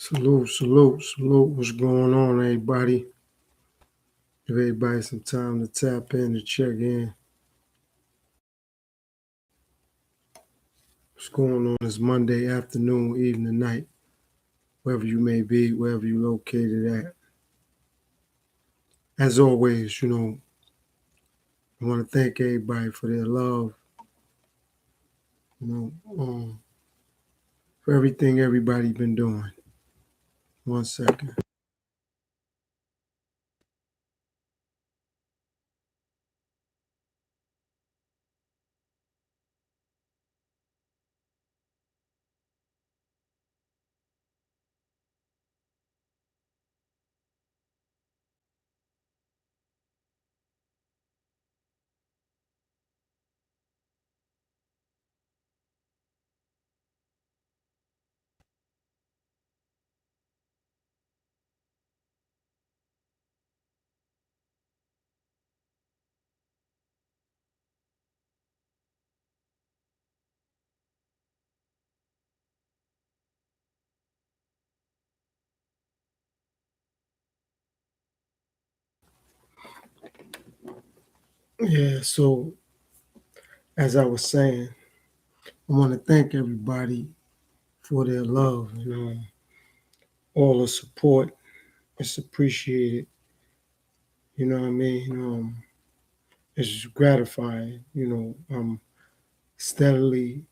Salute, salute, salute. What's going on, everybody? Give everybody some time to tap in to check in. What's going on this Monday afternoon, evening, night, wherever you may be, wherever you're located at. As always, I want to thank everybody for their love, you know, for everything everybody been doing. One second. Yeah, so as I was saying, I want to thank everybody for their love and all the support. It's appreciated. You know what I mean? It's gratifying. I'm steadily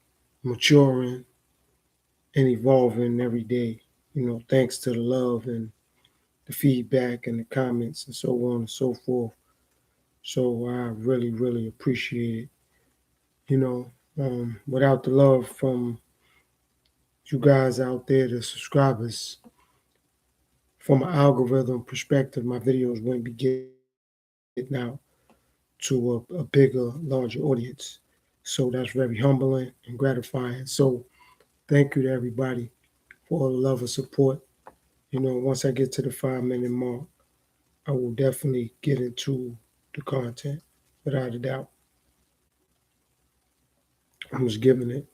maturing and evolving every day. Thanks to the love and the feedback and the comments and so on and so forth. So I really, really appreciate it. Without the love from you guys out there, the subscribers, from an algorithm perspective, my videos wouldn't be getting out to a bigger, larger audience. So that's very humbling and gratifying. So thank you to everybody for all the love and support. Once I get to the 5 minute mark, I will definitely get into the content without a doubt. I'm just giving it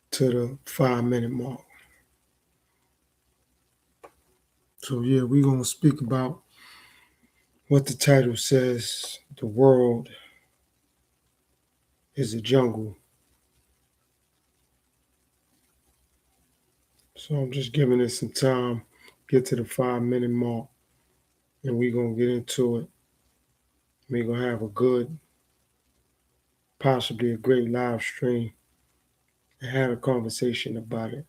to the 5 minute mark. So yeah, we're gonna speak about what the title says. The world is a jungle. So I'm just giving it some time, get to the 5 minute mark, and we're gonna get into it. We're gonna have a good, possibly a great live stream and have a conversation about it.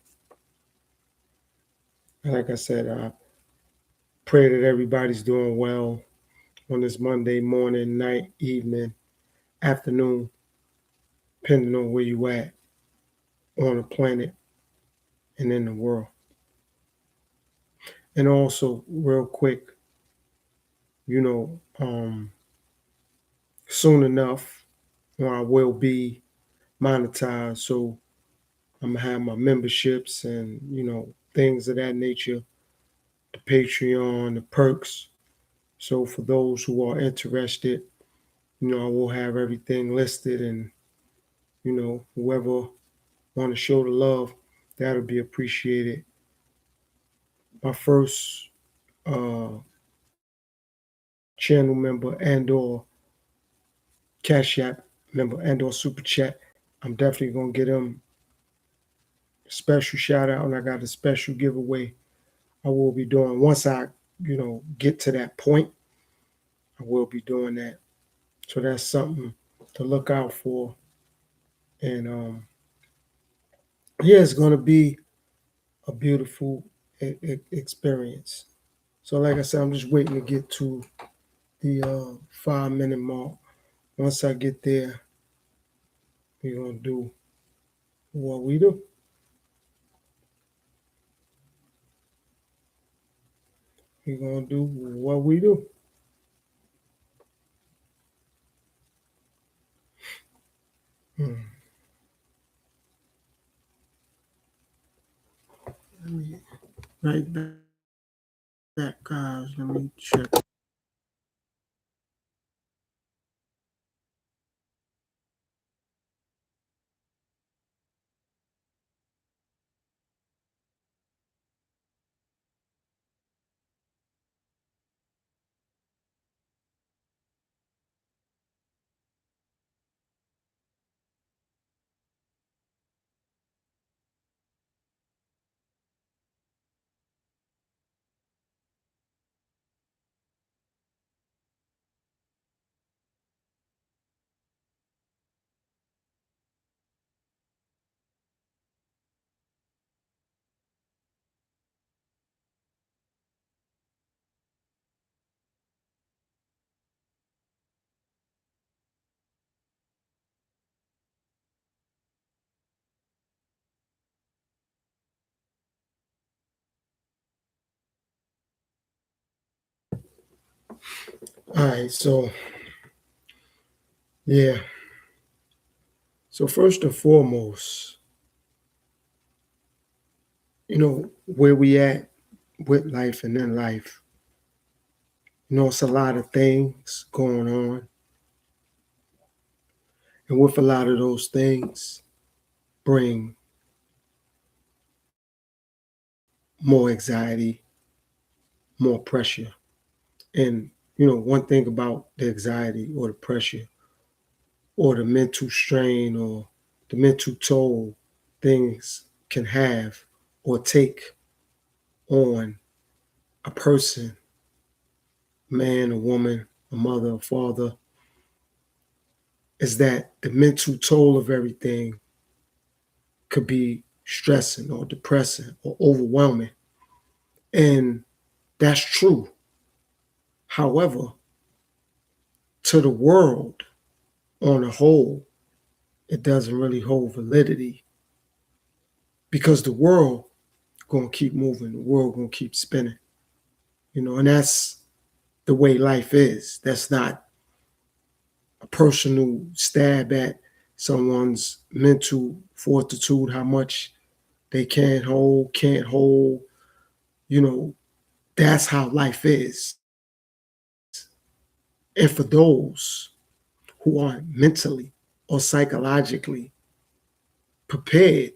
And like I said, I pray that everybody's doing well on this Monday morning, night, evening, afternoon, depending on where you at on the planet and in the world. And also, real quick, soon enough, I will be monetized. So I'm gonna have my memberships and things of that nature, the Patreon, the perks. So for those who are interested, I will have everything listed, and whoever want to show the love, that'll be appreciated. My first uh, channel member and/or Cash App member and/or Super Chat, I'm definitely gonna get them a special shout out, and I got a special giveaway I will be doing once I get to that point. I will be doing that, so that's something to look out for. And yeah, it's gonna be a beautiful experience. So, like I said, I'm just waiting to get to the 5 minute mark. Once I get there, we're gonna do what we do. We're gonna do what we do. Hmm. Let me right back, guys. Let me check. All right, so yeah. So first and foremost, where we at with life and in life. It's a lot of things going on. And with a lot of those things bring more anxiety, more pressure. And, one thing about the anxiety or the pressure or the mental strain or the mental toll things can have or take on a person, man, a woman, a mother, a father, is that the mental toll of everything could be stressing or depressing or overwhelming. And that's true. However, to the world on a whole, it doesn't really hold validity because the world gonna keep moving, the world gonna keep spinning, and that's the way life is. That's not a personal stab at someone's mental fortitude, how much they can't hold, you know, that's how life is. And for those who aren't mentally or psychologically prepared,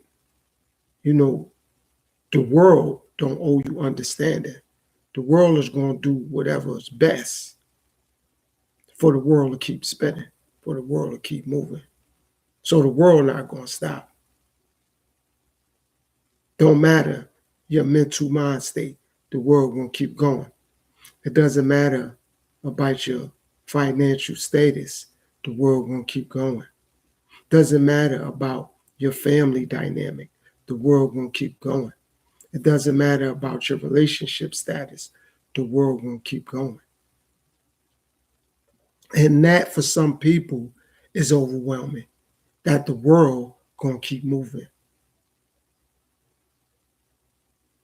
you know, the world don't owe you understanding. The world is going to do whatever is best for the world to keep spinning, for the world to keep moving. So the world not going to stop. Don't matter your mental mind state. The world going to keep going. It doesn't matter about your financial status. The world going to keep going. Doesn't matter about your family dynamic. The world going to keep going. It doesn't matter about your relationship status. The world going to keep going. And that for some people is overwhelming. That the world going to keep moving.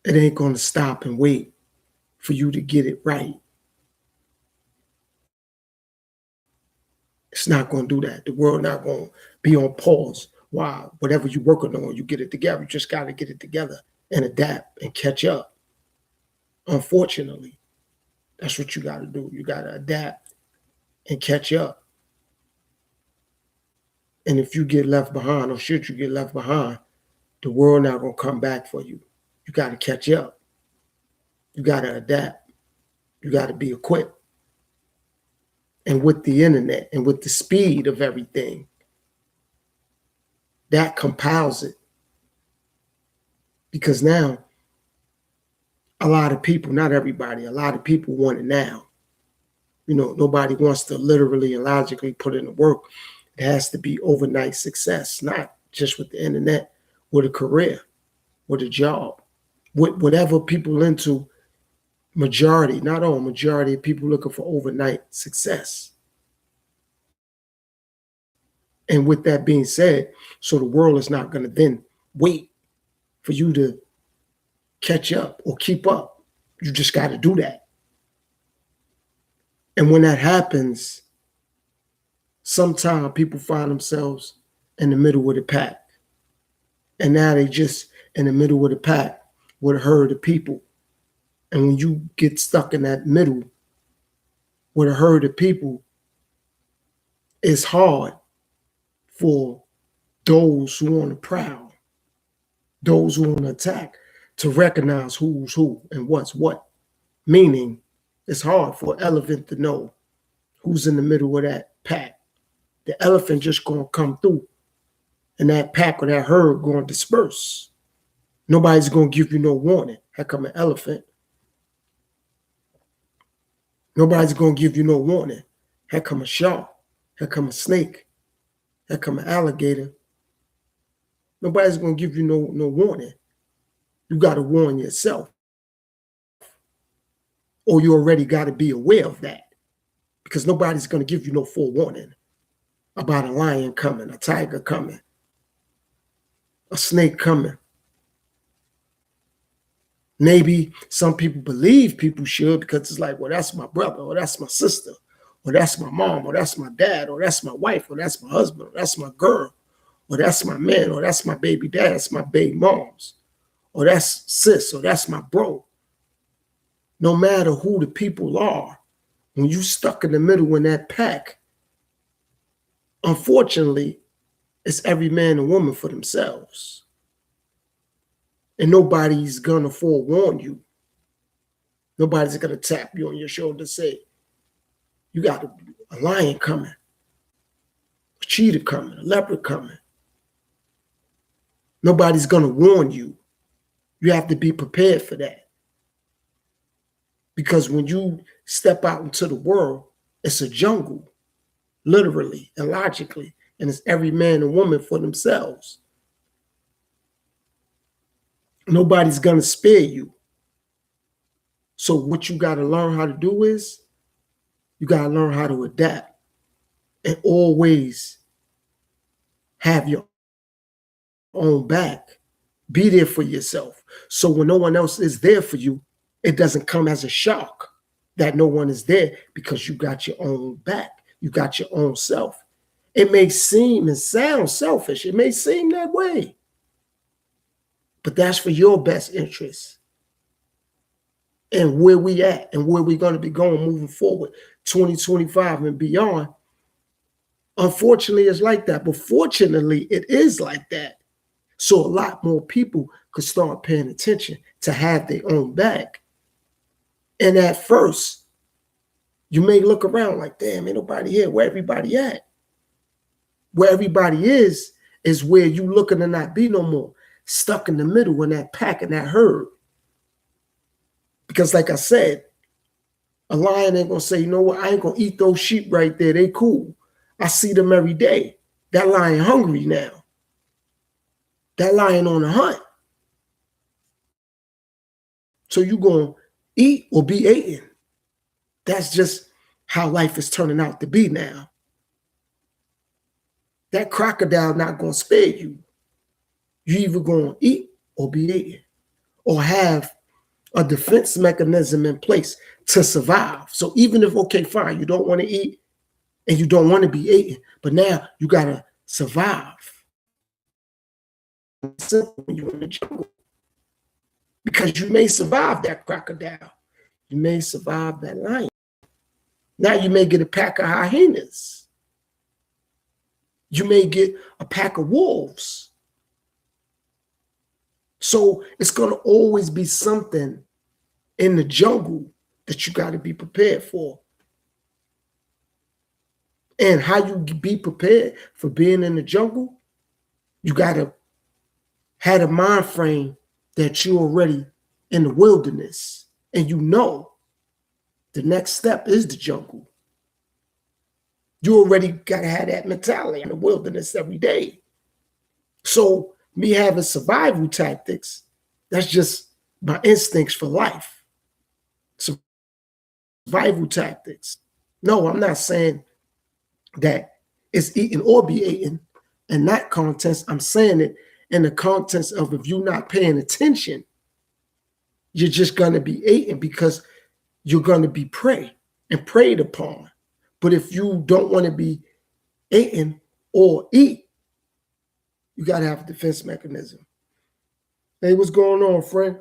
It ain't going to stop and wait for you to get it right. It's not going to do that. The world not going to be on pause while whatever you're working on, you get it together. You just got to get it together and adapt and catch up. Unfortunately, that's what you got to do. You got to adapt and catch up. And if you get left behind, or should you get left behind, the world not going to come back for you. You got to catch up. You got to adapt. You got to be equipped. And with the internet and with the speed of everything, that compiles it. Because now, a lot of people, not everybody, a lot of people want it now. Nobody wants to literally and logically put in the work. It has to be overnight success, not just with the internet, with a career, with a job, with whatever people into. Majority, not all, majority of people looking for overnight success. And with that being said, so the world is not going to then wait for you to catch up or keep up. You just got to do that. And when that happens, sometimes people find themselves in the middle of the pack. And now they just in the middle of the pack with a herd of people. And when you get stuck in that middle with a herd of people, it's hard for those who on the prowl, those who on the attack, to recognize who's who and what's what. Meaning, it's hard for an elephant to know who's in the middle of that pack. The elephant just gonna come through, and that pack or that herd gonna disperse. Nobody's gonna give you no warning. Here come an elephant. Nobody's gonna give you no warning. Here come a shark. Here come a snake. Here come an alligator. Nobody's gonna give you no warning. You gotta warn yourself. Or you already gotta be aware of that. Because nobody's gonna give you no forewarning about a lion coming, a tiger coming, a snake coming. Maybe some people believe people should because it's like, well, that's my brother, or that's my sister, or that's my mom, or that's my dad, or that's my wife, or that's my husband, or that's my girl, or that's my man, or that's my baby dad, that's my baby moms, or that's sis, or that's my bro. No matter who the people are, when you stuck in the middle in that pack, unfortunately, it's every man and woman for themselves. And nobody's gonna forewarn you. Nobody's gonna tap you on your shoulder and say, you got a lion coming, a cheetah coming, a leopard coming. Nobody's gonna warn you. You have to be prepared for that. Because when you step out into the world, it's a jungle, literally and logically, and it's every man and woman for themselves. Nobody's gonna spare you. So what you got to learn how to do is you got to learn how to adapt and always have your own back. Be there for yourself. So when no one else is there for you, it doesn't come as a shock that no one is there because you got your own back. You got your own self. It may seem and sound selfish. It may seem that way. But that's for your best interest. And where we at and where we're going to be going moving forward, 2025 and beyond. Unfortunately, it's like that. But fortunately, it is like that. So a lot more people could start paying attention to have their own back. And at first, you may look around like, damn, ain't nobody here. Where everybody at? Where everybody is where you looking to not be no more. Stuck in the middle in that pack and that herd. Because like I said, a lion ain't going to say, you know what, I ain't going to eat those sheep right there. They cool. I see them every day. That lion hungry now. That lion on the hunt. So you going to eat or be eaten. That's just how life is turning out to be now. That crocodile not going to spare you. You either going to eat or be eaten or have a defense mechanism in place to survive. So even if, okay, fine, you don't want to eat and you don't want to be eaten, but now you got to survive. When you're in the jungle. Because you may survive that crocodile. You may survive that lion. Now you may get a pack of hyenas. You may get a pack of wolves. So it's going to always be something in the jungle that you got to be prepared for. And how you be prepared for being in the jungle, you got to have a mind frame that you're already in the wilderness and you know the next step is the jungle. You already got to have that mentality in the wilderness every day. So me having survival tactics, that's just my instincts for life. Survival tactics. No, I'm not saying that it's eaten or be eaten in that context. I'm saying it in the context of if you're not paying attention, you're just going to be eaten because you're going to be prey and preyed upon. But if you don't want to be eaten or eat, you got to have a defense mechanism. Hey, what's going on, friend?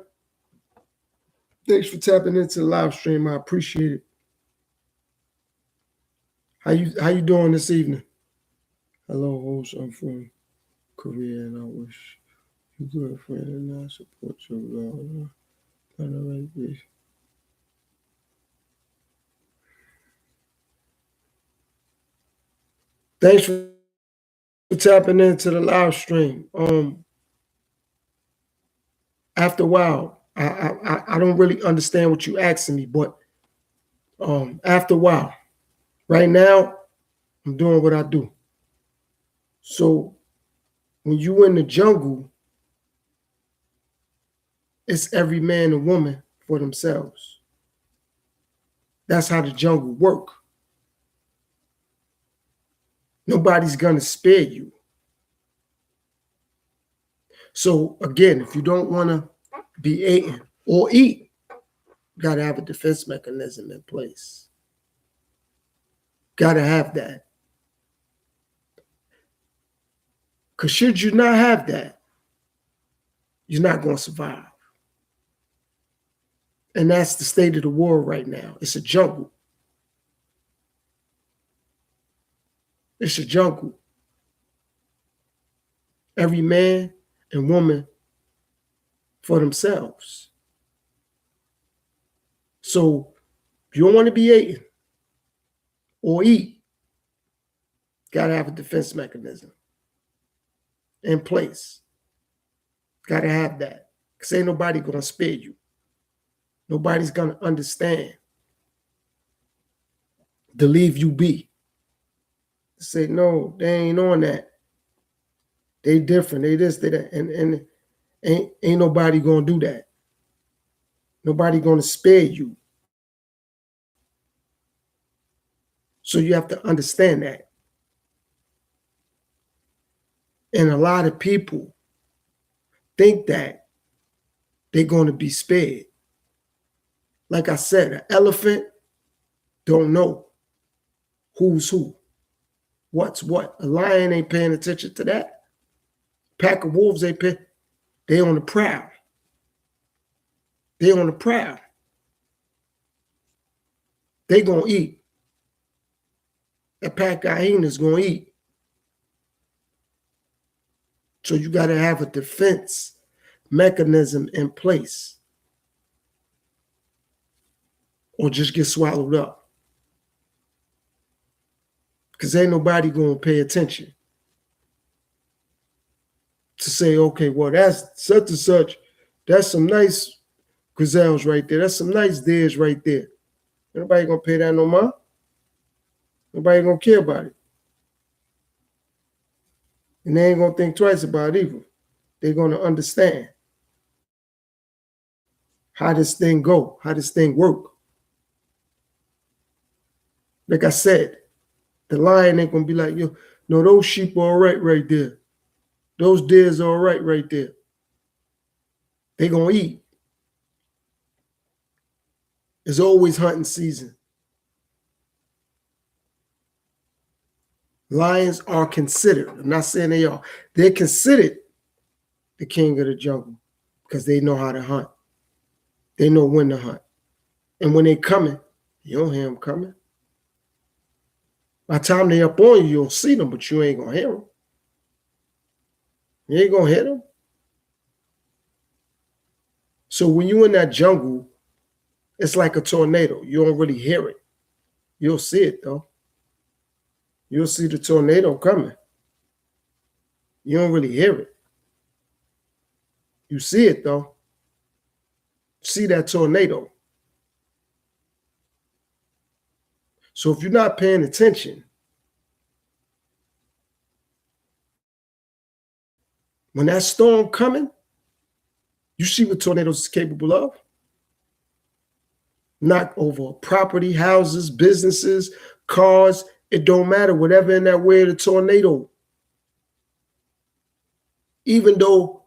Thanks for tapping into the live stream. I appreciate it. How you doing this evening? Hello, host. I'm from Korea, and I wish you good friend and I support your love. Thanks for tapping into the live stream. After a while, I don't really understand what you asking me, but after a while, right now, I'm doing what I do. So when you in the jungle, it's every man and woman for themselves. That's how the jungle work. Nobody's gonna spare you. So again, if you don't want to be eaten or eat, got to have a defense mechanism in place. Got to have that. Because should you not have that, you're not going to survive. And that's the state of the world right now. It's a jungle. It's a jungle. Every man and woman for themselves. So if you don't want to be eaten or eat, got to have a defense mechanism in place. Got to have that. Because ain't nobody going to spare you. Nobody's going to understand to leave you be. Say, no, they ain't on that. They different. They this, they that. And ain't nobody going to do that. Nobody going to spare you. So you have to understand that. And a lot of people think that they're going to be spared. Like I said, an elephant don't know who's who, what's what. A lion ain't paying attention to that. Pack of wolves ain't paying. They on the prowl. They on the prowl. They gonna eat. That pack of hyenas gonna eat. So you gotta have a defense mechanism in place, or just get swallowed up. Because ain't nobody gonna pay attention to say, okay, well, that's such and such. That's some nice gazelles right there. That's some nice deers right there. Nobody gonna pay that no more. Nobody gonna care about it. And they ain't gonna think twice about it either. They're gonna understand how this thing go, how this thing work. Like I said, the lion ain't gonna be like, yo, no, those sheep are all right there. Those deers are all right there. They gonna eat. It's always hunting season. Lions are considered, I'm not saying they are, they're considered the king of the jungle because they know how to hunt. They know when to hunt. And when they coming, you don't hear them coming. By the time they up on you, you'll see them, but you ain't gonna hear them. You ain't gonna hit them. So when you in that jungle, it's like a tornado. You don't really hear it. You'll see it though. You'll see the tornado coming. You don't really hear it. You see it though. See that tornado. So if you're not paying attention, when that storm coming, you see what tornadoes is capable of. Knock over property, houses, businesses, cars. It don't matter. Whatever in that way of the tornado. Even though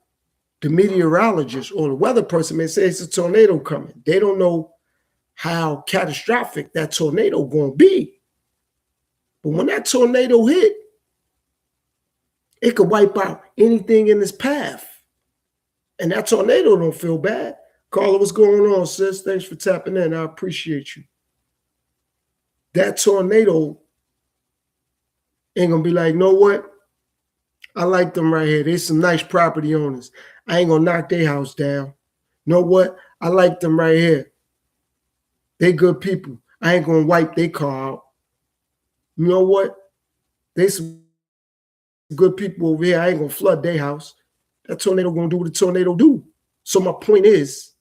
the meteorologist or the weather person may say it's a tornado coming, they don't know how catastrophic that tornado gonna be. But when that tornado hit, it could wipe out anything in its path. And that tornado don't feel bad. Carla, what's going on, sis? Thanks for tapping in. I appreciate you. That tornado ain't gonna be like, know what? I like them right here. There's some nice property owners. I ain't gonna knock their house down. Know what? I like them right here. They good people. I ain't gonna wipe their car out. You know what? They some good people over here. I ain't gonna flood their house. That tornado gonna do what the tornado do. So my point is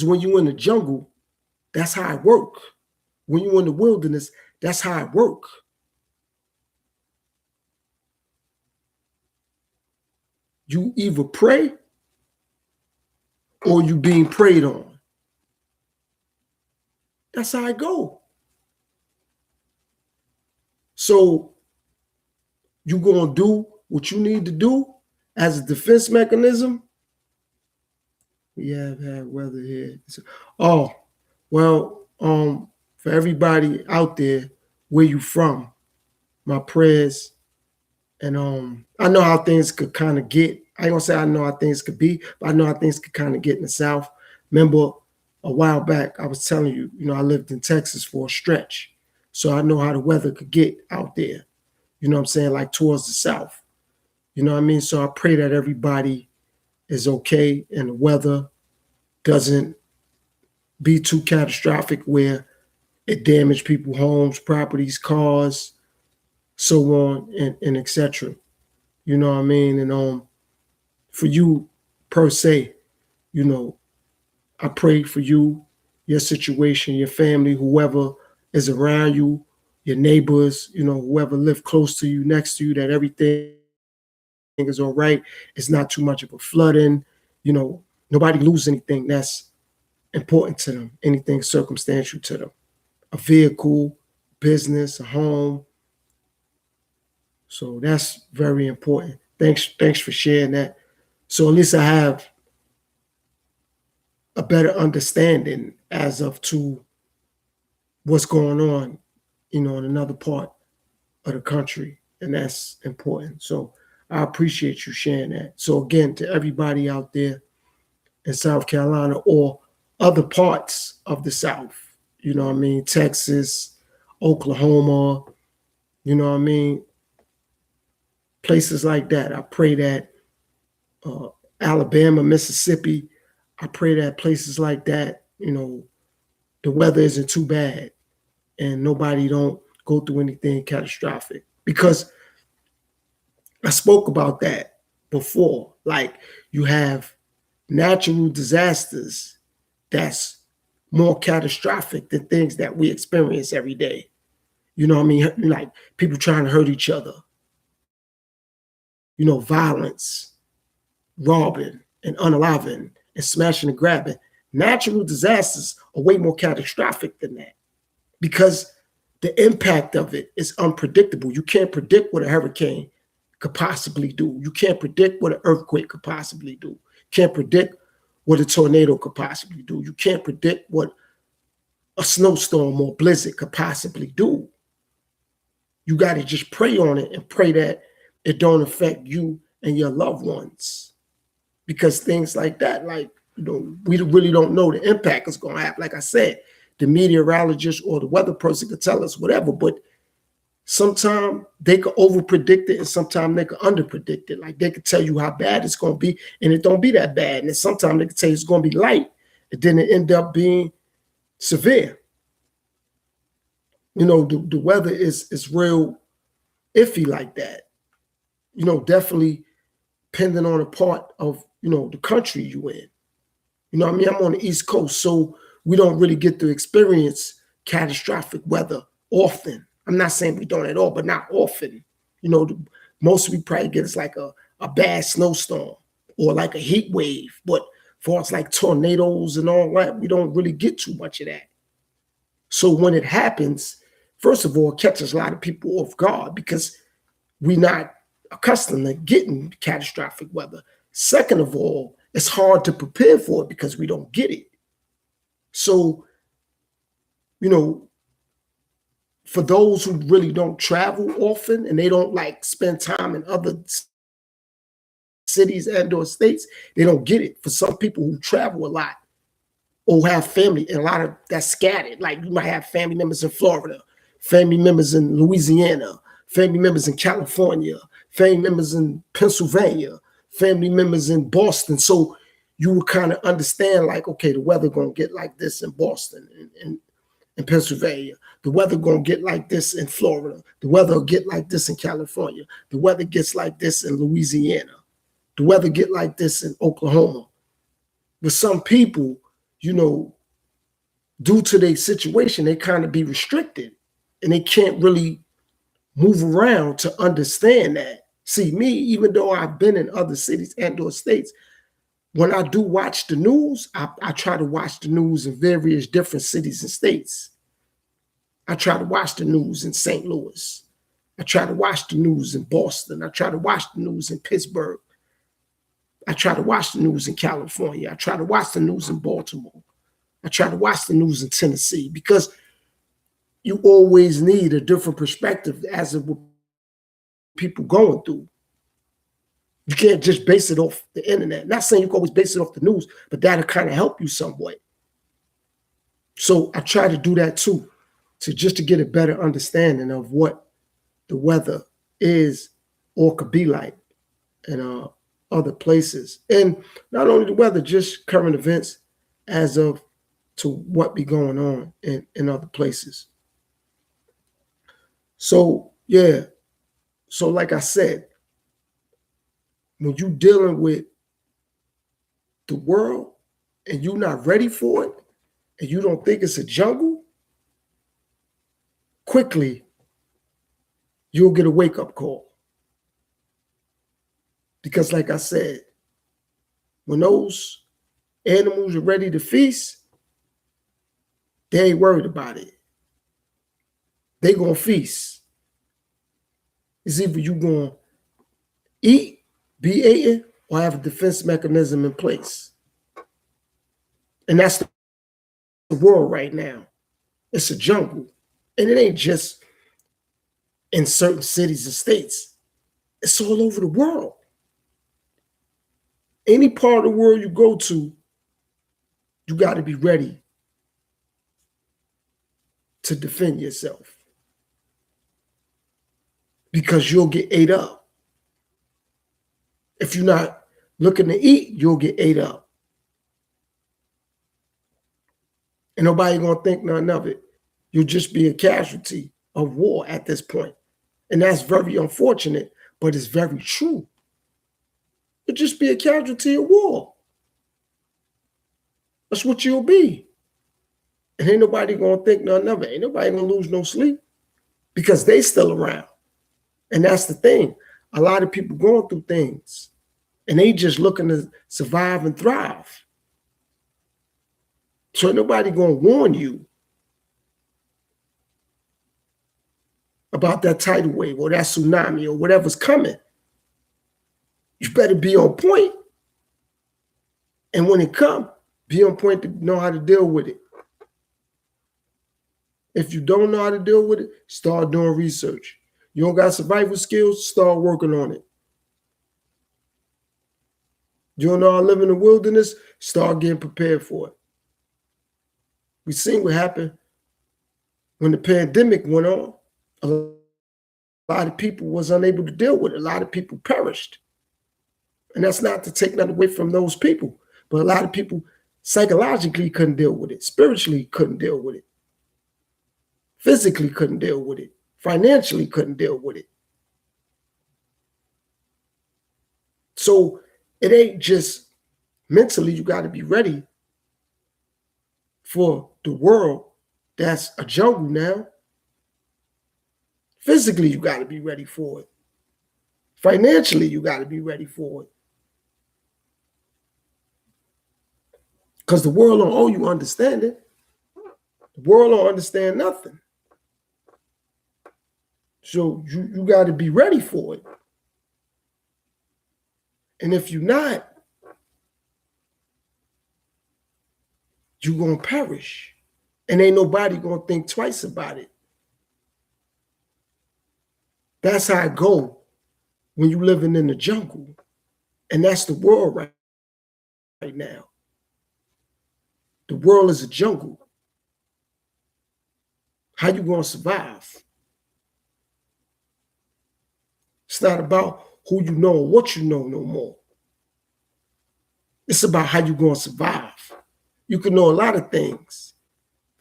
when you in the jungle, that's how it work. When you in the wilderness, that's how it work. You either pray or you being preyed on. That's how it go. So you gonna do what you need to do as a defense mechanism We have had weather here. Oh, well, for everybody out there, where you from? My prayers, and I know how things could kind of get. I ain't gonna say I know how things could be, but I know how things could kind of get in the South. Remember, a while back, I was telling you, I lived in Texas for a stretch, so I know how the weather could get out there. You know what I'm saying? Like towards the South. You know what I mean? So I pray that everybody is okay and the weather doesn't be too catastrophic where it damage people's homes, properties, cars, so on and etc. You know what I mean? And for you per se, you know, I pray for you, your situation, your family, whoever is around you, your neighbors, whoever live close to you, next to you, that everything is all right. It's not too much of a flooding. Nobody lose anything that's important to them, anything circumstantial to them. A vehicle, business, a home. So that's very important. Thanks for sharing that. So at least I have a better understanding as of to what's going on, in another part of the country. And that's important. So I appreciate you sharing that. So again, to everybody out there in South Carolina or other parts of the South, Texas, Oklahoma, places like that. I pray that Alabama, Mississippi, I pray that places like that, the weather isn't too bad and nobody don't go through anything catastrophic. Because I spoke about that before. Like you have natural disasters that's more catastrophic than things that we experience every day. You know what I mean? Like people trying to hurt each other, violence, robbing and unaliving and smashing and grabbing. Natural disasters are way more catastrophic than that because the impact of it is unpredictable. You can't predict what a hurricane could possibly do. You can't predict what an earthquake could possibly do. You can't predict what a tornado could possibly do. You can't predict what a snowstorm or blizzard could possibly do. You got to just pray on it and pray that it don't affect you and your loved ones. Because things like that, we really don't know the impact it's going to have. Like I said, the meteorologist or the weather person could tell us whatever, but sometimes they could over-predict it and sometimes they could under-predict it. Like they could tell you how bad it's going to be and it don't be that bad. And then sometimes they could tell you it's going to be light and then it end up being severe. The weather is real iffy like that. Definitely depending on the part of, the country you in. I'm on the East Coast, so we don't really get to experience catastrophic weather often. I'm not saying we don't at all, but not often. Most we probably get is like a bad snowstorm or like a heat wave. But for us, like tornadoes and all that, we don't really get too much of that. So when it happens, first of all, it catches a lot of people off guard because we're not accustomed to getting catastrophic weather. Second of all, it's hard to prepare for it because we don't get it. So, for those who really don't travel often and they don't spend time in other cities and or states, they don't get it. For some people who travel a lot or have family, and a lot of that's scattered. Like you might have family members in Florida, family members in Louisiana, family members in California, family members in Pennsylvania, family members in Boston. So you would kind of understand okay, the weather going to get like this in Boston and in Pennsylvania. The weather going to get like this in Florida. The weather will get like this in California. The weather gets like this in Louisiana. The weather get like this in Oklahoma. With some people, due to their situation, they kind of be restricted and they can't really move around to understand that. See, me, even though I've been in other cities and or states, when I do watch the news, I try to watch the news in various different cities and states. I try to watch the news in St. Louis. I try to watch the news in Boston. I try to watch the news in Pittsburgh. I try to watch the news in California. I try to watch the news in Baltimore. I try to watch the news in Tennessee, because you always need a different perspective as of what people going through. You can't just base it off the internet. Not saying you can always base it off the news, but that'll kind of help you somewhat. So I try to do that too, just to get a better understanding of what the weather is or could be like in other places. And not only the weather, just current events as of to what be going on in other places. So yeah, so like I said, when you dealing with the world and you're not ready for it and you don't think it's a jungle, quickly you'll get a wake-up call. Because like I said, when those animals are ready to feast, they ain't worried about it. They gonna feast. It's either you gonna eat, be eaten, or have a defense mechanism in place. And that's the world right now. It's a jungle. And it ain't just in certain cities and states. It's all over the world. Any part of the world you go to, you got to be ready to defend yourself, because you'll get ate up. If you're not looking to eat, you'll get ate up. And nobody gonna think nothing of it. You'll just be a casualty of war at this point. And that's very unfortunate, but it's very true. You'll just be a casualty of war. That's what you'll be. And ain't nobody gonna think nothing of it. Ain't nobody gonna lose no sleep, because they still around. And that's the thing. A lot of people going through things and they just looking to survive and thrive. So ain't nobody gonna warn you about that tidal wave or that tsunami or whatever's coming. You better be on point. And when it comes, be on point to know how to deal with it. If you don't know how to deal with it, start doing research. You don't got survival skills, start working on it. You don't know how to live in the wilderness, start getting prepared for it. We seen what happened when the pandemic went on. A lot of people was unable to deal with it. A lot of people perished. And that's not to take nothing away from those people, but a lot of people psychologically couldn't deal with it, spiritually couldn't deal with it, physically couldn't deal with it, financially couldn't deal with it. So it ain't just mentally, you got to be ready for the world that's a jungle now. Physically, you got to be ready for it. Financially, you got to be ready for it. Because the world don't owe you understanding. The world don't understand nothing. So you got to be ready for it. And if you're not, you're going to perish. And ain't nobody going to think twice about it. That's how it go when you living in the jungle. And that's the world right now. The world is a jungle. How you going to survive? It's not about who you know or what you know no more. It's about how you going to survive. You can know a lot of things.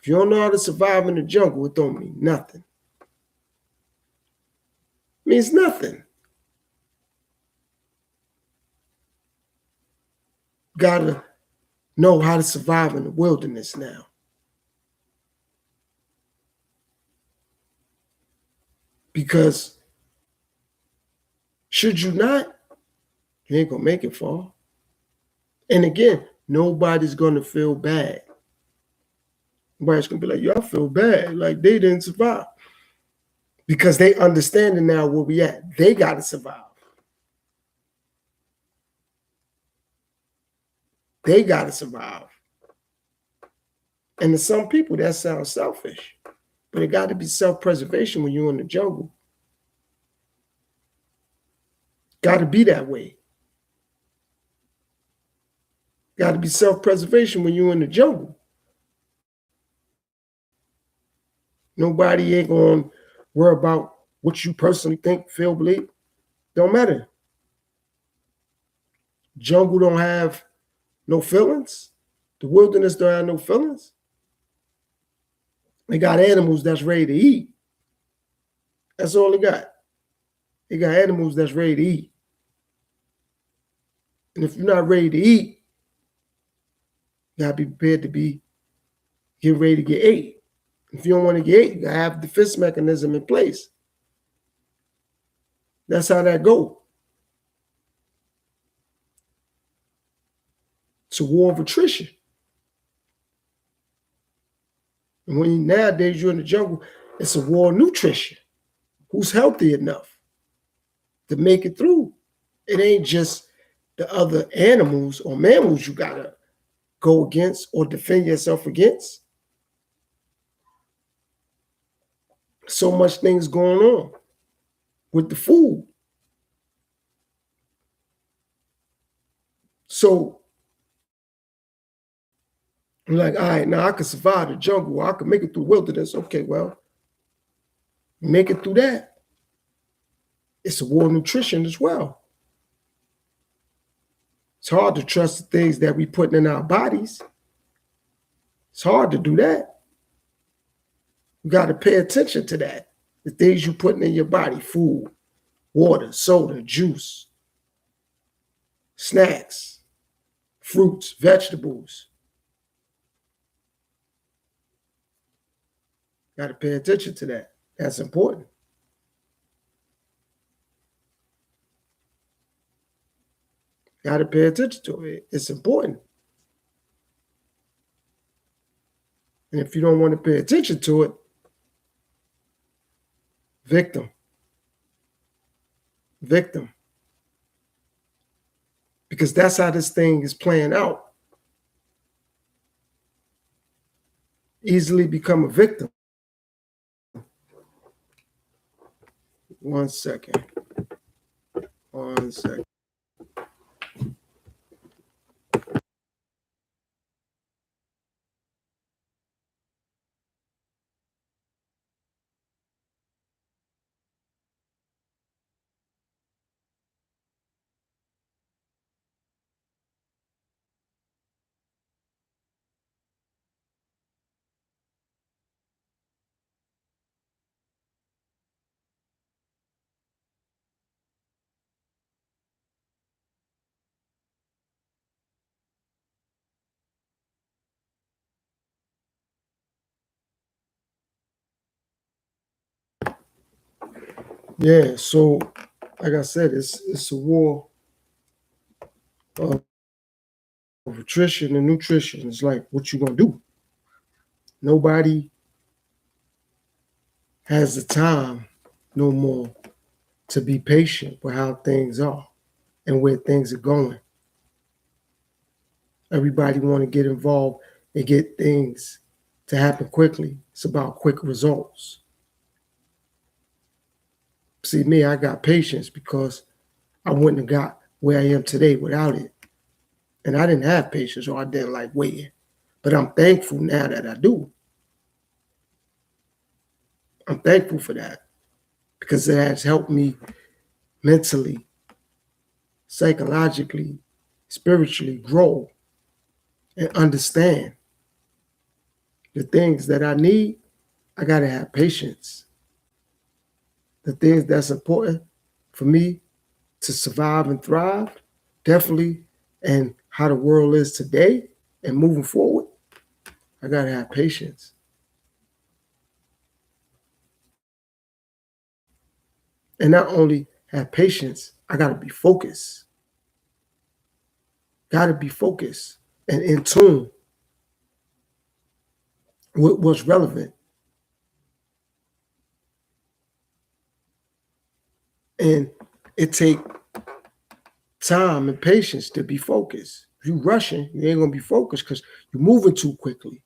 If you don't know how to survive in the jungle, it don't mean nothing. It means nothing. You gotta know how to survive in the wilderness now. Because should you not, you ain't gonna make it far. And again, nobody's gonna feel bad. Nobody's gonna be like, yo, I feel bad. Like they didn't survive. Because they understanding now where we at. They gotta survive. They got to survive. And to some people, that sounds selfish, but it got to be self-preservation when you're in the jungle. Got to be that way. Got to be self-preservation when you're in the jungle. Nobody ain't going to worry about what you personally think, feel, believe. Don't matter. Jungle don't have no feelings. The wilderness don't have no feelings. They got animals that's ready to eat. That's all they got. They got animals that's ready to eat. And if you're not ready to eat, you gotta be prepared to get ready to get ate. If you don't want to get ate, you gotta have the defense mechanism in place. That's how that go. It's a war of attrition. And when nowadays you're in the jungle, it's a war of nutrition. Who's healthy enough to make it through? It ain't just the other animals or mammals you gotta go against or defend yourself against. So much things going on with the food. So I'm like, all right, now I can survive the jungle. I can make it through wilderness. Okay, well, make it through that. It's a war of nutrition as well. It's hard to trust the things that we put in our bodies. It's hard to do that. You got to pay attention to that. The things you're putting in your body, food, water, soda, juice, snacks, fruits, vegetables. Got to pay attention to that. That's important. Got to pay attention to it. It's important. And if you don't want to pay attention to it, victim. Because that's how this thing is playing out. Easily become a victim. One second. Yeah, so like I said, it's a war of attrition and nutrition. It's like, what you gonna do? Nobody has the time no more to be patient with how things are and where things are going. Everybody want to get involved and get things to happen quickly. It's about quick results. See, me, I got patience because I wouldn't have got where I am today without it. And I didn't have patience, or I didn't like waiting. But I'm thankful now that I do. I'm thankful for that because it has helped me mentally, psychologically, spiritually grow and understand the things that I need. I got to have patience. The things that's important for me to survive and thrive, definitely, and how the world is today and moving forward, I got to have patience. And not only have patience, I got to be focused. Got to be focused and in tune with what's relevant. And it takes time and patience to be focused. If you rushing, you ain't gonna be focused because you're moving too quickly.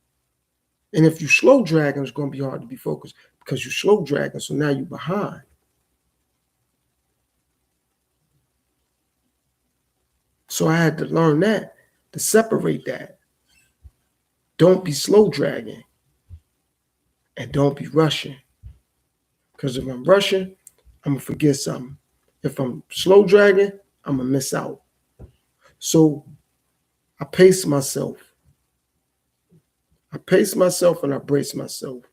And if you slow dragging, it's gonna be hard to be focused because you slow dragging. So now you're behind. So I had to learn that, to separate that. Don't be slow dragging and don't be rushing. Because if I'm rushing, I'm going to forget something. If I'm slow dragging, I'm going to miss out. So I pace myself. I pace myself and I brace myself.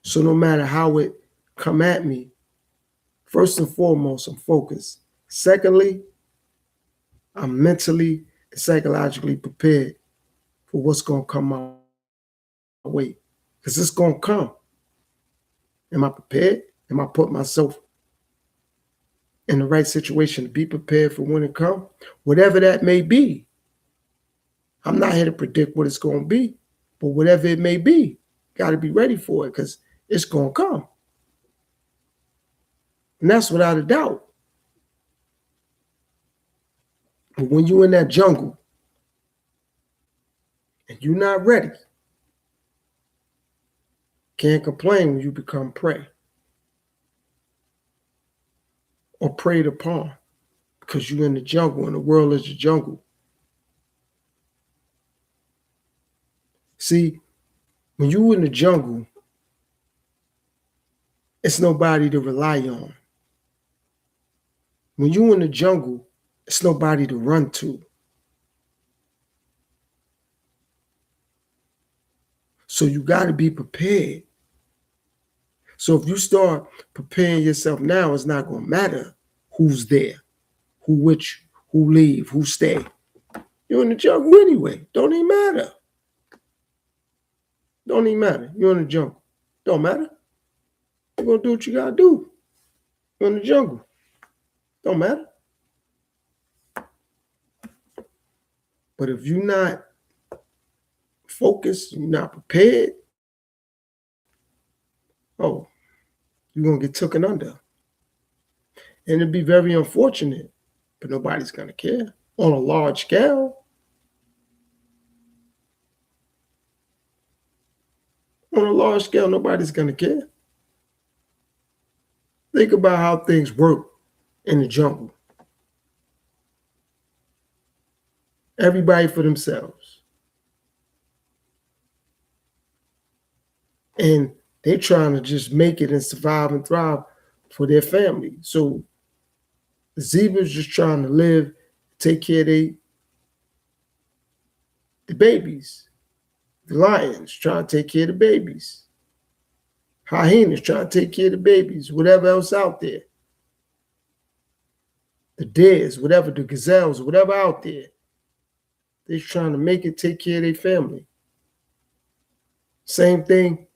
So no matter how it come at me, first and foremost, I'm focused. Secondly, I'm mentally and psychologically prepared for what's going to come my way. Because it's going to come. Am I prepared? Am I putting myself in the right situation to be prepared for when it comes? Whatever that may be. I'm not here to predict what it's going to be, but whatever it may be, got to be ready for it because it's going to come. And that's without a doubt. But when you're in that jungle and you're not ready, can't complain when you become prey or preyed upon because you're in the jungle and the world is the jungle. See, when you're in the jungle, it's nobody to rely on. When you're in the jungle, it's nobody to run to. So you got to be prepared. So if you start preparing yourself now, it's not going to matter who's there, who which, who leave, who stay. You're in the jungle anyway. Don't even matter. Don't even matter. You're in the jungle. Don't matter. You're going to do what you got to do. You're in the jungle. Don't matter. But if you're not focused, you're not prepared, oh, you're going to get taken under. And it'd be very unfortunate, but nobody's going to care on a large scale. On a large scale, nobody's going to care. Think about how things work in the jungle. Everybody for themselves. And they're trying to just make it and survive and thrive for their family. So the zebras just trying to live, take care of the babies. The lions trying to take care of the babies. Hyenas trying to take care of the babies, whatever else out there. The deers, whatever, the gazelles, whatever out there. They're trying to make it, take care of their family. Same thing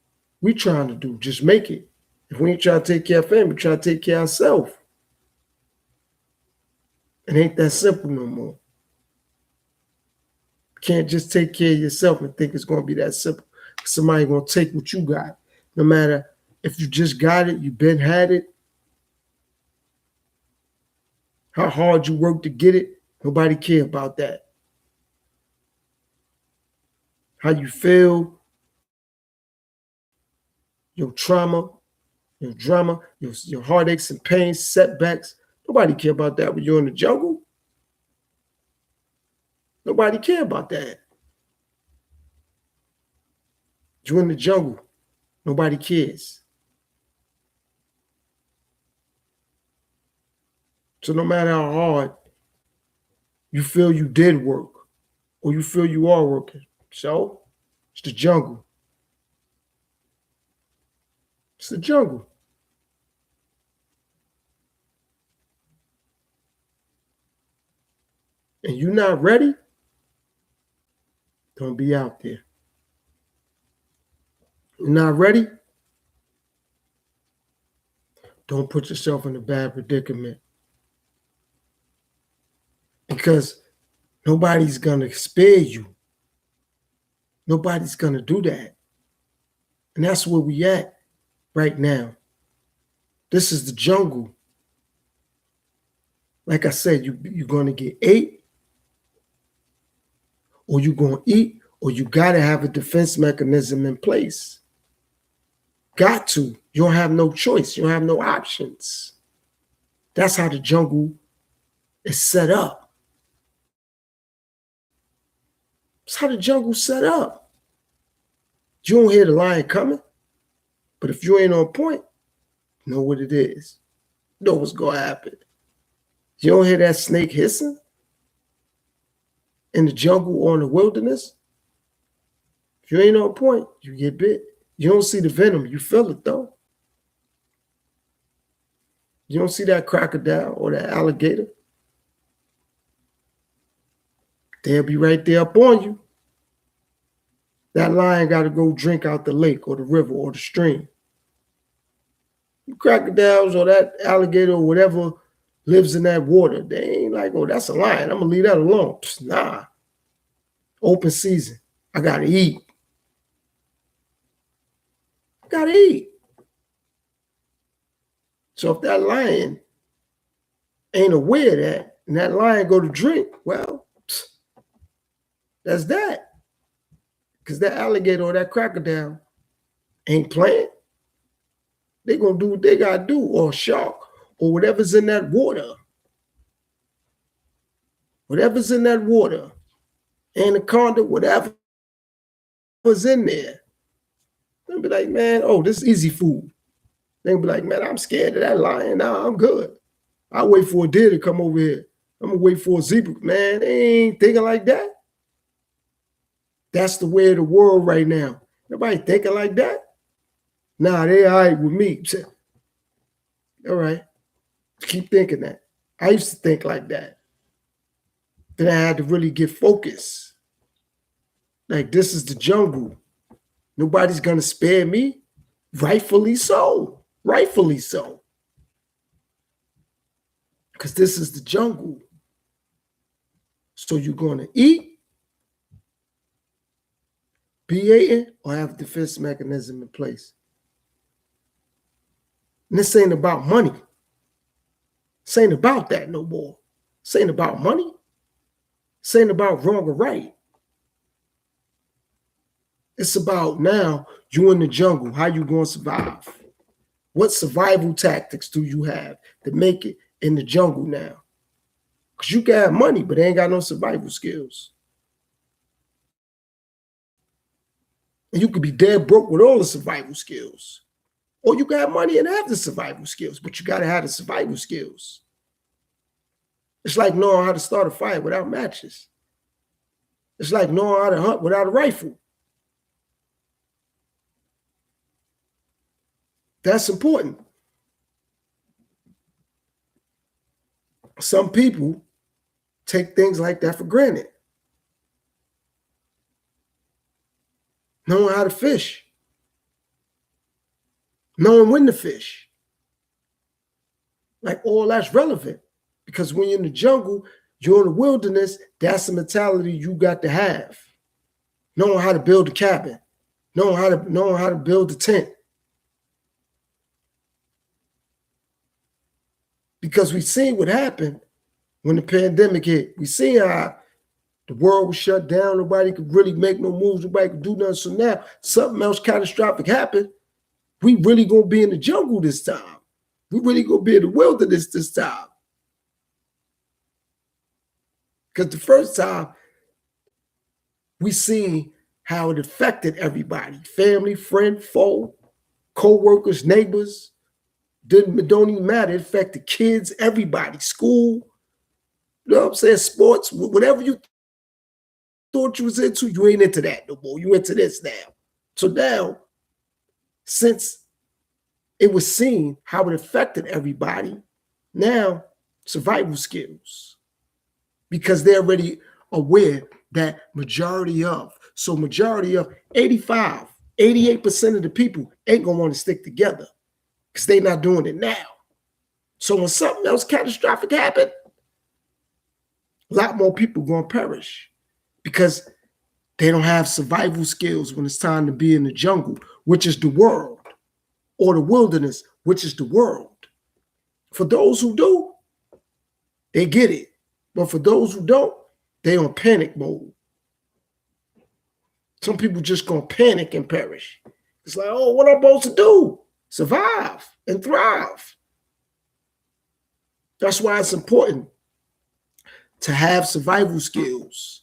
we trying to do, just make it. If we ain't trying to take care of family, we try to take care of ourselves. It ain't that simple no more. You can't just take care of yourself and think it's going to be that simple. Somebody going to take what you got. No matter if you just got it, you've been had it, how hard you work to get it, nobody care about that. How you feel, your trauma, your drama, your heartaches and pains, setbacks, nobody care about that when you're in the jungle. Nobody care about that. You're in the jungle. Nobody cares. So no matter how hard you feel you did work or you feel you are working, so it's the jungle. It's the jungle. And you're not ready, don't be out there. You're not ready, don't put yourself in a bad predicament. Because nobody's going to spare you. Nobody's going to do that. And that's where we at right now. This is the jungle. Like I said, you're going to get ate, or you're going to eat, or you got to have a defense mechanism in place. Got to. You don't have no choice. You don't have no options. That's how the jungle is set up. That's how the jungle's set up. You don't hear the lion coming, but if you ain't on point, you know what it is. You know what's going to happen. You don't hear that snake hissing in the jungle or in the wilderness. If you ain't on point, you get bit. You don't see the venom. You feel it, though. You don't see that crocodile or that alligator. They'll be right there up on you. That lion got to go drink out the lake or the river or the stream. The crocodiles or that alligator or whatever lives in that water, they ain't like, oh, that's a lion. I'm going to leave that alone. Nah. Open season. I got to eat. I got to eat. So if that lion ain't aware of that, and that lion go to drink, well, that's that. Because that alligator or that crocodile ain't playing. They going to do what they got to do, or a shark, or whatever's in that water. Whatever's in that water, anaconda, whatever's in there. They'll be like, man, oh, this is easy food. They'll be like, man, I'm scared of that lion. Nah, I'm good. I'll wait for a deer to come over here. I'm going to wait for a zebra. Man, they ain't thinking like that. That's the way of the world right now. Nobody thinking like that. Nah, they all right with me. All right. Keep thinking that. I used to think like that. Then I had to really get focused. Like, this is the jungle. Nobody's going to spare me. Rightfully so. Rightfully so. Because this is the jungle. So you're going to eat, be eaten, or have a defense mechanism in place. And this ain't about money. This ain't about that no more. This ain't about money. This ain't about wrong or right. It's about now you in the jungle. How you going to survive? What survival tactics do you have to make it in the jungle now? Because you can have money, but they ain't got no survival skills. And you could be dead broke with all the survival skills. Or you got money and have the survival skills, but you got to have the survival skills. It's like knowing how to start a fire without matches. It's like knowing how to hunt without a rifle. That's important. Some people take things like that for granted. Knowing how to fish. Knowing when to fish. Like, all that's relevant. Because when you're in the jungle, you're in the wilderness, that's the mentality you got to have. Knowing how to build a cabin. Knowing how to build a tent. Because we seen what happened when the pandemic hit. We seen how the world was shut down. Nobody could really make no moves. Nobody could do nothing. So now something else catastrophic happened. We really going to be in the jungle this time. We really going to be in the wilderness this time. Because the first time, we seen how it affected everybody. Family, friend, foe, co-workers, neighbors. Don't even matter. It affected kids, everybody, school. You know what I'm saying? Sports, whatever you thought you was into, you ain't into that no more. You into this now. So now, since it was seen how it affected everybody, now survival skills. Because they're already aware that majority of 85, 88% of the people ain't going to want to stick together because they're not doing it now. So when something else catastrophic happened, a lot more people going to perish because they don't have survival skills when it's time to be in the jungle, which is the world, or the wilderness, which is the world. For those who do, they get it. But for those who don't, they on panic mode. Some people just gonna panic and perish. It's like, oh, what am I supposed to do? Survive and thrive. That's why it's important to have survival skills.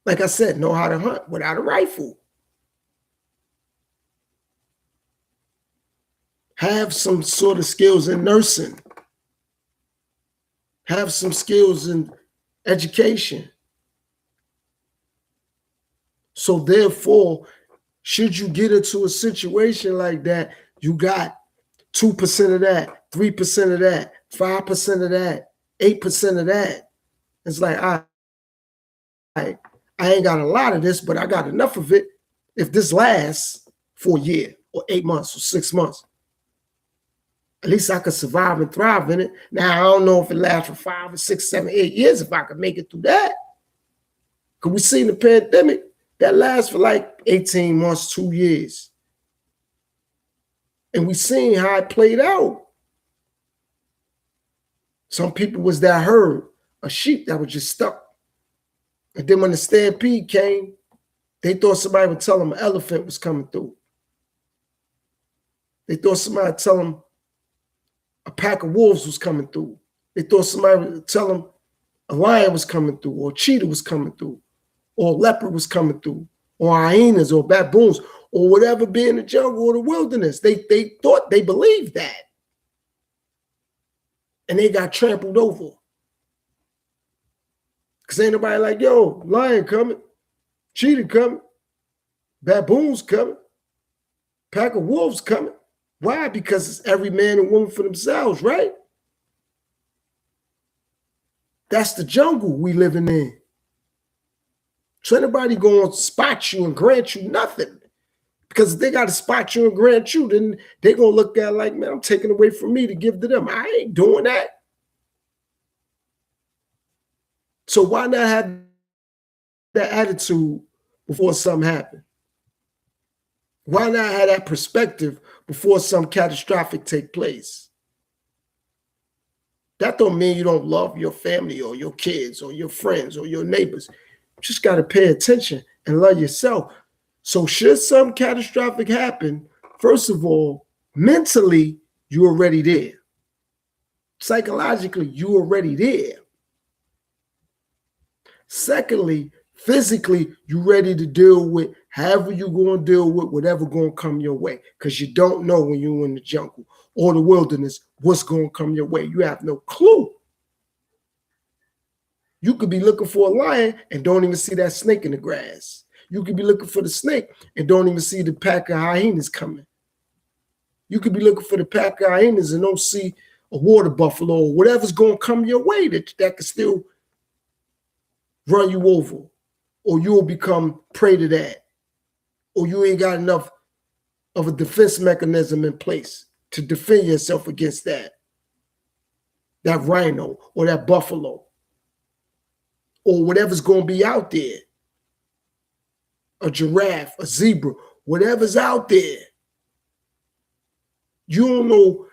Like I said, know how to hunt without a rifle. Have some sort of skills in nursing. Have some skills in education. So therefore, should you get into a situation like that, you got 2% of that, 3% of that, 5% of that, 8% of that. It's like, I ain't got a lot of this, but I got enough of it. If this lasts for a year or 8 months or 6 months, at least I could survive and thrive in it. Now, I don't know if it lasts for 5 or 6, 7, 8 years, if I could make it through that. Because we seen the pandemic that lasts for like 18 months, 2 years. And we seen how it played out. Some people was that herd, a sheep that was just stuck. And then when the stampede came, they thought somebody would tell them an elephant was coming through. They thought somebody would tell them a pack of wolves was coming through. They thought somebody would tell them a lion was coming through, or a cheetah was coming through, or a leopard was coming through, or hyenas, or baboons, or whatever be in the jungle or the wilderness. They thought, they believed that. And they got trampled over. Because ain't nobody like, yo, lion coming, cheetah coming, baboons coming, pack of wolves coming. Why? Because it's every man and woman for themselves, right? That's the jungle we living in. So anybody going to spot you and grant you nothing. Because if they got to spot you and grant you, then they're going to look at it like, man, I'm taking away from me to give to them. I ain't doing that. So why not have that attitude before something happens? Why not have that perspective before some catastrophic take place? That don't mean you don't love your family or your kids or your friends or your neighbors. You just got to pay attention and love yourself. So should some catastrophic happen, first of all, mentally, you're already there. Psychologically, you're already there. Secondly, physically, you're ready to deal with however you're going to deal with whatever going to come your way, because you don't know when you're in the jungle or the wilderness what's going to come your way. You have no clue. You could be looking for a lion and don't even see that snake in the grass. You could be looking for the snake and don't even see the pack of hyenas coming. You could be looking for the pack of hyenas and don't see a water buffalo or whatever's going to come your way that could still run you over, or you'll become prey to that, or you ain't got enough of a defense mechanism in place to defend yourself against that rhino or that buffalo or whatever's going to be out there, a giraffe, a zebra, whatever's out there. You don't know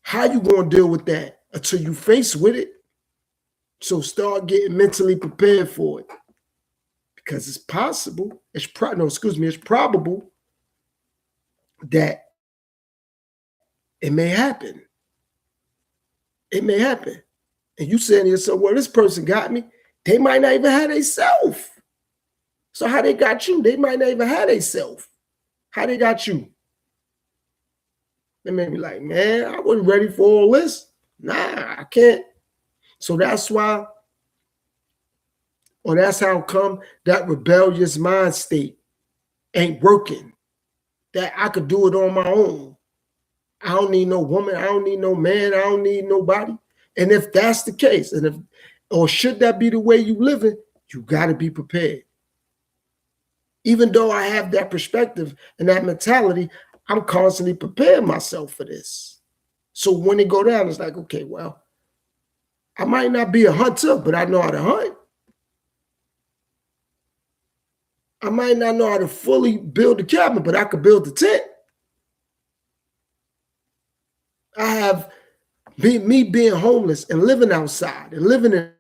how you're going to deal with that until you face with it. So start getting mentally prepared for it, because it's possible. It's probable that it may happen. It may happen. And you saying to yourself, well, this person got me. They might not even have themselves. So how they got you? They might not even have themselves. How they got you? They may be like, man, I wasn't ready for all this. Nah, I can't. So that's why, or that's how come that rebellious mind state ain't working. That I could do it on my own. I don't need no woman. I don't need no man. I don't need nobody. And if that's the case, or should that be the way you living, you got to be prepared. Even though I have that perspective and that mentality, I'm constantly preparing myself for this. So when it go down, it's like, okay, well, I might not be a hunter, but I know how to hunt. I might not know how to fully build a cabin, but I could build a tent. I have Me being homeless and living outside and living in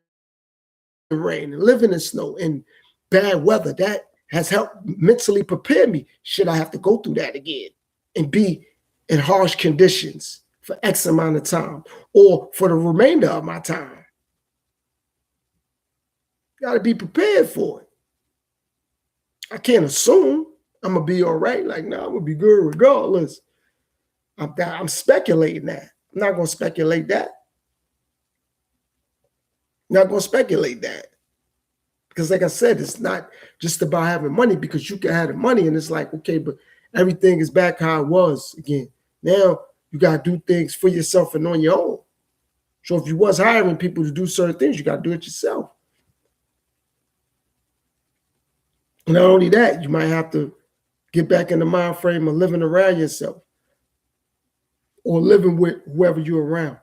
rain and living in snow and bad weather, that has helped mentally prepare me. Should I have to go through that again and be in harsh conditions for X amount of time or for the remainder of my time? Got to be prepared for it. I can't assume I'm going to be all right. Like, no, I'm going to be good regardless. I'm speculating that. I'm not going to speculate that. Not going to speculate that. Because like I said, it's not just about having money, because you can have the money and it's like, okay, but everything is back how it was again. Now you got to do things for yourself and on your own. So if you was hiring people to do certain things, you got to do it yourself. And not only that, you might have to get back in the mind frame of living around yourself or living with whoever you're around.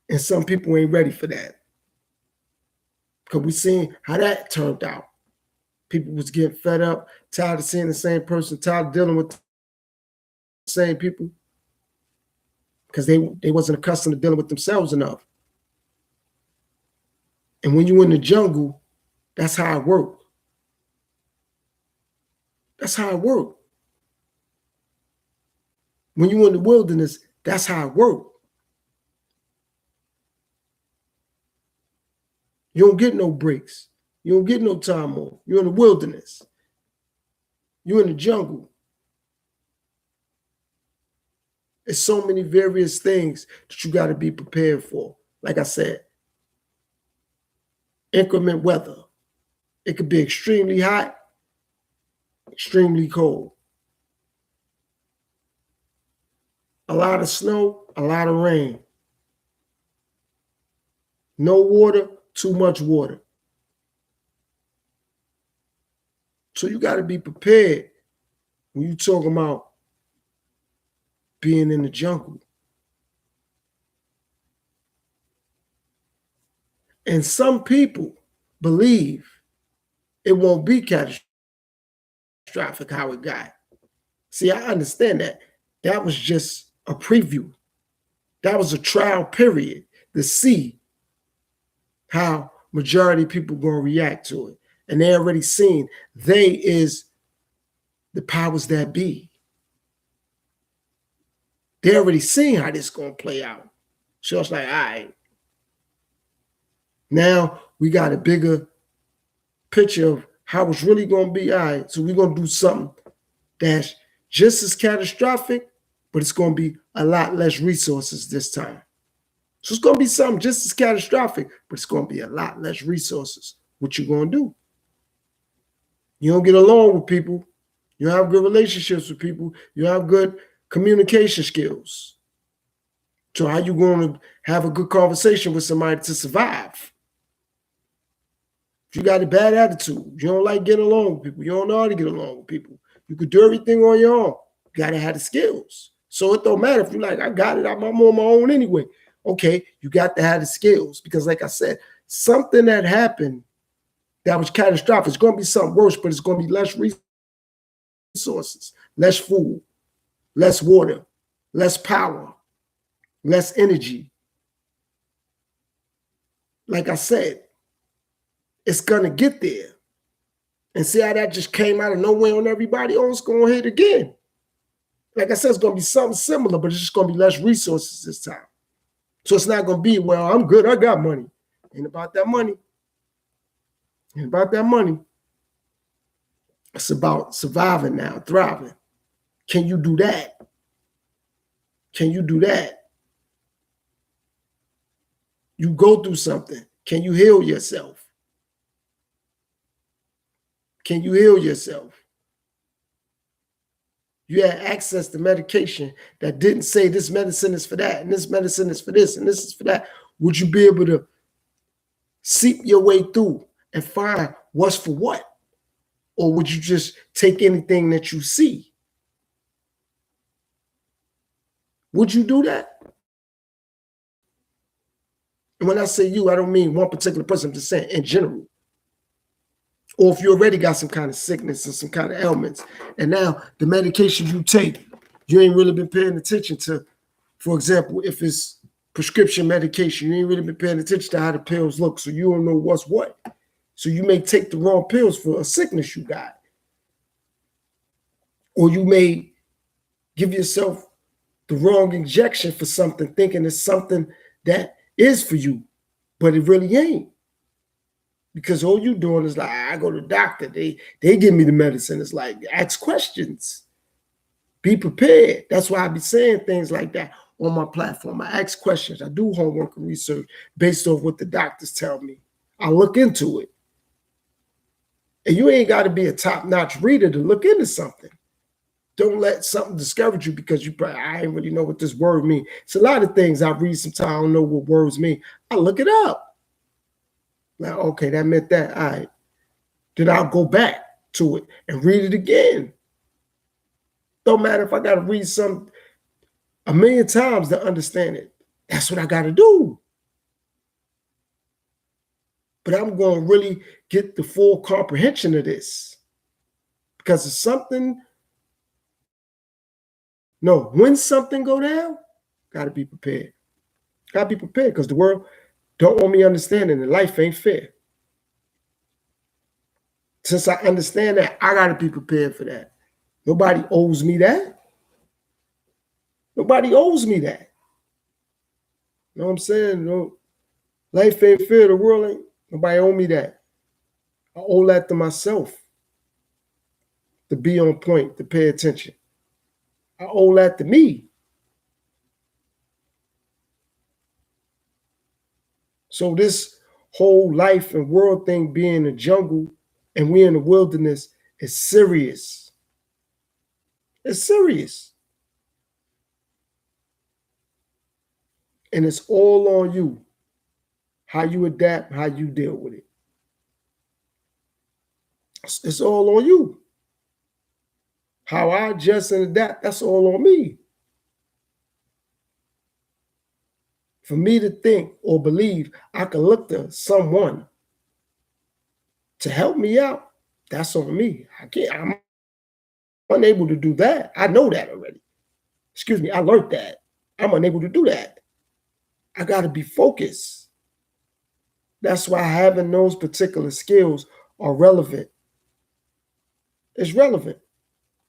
And some people ain't ready for that. Because we seen how that turned out. People was getting fed up, tired of seeing the same person, tired of dealing with the same people, because they wasn't accustomed to dealing with themselves enough. And when you're in the jungle, that's how it works. That's how it works. When you're in the wilderness, that's how it works. You don't get no breaks. You don't get no time off. You're in the wilderness. You're in the jungle. There's so many various things that you got to be prepared for. Like I said, inclement weather. It could be extremely hot, extremely cold. A lot of snow, a lot of rain. No water, too much water. So you got to be prepared when you're talking about being in the jungle. And some people believe it won't be catastrophic how it got. See, I understand that. That was just a preview. That was a trial period to see how majority of people going to react to it. And they already seen they is the powers that be. They already seen how this going to play out. So it's like, all right. Now we got a bigger picture of how it's really going to be. All right, so we're going to do something that's just as catastrophic, but it's going to be a lot less resources this time. So it's going to be something just as catastrophic, but it's going to be a lot less resources. What you going to do? You don't get along with people. You don't have good relationships with people. You don't have good communication skills. So how you going to have a good conversation with somebody to survive? If you got a bad attitude, you don't like getting along with people, you don't know how to get along with people, you could do everything on your own. You got to have the skills. So it don't matter if you're like, I got it, I'm on my own anyway. Okay, you got to have the skills, because like I said, something that happened that was catastrophic, it's going to be something worse, but it's going to be less resources, less food, less water, less power, less energy. Like I said, it's going to get there. And see how that just came out of nowhere on everybody? Oh, it's going to hit again. Like I said, it's going to be something similar, but it's just going to be less resources this time. So it's not going to be, well, I'm good, I got money. Ain't about that money. Ain't about that money. It's about surviving now, thriving. Can you do that? Can you do that? You go through something. Can you heal yourself? Can you heal yourself? You had access to medication that didn't say this medicine is for that, and this medicine is for this, and this is for that. Would you be able to seep your way through and find what's for what? Or would you just take anything that you see? Would you do that? And when I say you, I don't mean one particular person. I'm just saying in general. Or if you already got some kind of sickness and some kind of ailments, and now the medication you take, you ain't really been paying attention to For example, if it's prescription medication, you ain't really been paying attention to how the pills look, so you don't know what's what. So you may take the wrong pills for a sickness you got. Or you may give yourself the wrong injection for something, thinking it's something that is for you, but it really ain't. Because all you doing is like, I go to the doctor, they give me the medicine. It's like, ask questions. Be prepared. That's why I be saying things like that on my platform. I ask questions. I do homework and research based off what the doctors tell me. I look into it. And you ain't got to be a top-notch reader to look into something. Don't let something discourage you because you probably, I ain't really know what this word means. It's a lot of things I read sometimes I don't know what words mean. I look it up. Like, okay, that meant that. All right. Then I'll go back to it and read it again. Don't matter if I got to read some a million times to understand it. That's what I got to do. But I'm going to really get the full comprehension of this because it's something. No, when something go down, got to be prepared. Got to be prepared because the world don't want me understanding and life ain't fair. Since I understand that, I got to be prepared for that. Nobody owes me that. Nobody owes me that. You know what I'm saying? No, life ain't fair. The world ain't. Nobody owe me that. I owe that to myself to be on point, to pay attention. I owe that to me. So this whole life and world thing being a jungle and we in the wilderness is serious. It's serious. And it's all on you. How you adapt, how you deal with it. It's all on you. How I adjust and adapt, that's all on me. For me to think or believe I can look to someone to help me out, that's on me. I'm unable to do that. I know that already. Excuse me, I learned that. I'm unable to do that. I got to be focused. That's why having those particular skills are relevant. It's relevant.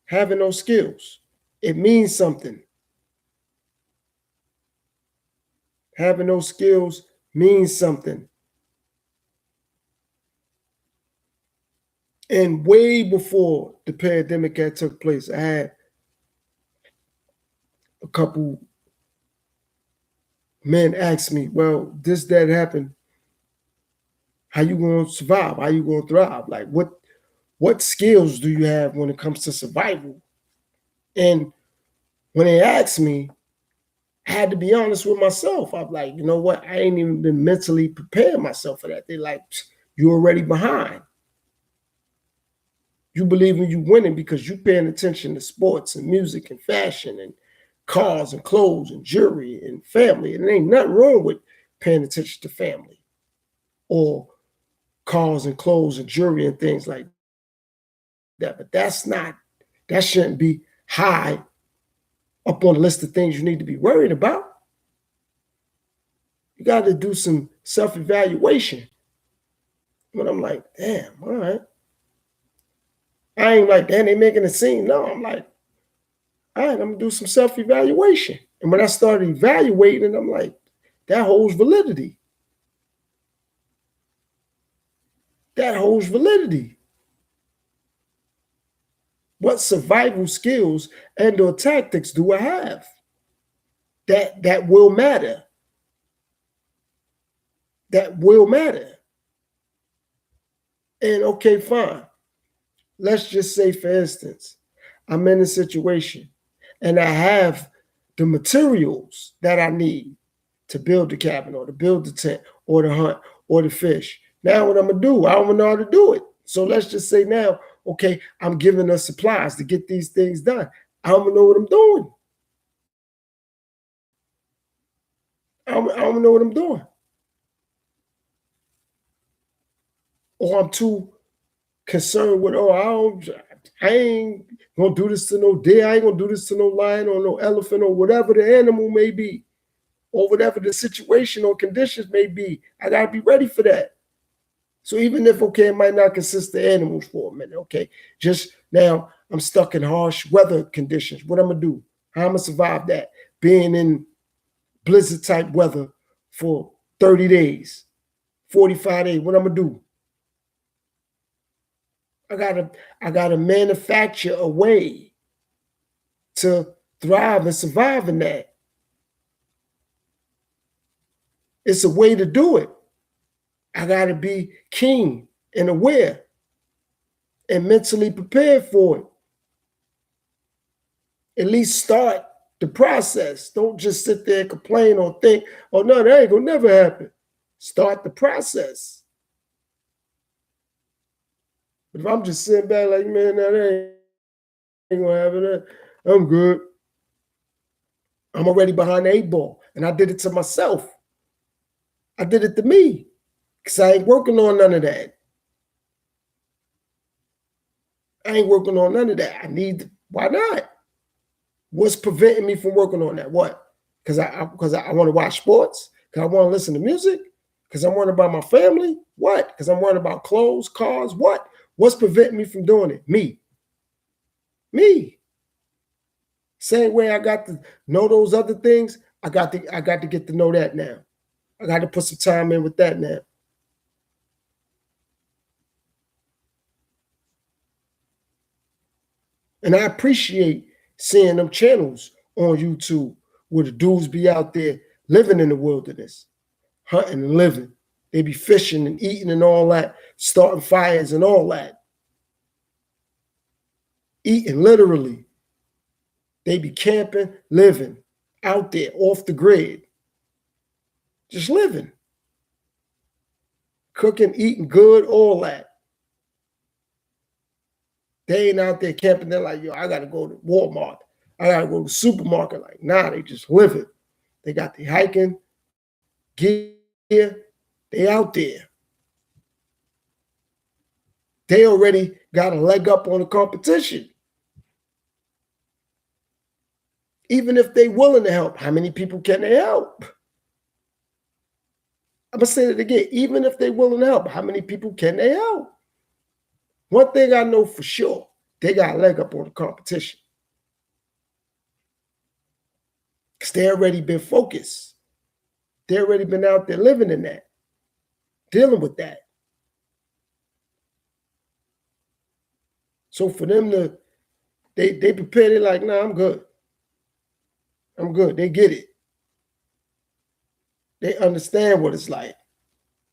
Having those skills. It means something. Having those skills means something. And way before the pandemic had took place, I had a couple men ask me, well, that happened. How you going to survive? How you going to thrive? Like, what skills do you have when it comes to survival? And when they asked me, I had to be honest with myself. I'm like, you know what? I ain't even been mentally preparing myself for that. They're like, you're already behind. You believe in you winning because you're paying attention to sports and music and fashion and cars and clothes and jewelry and family. And there ain't nothing wrong with paying attention to family or cars and clothes and jewelry and things like that. But that shouldn't be high up on the list of things you need to be worried about. You got to do some self-evaluation. But I'm like, damn, all right. I ain't like, damn, they making a scene. No, I'm like, all right, I'm going to do some self-evaluation. And when I started evaluating, I'm like, that holds validity. That holds validity. What survival skills and or tactics do I have? That will matter. That will matter. And okay, fine. Let's just say, for instance, I'm in a situation and I have the materials that I need to build the cabin or to build the tent or to hunt or to fish. Now what I'm going to do, I don't know how to do it. So let's just say now, okay, I'm giving us supplies to get these things done. I don't know what I'm doing. I don't know what I'm doing. Or I'm too concerned with, I ain't gonna do this to no deer. I ain't gonna do this to no lion or no elephant or whatever the animal may be, or whatever the situation or conditions may be. I gotta be ready for that. So even if, okay, it might not consist of animals for a minute, okay, just now I'm stuck in harsh weather conditions. What I'm gonna do? How I'm gonna survive that? Being in blizzard type weather for 30 days, 45 days. What I'm gonna do? I gotta manufacture a way to thrive and survive in that. It's a way to do it. I gotta be keen and aware and mentally prepared for it. At least start the process. Don't just sit there and complain or think, oh no, that ain't gonna never happen. Start the process. But if I'm just sitting back like, man, that ain't gonna happen, I'm good. I'm already behind the 8 ball. And I did it to myself. I did it to me. Because I ain't working on none of that. I ain't working on none of that. Why not? What's preventing me from working on that? What? Because I want to watch sports? Because I want to listen to music? Because I'm worried about my family? What? Because I'm worried about clothes, cars? What? What's preventing me from doing it? Me. Same way I got to know those other things, I got to get to know that now. I got to put some time in with that now. And I appreciate seeing them channels on YouTube where the dudes be out there living in the wilderness, hunting and living. They be fishing and eating and all that, starting fires and all that. Eating, literally. They be camping, living out there off the grid. Just living. Cooking, eating good, all that. They ain't out there camping. They're like, yo, I got to go to Walmart. I got to go to the supermarket. Like, nah, they just living. They got the hiking gear. They out there. They already got a leg up on the competition. Even if they willing to help, how many people can they help? I'm going to say that again. Even if they willing to help, how many people can they help? One thing I know for sure, they got a leg up on the competition. Because they already been focused. They already been out there living in that, dealing with that. So for them to, they prepare, they're like, nah, I'm good. I'm good. They get it. They understand what it's like.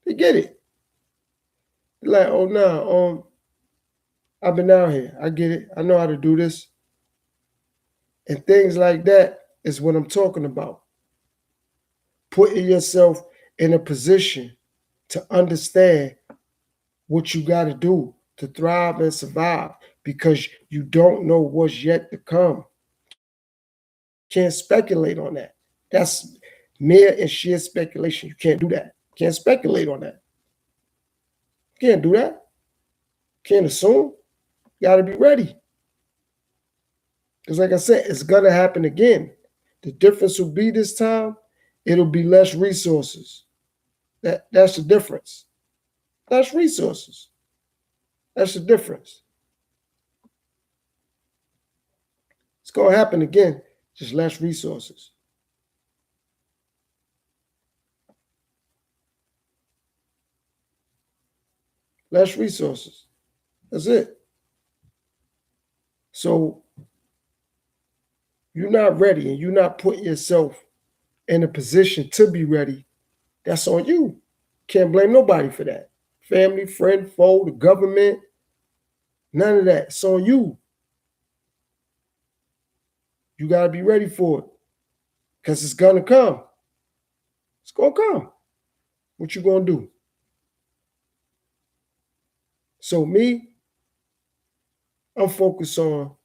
They get it. They're like, oh, no, I've been out here. I get it. I know how to do this. And things like that is what I'm talking about. Putting yourself in a position to understand what you got to do to thrive and survive, because you don't know what's yet to come. Can't speculate on that. That's mere and sheer speculation. You can't do that. Can't speculate on that. Can't do that. Can't assume. You got to be ready. Because like I said, it's going to happen again. The difference will be this time, it'll be less resources. That's the difference. Less resources. That's the difference. It's going to happen again, just less resources. Less resources. That's it. So you're not ready and you're not putting yourself in a position to be ready. That's on you. Can't blame nobody for that. Family, friend, foe, the government, none of that. It's on you. You got to be ready for it, because it's going to come. It's going to come. What you going to do? So me, I'm focused on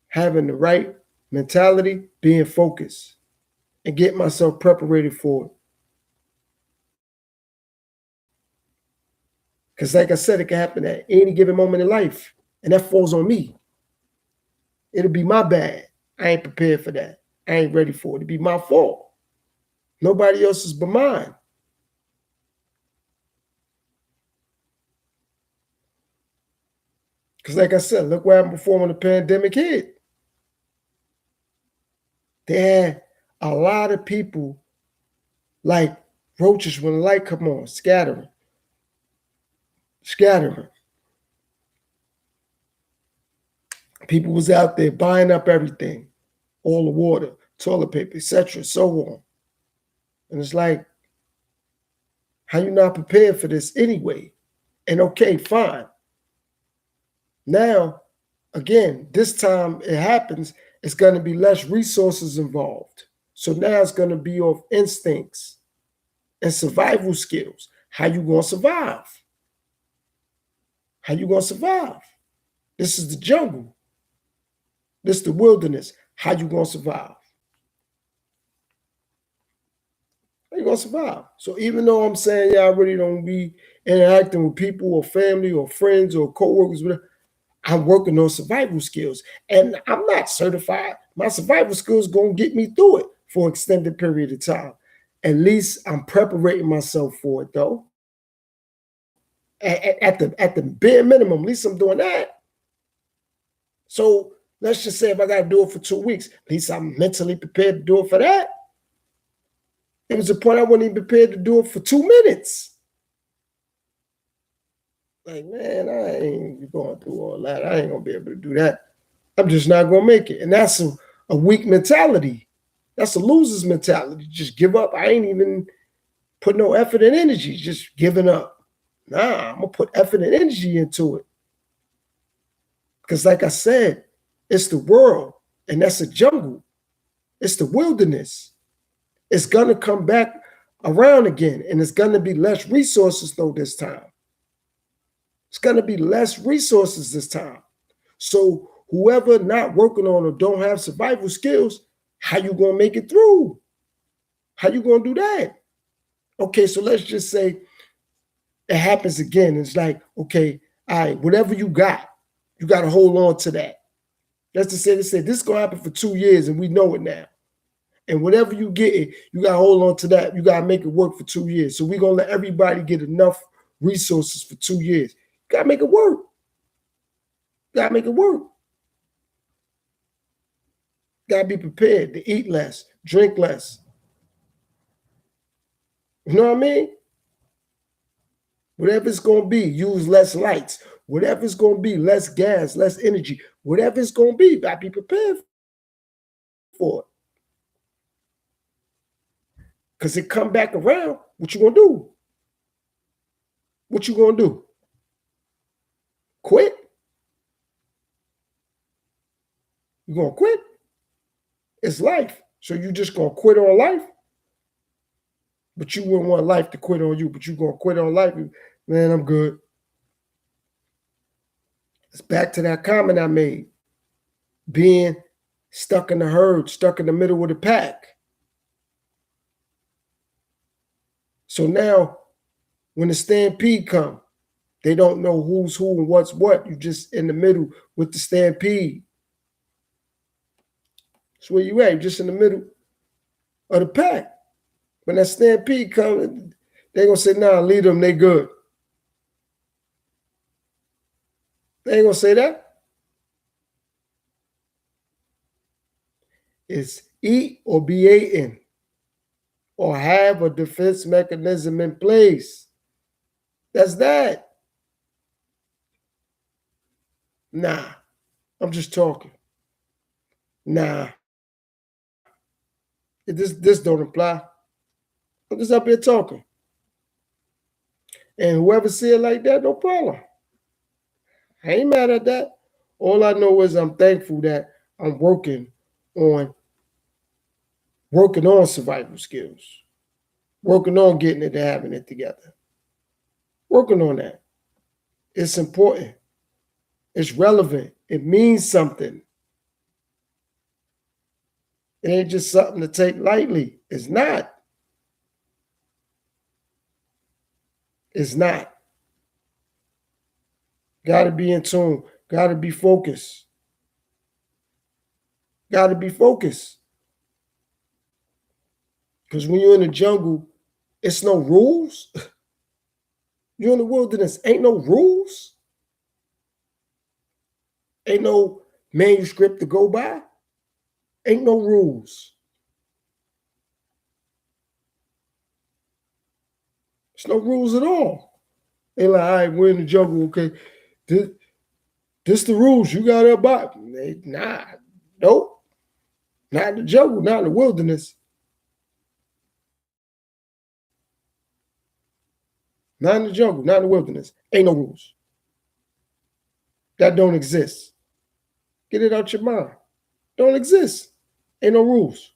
having the right mentality, being focused, and getting myself prepared for it. Because like I said, it can happen at any given moment in life. And that falls on me. It'll be my bad. I ain't prepared for that. I ain't ready for it. It'll be my fault. Nobody else's but mine. Because like I said, look what happened before when the pandemic hit. They had a lot of people like roaches when the light come on, scattering. People was out there buying up everything, all the water, toilet paper, etc., so on. And it's like, how you not prepared for this anyway? And okay, fine. Now, again, this time it happens, it's going to be less resources involved. So now it's going to be off instincts and survival skills. How you going to survive? How you going to survive? This is the jungle. This is the wilderness. How you going to survive? How you going to survive? So even though I'm saying, yeah, I really don't be interacting with people or family or friends or co-workers, I'm working on survival skills. And I'm not certified. My survival skills going to get me through it for an extended period of time. At least I'm preparing myself for it, though. At the bare minimum, at least I'm doing that. So let's just say if I got to do it for 2 weeks, at least I'm mentally prepared to do it for that. It was a point I wasn't even prepared to do it for 2 minutes. Like, man, I ain't going through all that. I ain't going to be able to do that. I'm just not going to make it. And that's a weak mentality. That's a loser's mentality. Just give up. I ain't even put no effort and energy, just giving up. Nah, I'm going to put effort and energy into it. Because like I said, it's the world, and that's a jungle. It's the wilderness. It's going to come back around again, and it's going to be less resources, though, this time. It's going to be less resources this time. So whoever not working on or don't have survival skills, how you going to make it through? How you going to do that? Okay, so let's just say it happens again. It's like, okay, all right, whatever you got to hold on to that. Let's just say this is going to happen for 2 years, and we know it now. And whatever you get, you got to hold on to that. You got to make it work for 2 years. So we're going to let everybody get enough resources for 2 years. You got to make it work. Got to make it work. Got to be prepared to eat less, drink less. You know what I mean? Whatever it's going to be, use less lights. Whatever it's going to be, less gas, less energy. Whatever it's going to be, got to be prepared for it. Because it come back around, what you going to do? What you going to do? Quit? You going to quit? It's life. So you just going to quit on life? But you wouldn't want life to quit on you, but you going to quit on life? Man, I'm good. It's back to that comment I made. Being stuck in the herd, stuck in the middle of the pack. So now, when the stampede come, they don't know who's who and what's what. You just in the middle with the stampede. That's where you at. You're just in the middle of the pack. When that stampede comes, they're going to say, nah, leave them, they good. They ain't going to say that. It's eat or be eaten, or have a defense mechanism in place. That's that. Nah, I'm just talking. Nah. This don't apply. I'm just up here talking. And whoever see it like that, no problem. I ain't mad at that. All I know is I'm thankful that I'm working on survival skills, working on getting it to having it together, working on that. It's important. It's relevant. It means something. It ain't just something to take lightly. It's not. It's not. Got to be in tune. Got to be focused. Got to be focused. Because when you're in the jungle, it's no rules. You're in the wilderness, ain't no rules. Ain't no manuscript to go by. Ain't no rules. There's no rules at all. They like, all right, we're in the jungle, okay. This the rules. You got to abide. Nah, nope. Not in the jungle, not in the wilderness. Not in the jungle, not in the wilderness. Ain't no rules. That don't exist. Get it out your mind. Don't exist. Ain't no rules.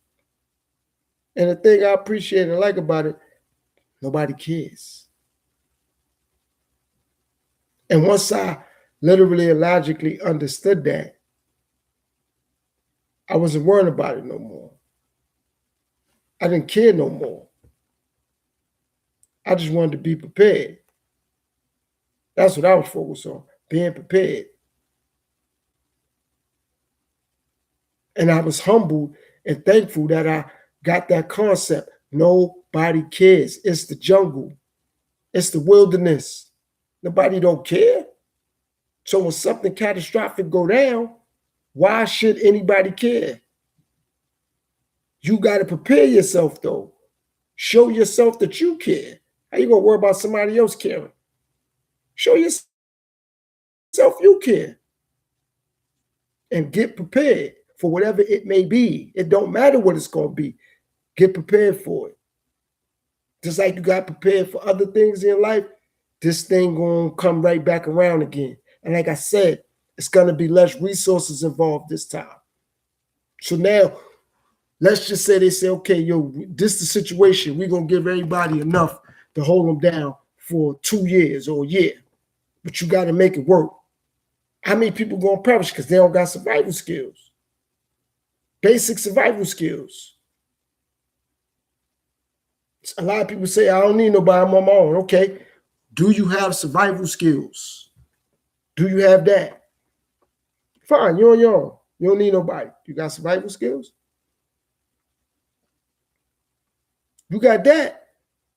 And the thing I appreciate and like about it, nobody cares. And once I literally and logically understood that, I wasn't worrying about it no more. I didn't care no more. I just wanted to be prepared. That's what I was focused on, being prepared. And I was humbled and thankful that I got that concept. Nobody cares. It's the jungle. It's the wilderness. Nobody don't care. So when something catastrophic go down, why should anybody care? You got to prepare yourself, though. Show yourself that you care. How you going to worry about somebody else caring? Show yourself you care. And get prepared for whatever it may be. It don't matter what it's going to be. Get prepared for it. Just like you got prepared for other things in life, this thing going to come right back around again. And like I said, it's going to be less resources involved this time. So now, let's just say they say, okay, yo, this is the situation. We're going to give everybody enough to hold them down for 2 years or a year. But you got to make it work. How many people going to perish because they don't got survival skills? Basic survival skills. A lot of people say, I don't need nobody, I'm on my own. Okay. Do you have survival skills? Do you have that? Fine, you're on your own. You don't need nobody. You got survival skills? You got that?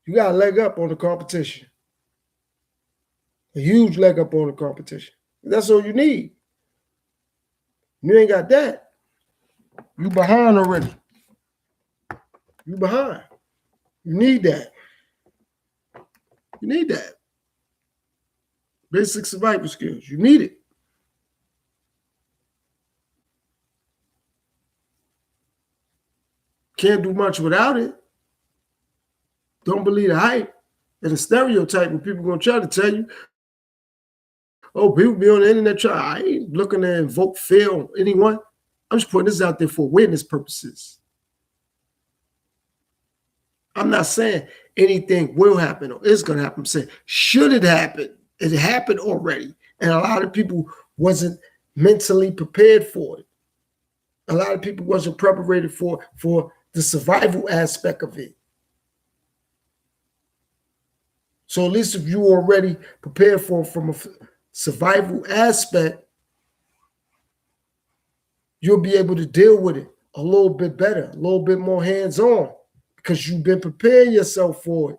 You got a leg up on the competition. A huge leg up on the competition. That's all you need. You ain't got that. You behind already. You behind. You need that. You need that. Basic survival skills. You need it. Can't do much without it. Don't believe the hype and the stereotype when people going to try to tell you, oh, people be on the internet I ain't looking to invoke fear on anyone. I'm just putting this out there for awareness purposes. I'm not saying anything will happen or is going to happen. I'm saying, should it happen? It happened already. And a lot of people wasn't mentally prepared for it. A lot of people wasn't prepared for the survival aspect of it. So at least if you already prepared for from a survival aspect, you'll be able to deal with it a little bit better, a little bit more hands-on, because you've been preparing yourself for it.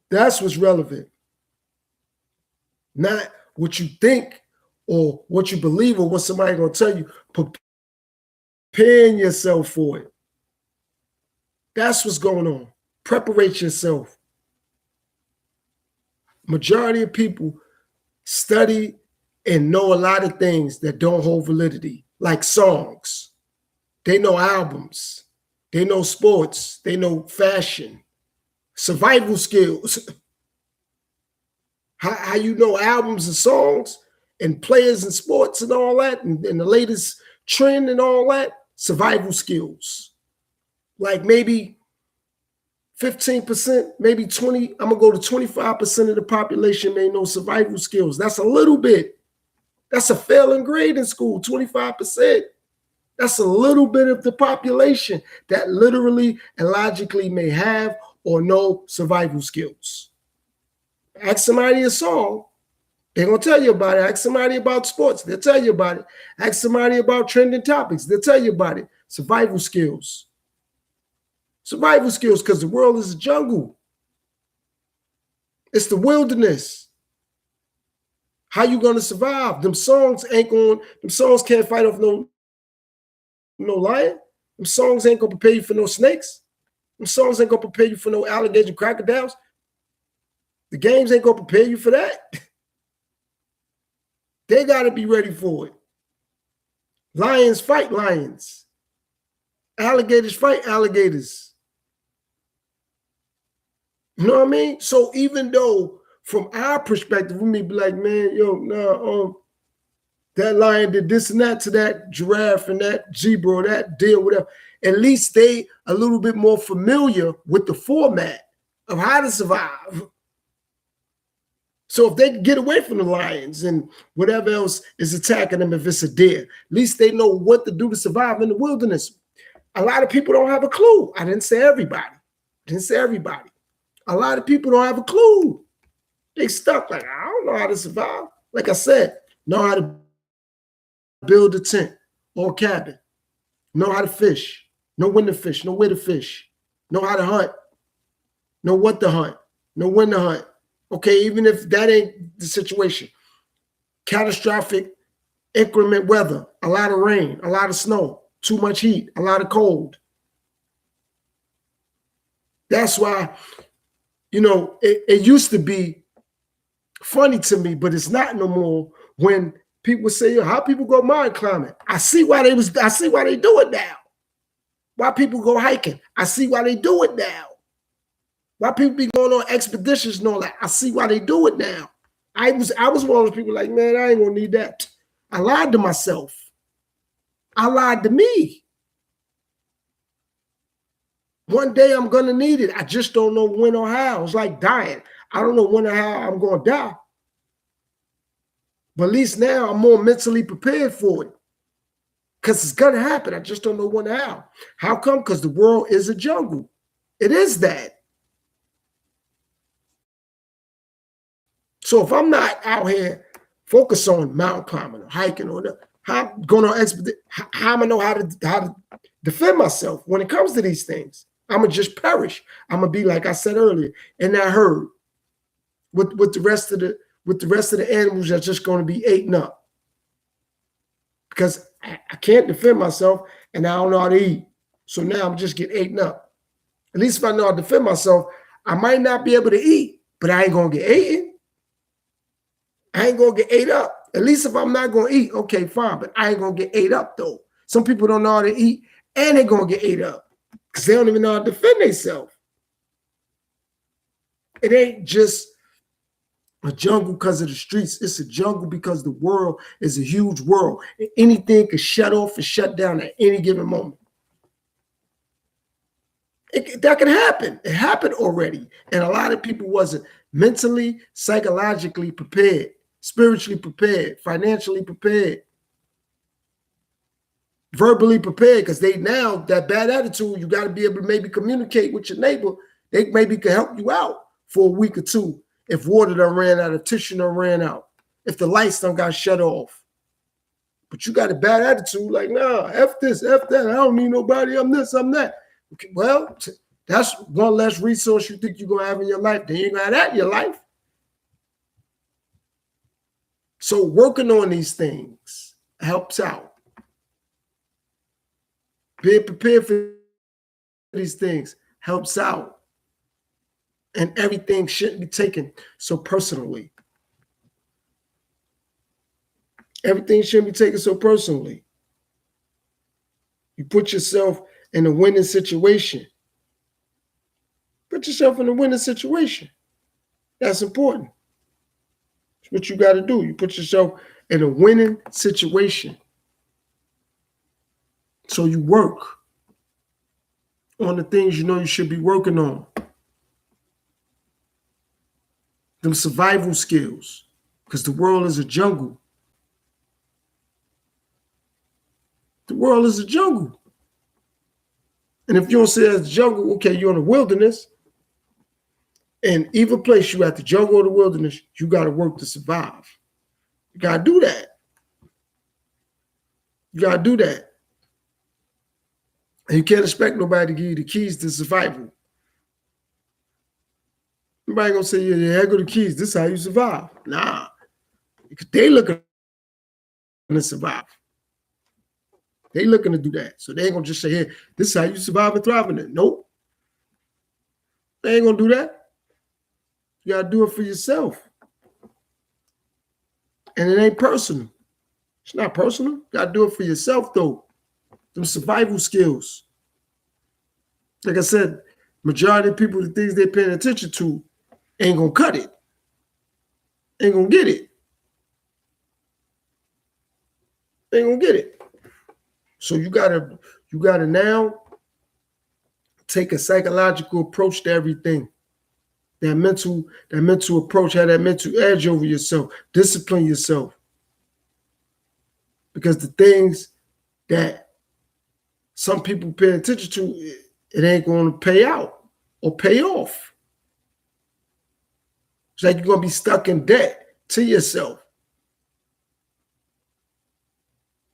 That's what's relevant. Not what you think or what you believe or what somebody going to tell you. Preparing yourself for it. That's what's going on. Preparate yourself. Majority of people study and know a lot of things that don't hold validity, like songs. They know albums. They know sports. They know fashion. Survival skills. How you know albums and songs and players and sports and all that and the latest trend and all that? Survival skills. Like maybe 15%, maybe 20, I'm going to go to 25% of the population may know survival skills. That's a little bit. That's a failing grade in school, 25%. That's a little bit of the population that literally and logically may have or know survival skills. Ask somebody a song, They're going to tell you about it. Ask somebody about sports. They'll tell you about it. Ask somebody about trending topics. They'll tell you about it. Survival skills. Survival skills, because the world is a jungle. It's the wilderness. How you going to survive? Them songs can't fight off no lion. Them songs ain't going to prepare you for no snakes. Them songs ain't going to prepare you for no alligators and crocodiles. The games ain't going to prepare you for that. They got to be ready for it. Lions fight lions. Alligators fight alligators. You know what I mean? So even though from our perspective, we may be like, man, that lion did this and that to that giraffe and that zebra or that deer, whatever. At least they a little bit more familiar with the format of how to survive. So if they can get away from the lions and whatever else is attacking them, if it's a deer, at least they know what to do to survive in the wilderness. A lot of people don't have a clue. I didn't say everybody. A lot of people don't have a clue. They stuck like, I don't know how to survive. Like I said, know how to build a tent or a cabin. Know how to fish. Know when to fish. Know where to fish. Know how to hunt. Know what to hunt. Know when to hunt. Okay, even if that ain't the situation. Catastrophic increment weather, a lot of rain, a lot of snow, too much heat, a lot of cold. That's why, it used to be funny to me, but it's not no more when people say, how people go mountain climbing. I see why they do it now. Why people go hiking. I see why they do it now. Why people be going on expeditions and all that. I see why they do it now. I was one of those people like, man, I ain't gonna need that. I lied to myself. I lied to me. One day I'm gonna need it. I just don't know when or how. It's like dying. I don't know when or how I'm gonna die. But at least now I'm more mentally prepared for it. Because it's gonna happen. I just don't know when or how. How come? Because the world is a jungle. It is that. So if I'm not out here focused on mountain climbing or hiking or how I'm going on expedition, how am I know how to defend myself when it comes to these things? I'm gonna just perish. I'm gonna be like I said earlier in that herd with the rest of the animals that's just gonna be eaten up because I can't defend myself and I don't know how to eat. So now I'm just getting eaten up. At least if I know how to defend myself, I might not be able to eat, but I ain't gonna get eaten. I ain't gonna get ate up. At least if I'm not gonna eat, okay, fine. But I ain't gonna get ate up though. Some people don't know how to eat and they're gonna get ate up because they don't even know how to defend themselves. It ain't just a jungle because of the streets. It's a jungle because the world is a huge world. And anything can shut off and shut down at any given moment. That can happen. It happened already. And a lot of people wasn't mentally, psychologically prepared. Spiritually prepared, financially prepared, verbally prepared, because they now, that bad attitude, you got to be able to maybe communicate with your neighbor. They maybe can help you out for a week or two if water done ran out, if tissue done ran out, if the lights done got shut off. But you got a bad attitude, like, nah, F this, F that, I don't need nobody, I'm this, I'm that. Okay, well, that's one less resource you think you're going to have in your life. Then you ain't going to have that in your life. So working on these things helps out. Being prepared for these things helps out. And everything shouldn't be taken so personally. Everything shouldn't be taken so personally. You put yourself in a winning situation. Put yourself in a winning situation. That's important. It's what you got to do. You put yourself in a winning situation. So you work on the things you know you should be working on. Them survival skills, because the world is a jungle. The world is a jungle. And if you don't say it's a jungle, okay, you're in the wilderness. And either place you at, the jungle or the wilderness, you got to work to survive. You got to do that. You got to do that. And you can't expect nobody to give you the keys to survival. Nobody going to say, yeah, here go the keys. This is how you survive. Nah. Because they looking to survive. They looking to do that. So they ain't going to just say, hey, this is how you survive and thrive in it. Nope. They ain't going to do that. You got to do it for yourself. And it ain't personal. It's not personal. You got to do it for yourself, though. Them survival skills. Like I said, majority of people, the things they're paying attention to, ain't going to cut it. Ain't going to get it. Ain't going to get it. So you gotta now take a psychological approach to everything. That mental approach, have that mental edge over yourself. Discipline yourself. Because the things that some people pay attention to, it ain't going to pay out or pay off. It's like you're going to be stuck in debt to yourself.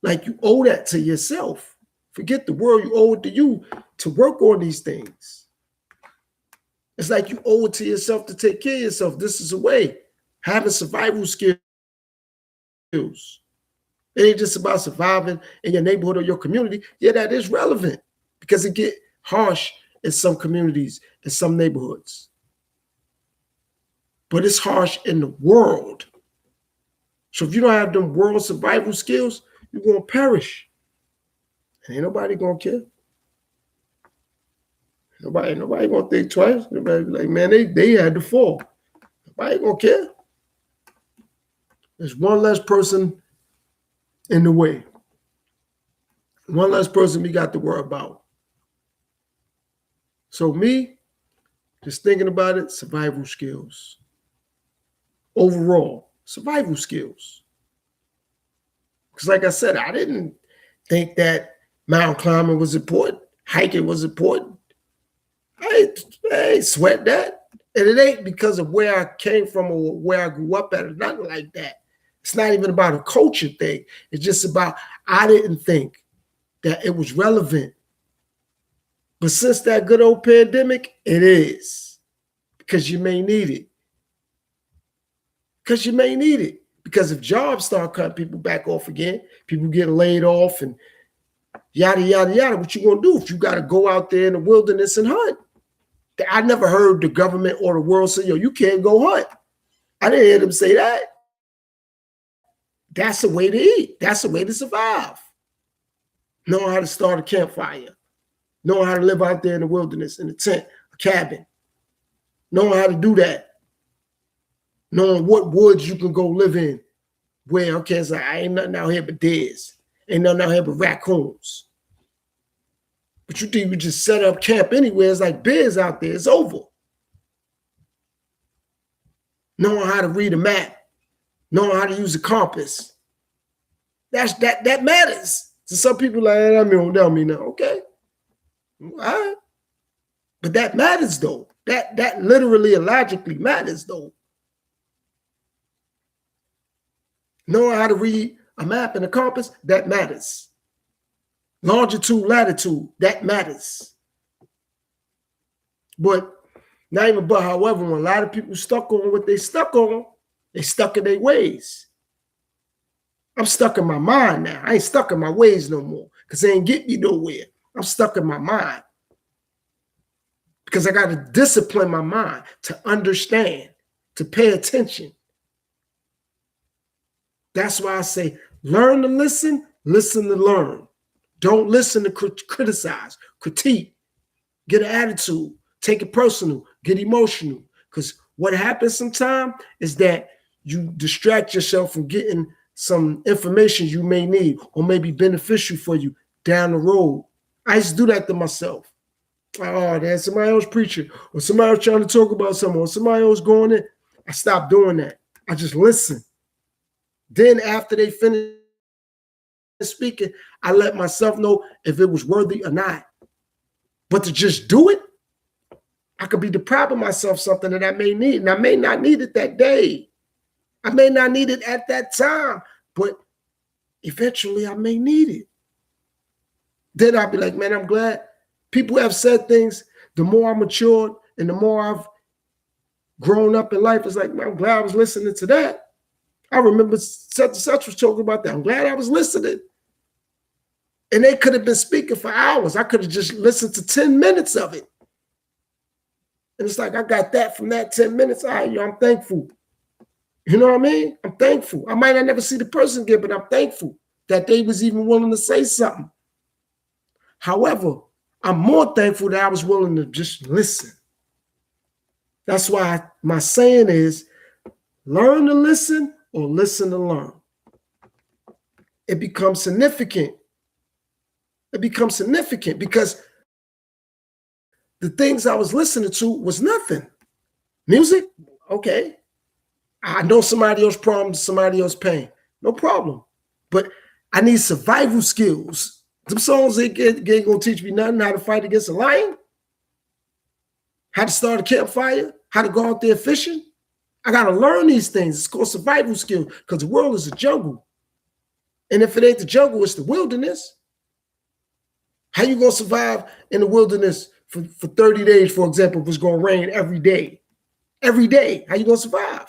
Like you owe that to yourself. Forget the world, you owe it to you to work on these things. It's like you owe it to yourself to take care of yourself. This is a way. Having survival skills. It ain't just about surviving in your neighborhood or your community. Yeah, that is relevant because it get harsh in some communities, in some neighborhoods. But it's harsh in the world. So if you don't have them world survival skills, you're going to perish. And ain't nobody going to care. Nobody going to think twice. Nobody be like, man, they had to fall. Nobody going to care. There's one less person in the way. One less person we got to worry about. So me, just thinking about it, survival skills. Overall, survival skills. Because like I said, I didn't think that mountain climbing was important. Hiking was important. I ain't sweat that. And it ain't because of where I came from or where I grew up at or nothing like that. It's not even about a culture thing. It's just about, I didn't think that it was relevant. But since that good old pandemic, it is. Because you may need it. Because you may need it. Because if jobs start cutting people back off again, people getting laid off and yada, yada, yada, what you going to do if you got to go out there in the wilderness and hunt? I never heard the government or the world say, yo, you can't go hunt. I didn't hear them say that. That's a way to eat. That's a way to survive. Knowing how to start a campfire. Knowing how to live out there in the wilderness, in a tent, a cabin. Knowing how to do that. Knowing what woods you can go live in. Where, okay, it's like, I ain't nothing out here but deers. Ain't nothing out here but raccoons. But you think we just set up camp anywhere, it's like bears out there, it's over. Knowing how to read a map. Knowing how to use a compass. That matters. To some people, like, that don't mean nothing. Okay. All right. But that matters, though. That literally and logically matters, though. Knowing how to read a map and a compass, that matters. Longitude, latitude, that matters. But not even but however, when a lot of people stuck on what they stuck on, they stuck in their ways. I'm stuck in my mind now. I ain't stuck in my ways no more because they ain't get me nowhere. I'm stuck in my mind because I got to discipline my mind to understand, to pay attention. That's why I say, learn to listen, listen to learn. Don't listen to criticize, critique, get an attitude, take it personal, get emotional. Because what happens sometimes is that you distract yourself from getting some information you may need or may be beneficial for you down the road. I used to do that to myself. Oh, there's somebody else preaching or somebody else trying to talk about something or somebody else going in. I stopped doing that. I just listen. Then after they finish speaking, I let myself know if it was worthy or not. But to just do it, I could be depriving myself something that I may need, and I may not need it that day. I may not need it at that time, but eventually I may need it. Then I'll be like, man, I'm glad people have said things. The more I matured and the more I've grown up in life, it's like, man, I'm glad I was listening to that. I remember such and such was talking about that. I'm glad I was listening. And they could have been speaking for hours. I could have just listened to 10 minutes of it. And it's like, I got that from that 10 minutes. All right, yo, I'm thankful. You know what I mean? I'm thankful. I might not never see the person again, but I'm thankful that they was even willing to say something. However, I'm more thankful that I was willing to just listen. That's why my saying is, learn to listen or listen to learn. It becomes significant. It becomes significant because the things I was listening to was nothing. Music, okay. I know somebody else's problems, somebody else's pain. No problem. But I need survival skills. Them songs ain't gonna teach me nothing. How to fight against a lion, how to start a campfire, how to go out there fishing. I gotta learn these things. It's called survival skills because the world is a jungle. And if it ain't the jungle, it's the wilderness. How you gonna survive in the wilderness for 30 days, for example, if it's gonna rain every day? Every day, how you gonna survive?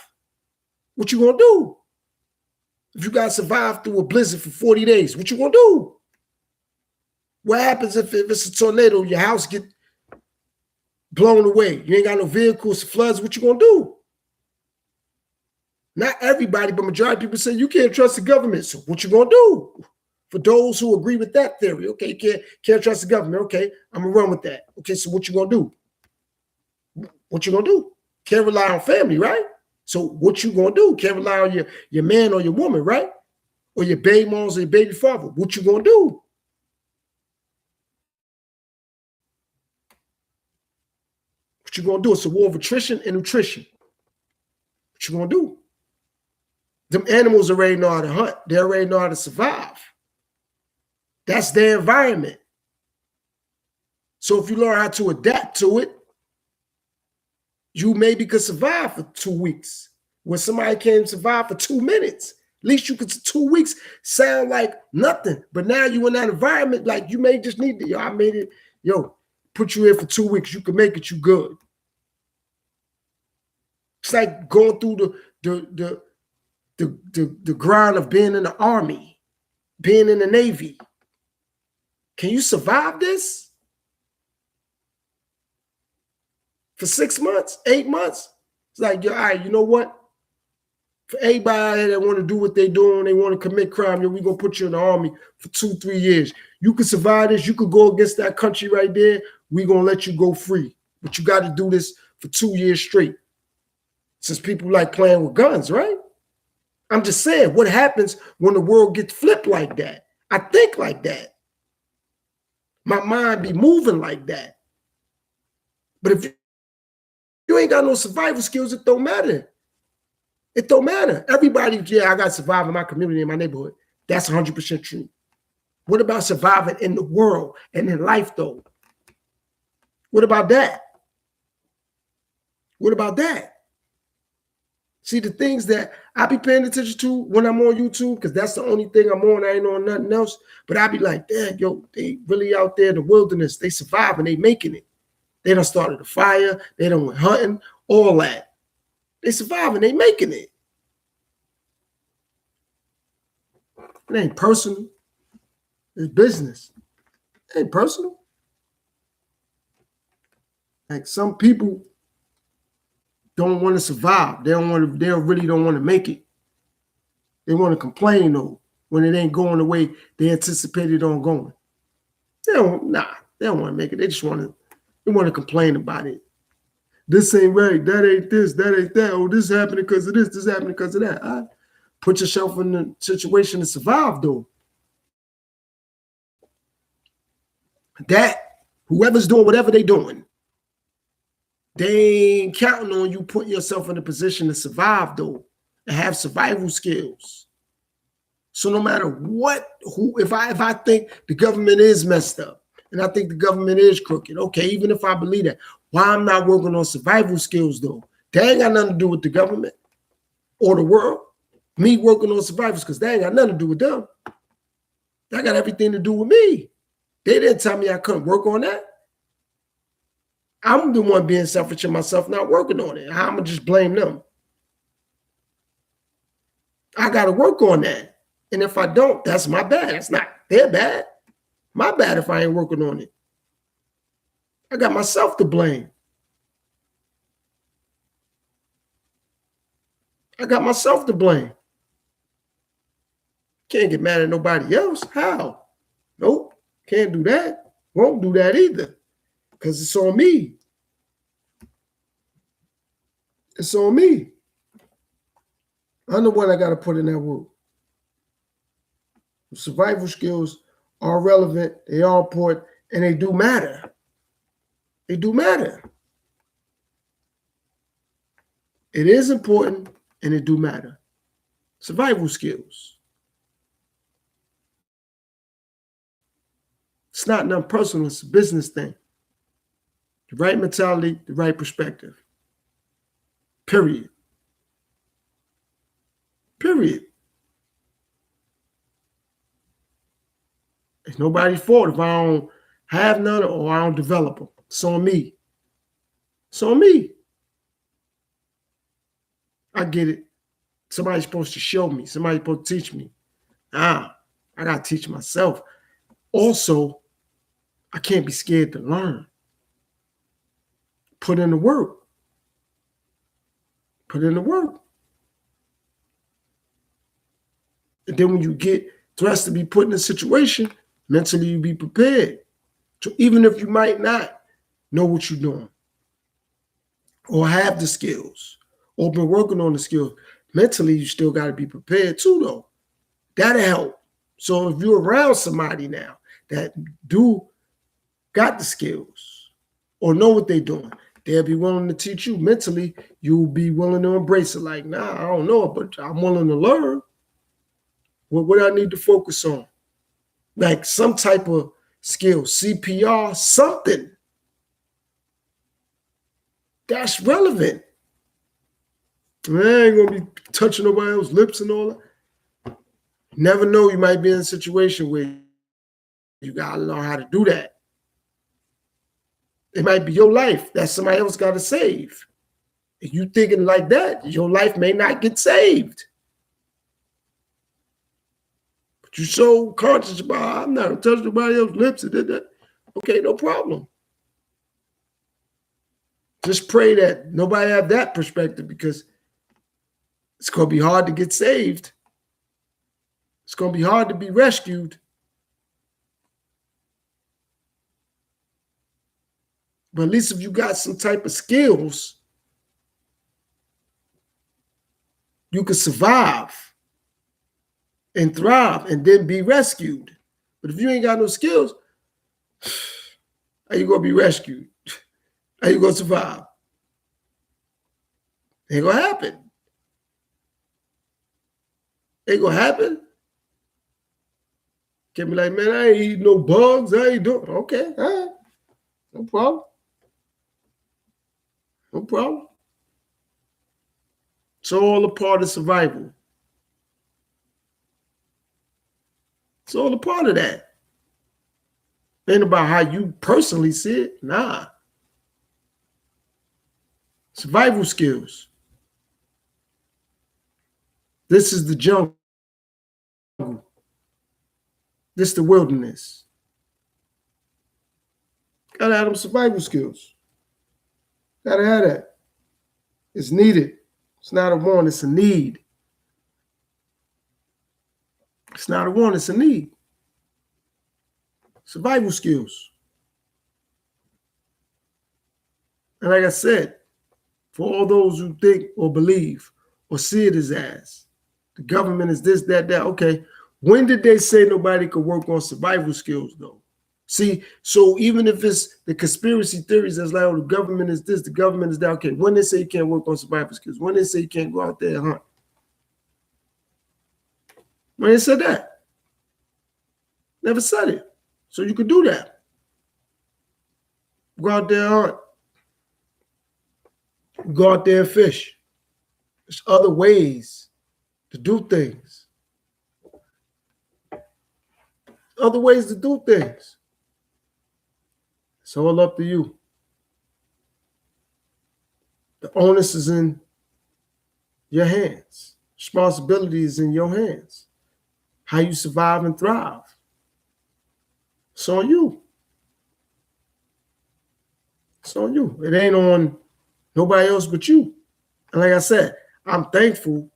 What you gonna do? If you gotta survive through a blizzard for 40 days, what you gonna do? What happens if it's a tornado, your house get blown away? You ain't got no vehicles, floods, what you gonna do? Not everybody, but majority of people say you can't trust the government. So what you gonna do? For those who agree with that theory, okay, you can't trust the government. Okay, I'm gonna run with that. Okay, so what you gonna do? What you gonna do? Can't rely on family, right? So what you gonna do? Can't rely on your man or your woman, right? Or your baby moms or your baby father. What you gonna do? What you gonna do? It's a war of attrition and nutrition. What you gonna do? Them animals already know how to hunt. They already know how to survive. That's their environment. So if you learn how to adapt to it, you maybe could survive for 2 weeks. When somebody can't survive for 2 minutes, at least you could, 2 weeks sound like nothing. But now you in that environment, like you may just need to, yo, I made it, yo, put you in for 2 weeks. You can make it, you good. It's like going through the grind of being in the Army, being in the Navy. Can you survive this? For 6 months, 8 months? It's like, all right, you know what? For everybody that want to do what they're doing, they want to commit crime, we're going to put you in the Army for 2-3 years. You can survive this. You could go against that country right there. We're going to let you go free. But you got to do this for 2 years straight. Since people like playing with guns, right? I'm just saying, what happens when the world gets flipped like that? I think like that. My mind be moving like that. But if you ain't got no survival skills, it don't matter. It don't matter. Everybody, yeah, I got to survive in my community, in my neighborhood. That's 100% true. What about surviving in the world and in life, though? What about that? What about that? See, the things that I be paying attention to when I'm on YouTube, because that's the only thing I'm on. I ain't on nothing else. But I be like, damn, yo, they really out there in the wilderness. They surviving. They making it. They done started a fire. They done went hunting. All that. They surviving. They making it. It ain't personal. It's business. It ain't personal. Like some people don't want to survive. They really don't want to make it. They want to complain though when it ain't going the way they anticipated on going. They don't want to make it. They just want to complain about it. This ain't right. That ain't this. That ain't that. Oh, this happening because of this. This happening because of that. All right. Put yourself in the situation to survive though. That whoever's doing whatever they doing, they ain't counting on you putting yourself in a position to survive, though, and have survival skills. So no matter what, if I think the government is messed up and I think the government is crooked, okay, even if I believe that, why I'm not working on survival skills, though? That ain't got nothing to do with the government or the world. Me working on survivors, because that ain't got nothing to do with them. That got everything to do with me. They didn't tell me I couldn't work on that. I'm the one being selfish in myself, not working on it. I'm going to just blame them. I got to work on that. And if I don't, that's my bad. That's not their bad. My bad if I ain't working on it. I got myself to blame. I got myself to blame. Can't get mad at nobody else. How? Nope. Can't do that. Won't do that either. Because it's on me. It's on me. I'm the one I got to put in that work. Survival skills are relevant. They are important. And they do matter. They do matter. It is important and it do matter. Survival skills. It's not nothing personal. It's a business thing. The right mentality, the right perspective. Period. Period. It's nobody's fault if I don't have none or I don't develop them. It's on me. It's on me. I get it. Somebody's supposed to show me. Somebody's supposed to teach me. I got to teach myself. Also, I can't be scared to learn. Put in the work. Put in the work. And then when you get thrust to be put in a situation, mentally you be prepared. So even if you might not know what you're doing or have the skills or been working on the skills, mentally you still got to be prepared too, though. That'll help. So if you're around somebody now that got the skills or know what they're doing, they'll be willing to teach you. Mentally, you'll be willing to embrace it. Like, nah, I don't know, but I'm willing to learn. What I need to focus on? Like some type of skill, CPR, something that's relevant. I ain't gonna be touching nobody else's lips and all that. Never know, you might be in a situation where you gotta learn how to do that. It might be your life that somebody else got to save. If you thinking like that, your life may not get saved. But you're so conscious about, I'm not touching nobody else's lips. Okay, no problem. Just pray that nobody have that perspective, because it's going to be hard to get saved. It's going to be hard to be rescued. But at least if you got some type of skills, you can survive and thrive and then be rescued. But if you ain't got no skills, how you going to be rescued? How you going to survive? Ain't going to happen. Ain't going to happen. Can't be like, man, I ain't eating no bugs. I ain't doing. Okay, all right. No problem. No problem. It's all a part of survival. It's all a part of that. Ain't about how you personally see it. Nah. Survival skills. This is the jungle. This is the wilderness. Gotta have them survival skills. Gotta have that. It's needed. It's not a want, it's a need. It's not a want, it's a need. Survival skills. And like I said, for all those who think or believe or see it as the government is this, that. Okay, when did they say nobody could work on survival skills, though? See, so even if it's the conspiracy theories that's like, oh, the government is this, the government is that, okay, when they say you can't work on survival skills, when they say you can't go out there and hunt, when they said that, never said it. So you could do that. Go out there and hunt. Go out there and fish. There's other ways to do things. Other ways to do things. It's all up to you. The onus is in your hands. Responsibility is in your hands. How you survive and thrive. It's on you. It's on you. It ain't on nobody else but you. And like I said, I'm thankful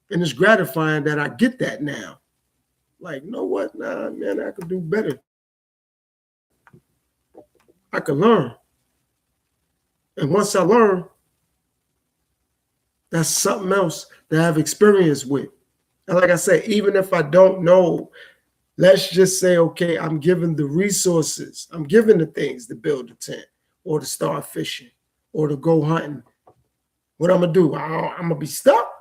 and it's gratifying that I get that now. Like, you know what? Nah, man, I could do better. I could learn. And once I learn, that's something else that I have experience with. And like I said, even if I don't know, let's just say, okay, I'm given the resources. I'm given the things to build a tent or to start fishing or to go hunting. What I'm going to do? I'm going to be stuck.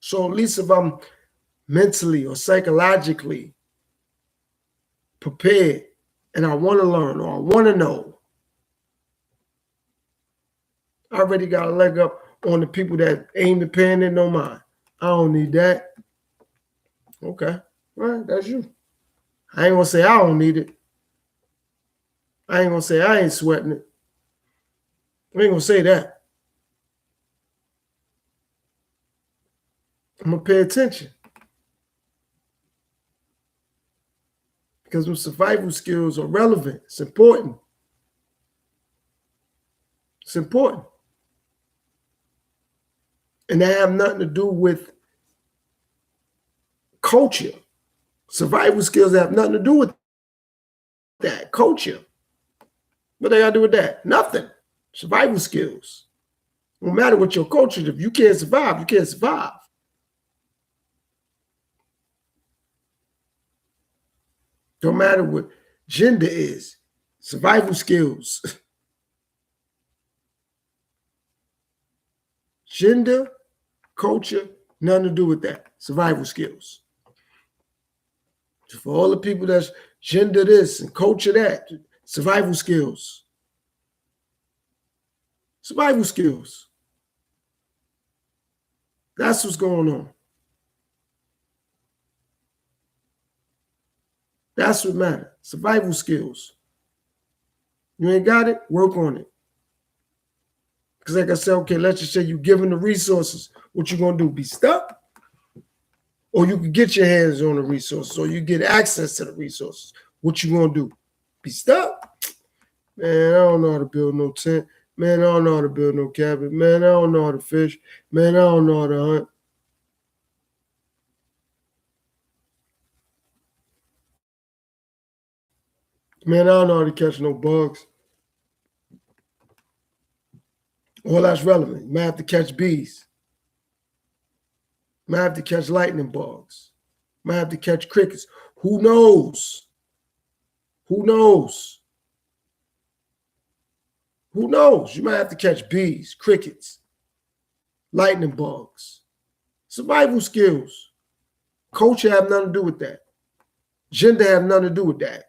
So at least if I'm mentally or psychologically prepared and I want to learn or I want to know, I already got a leg up on the people that ain't paying it no mind. I don't need that. Okay. All right, that's you. I ain't going to say I don't need it. I ain't going to say I ain't sweating it. I ain't going to say that. I'm going to pay attention. Because them survival skills are relevant. It's important. It's important. And they have nothing to do with culture. Survival skills have nothing to do with that. Culture. What they got to do with that? Nothing. Survival skills. No matter what your culture is, if you can't survive, you can't survive. Don't matter what gender is. Survival skills. Gender, culture, nothing to do with that. Survival skills. So for all the people that's gender this and culture that, survival skills. Survival skills. That's what's going on. That's what matters. Survival skills. You ain't got it? Work on it. Because like I said, okay, let's just say you're given the resources. What you going to do? Be stuck? Or you can get your hands on the resources, or you get access to the resources. What you going to do? Be stuck? Man, I don't know how to build no tent. Man, I don't know how to build no cabin. Man, I don't know how to fish. Man, I don't know how to hunt. Man, I don't know how to catch no bugs. All that's relevant. You might have to catch bees. Might have to catch lightning bugs. Might have to catch crickets. Who knows? Who knows? Who knows? You might have to catch bees, crickets, lightning bugs. Survival skills. Culture have nothing to do with that. Gender have nothing to do with that.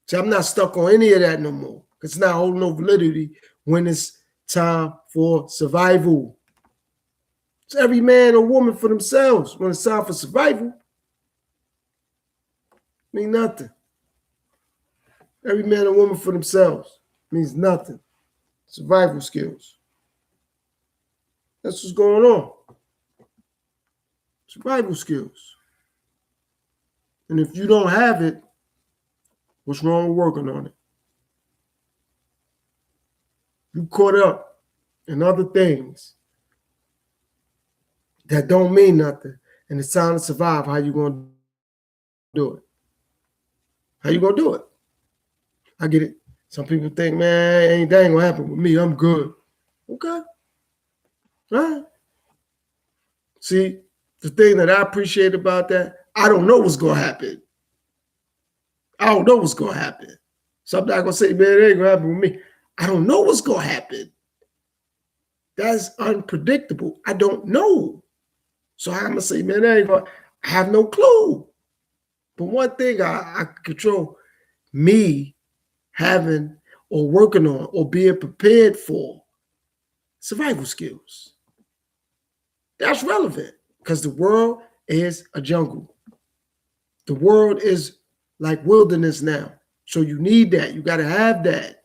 So I'm not stuck on any of that no more. It's not holding no validity when it's time for survival. It's every man or woman for themselves. When it's time for survival, mean nothing. Every man or woman for themselves means nothing. Survival skills. That's what's going on. Survival skills. And if you don't have it, what's wrong with working on it? You caught up in other things that don't mean nothing, and it's time to survive. How you gonna do it? How you gonna do it? I get it. Some people think, man, that ain't gonna happen with me. I'm good. Okay. All right. See, the thing that I appreciate about that, I don't know what's gonna happen. I don't know what's gonna happen. So I'm not gonna say, man, it ain't gonna happen with me. I don't know what's gonna happen. That's unpredictable. I don't know. So I'm gonna say, man, I have no clue. But one thing I control, me having or working on or being prepared for Survival skills. That's relevant because the world is a jungle. The world is like wilderness now. So you need that. You got to have that.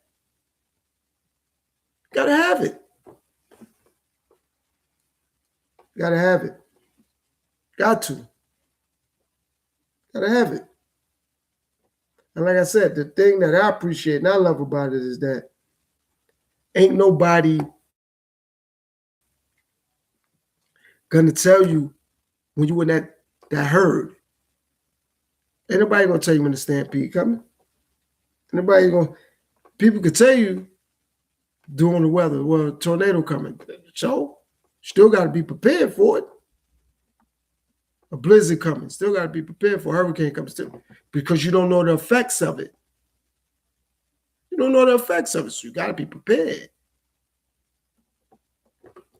Got to have it. Got to have it. Got to. Got to have it. And like I said, the thing that I appreciate and I love about it is that ain't nobody gonna tell you when you in that herd. Ain't nobody gonna tell you when the stampede coming. People could tell you during the weather, well, tornado coming. So still gotta be prepared for it. A blizzard coming, still gotta be prepared for a hurricane coming still, because you don't know the effects of it. You don't know the effects of it, so you gotta be prepared.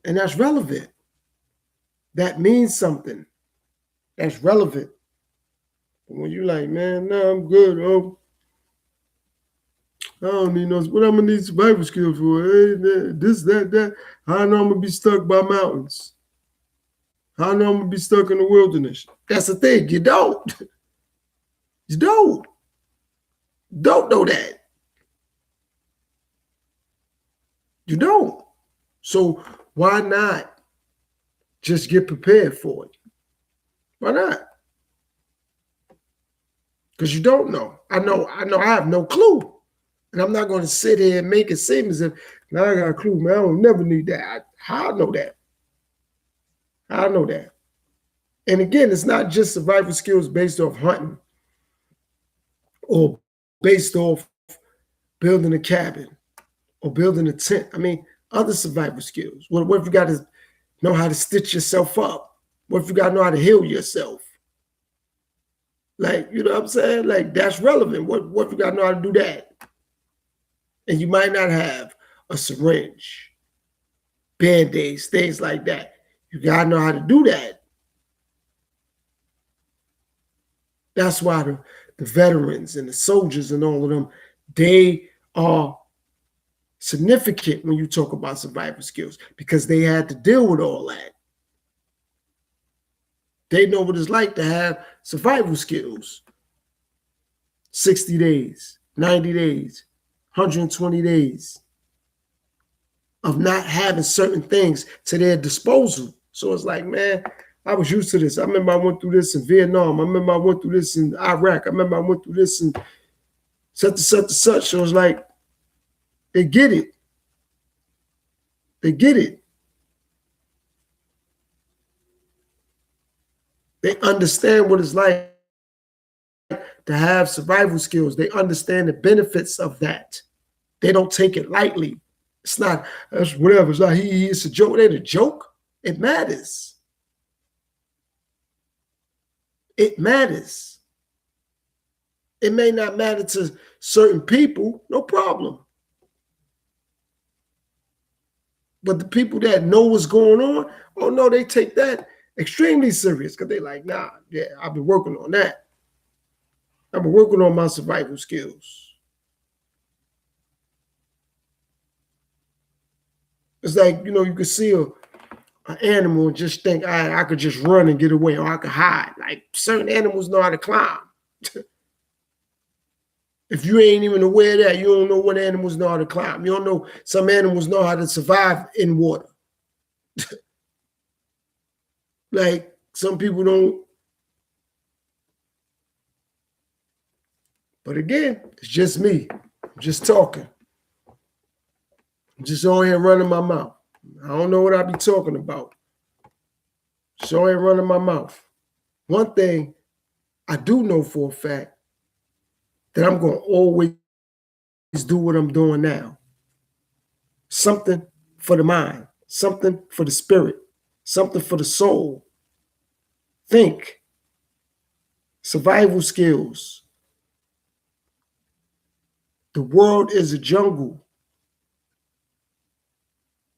And that's relevant. That means something. That's relevant. When you're like, man, no, I'm good. Oh, I don't need no, what I'm gonna need survival skills for? Hey, this, that. How I know I'm gonna be stuck by mountains? How I know I'm gonna be stuck in the wilderness? That's the thing. You don't. You don't. Don't know that. You don't. So why not just get prepared for it? Why not? Because you don't know. I know I have no clue. And I'm not going to sit here and make it seem as if now I got a clue, man. I don't never need that. How I know that? I know that. And again, it's not just survival skills based off hunting or based off building a cabin or building a tent. I mean, other survival skills. What if you got to know how to stitch yourself up? What if you got to know how to heal yourself? Like, you know what I'm saying? Like, that's relevant. What if you got to know how to do that? And you might not have a syringe, Band-Aids, things like that. You got to know how to do that. That's why the veterans and the soldiers and all of them, they are significant when you talk about survival skills because they had to deal with all that. They know what it's like to have survival skills. 60 days, 90 days, 120 days of not having certain things to their disposal. So it's like, man, I was used to this. I remember I went through this in Vietnam. I remember I went through this in Iraq. I remember I went through this in such and such and such. So it's like, they get it. They get it. They understand what it's like to have survival skills. They understand the benefits of that. They don't take it lightly. It's not, that's whatever. It's not, it's a joke. It ain't a joke. It matters. It matters. It may not matter to certain people, no problem. But the people that know what's going on, oh no, they take that extremely serious because they're like, nah, yeah, I've been working on that. I've been working on my survival skills. It's like, you know, you could see an animal and just think, I could just run and get away, or I could hide. Like certain animals know how to climb. If you ain't even aware of that, you don't know what animals know how to climb. You don't know some animals know how to survive in water. Like some people don't. But again, it's just me. I'm just talking. I'm just on here running my mouth. I don't know what I be talking about. So I ain't running my mouth. One thing I do know for a fact that I'm going to always do what I'm doing now. Something for the mind, something for the spirit, something for the soul. Think. Survival skills. The world is a jungle.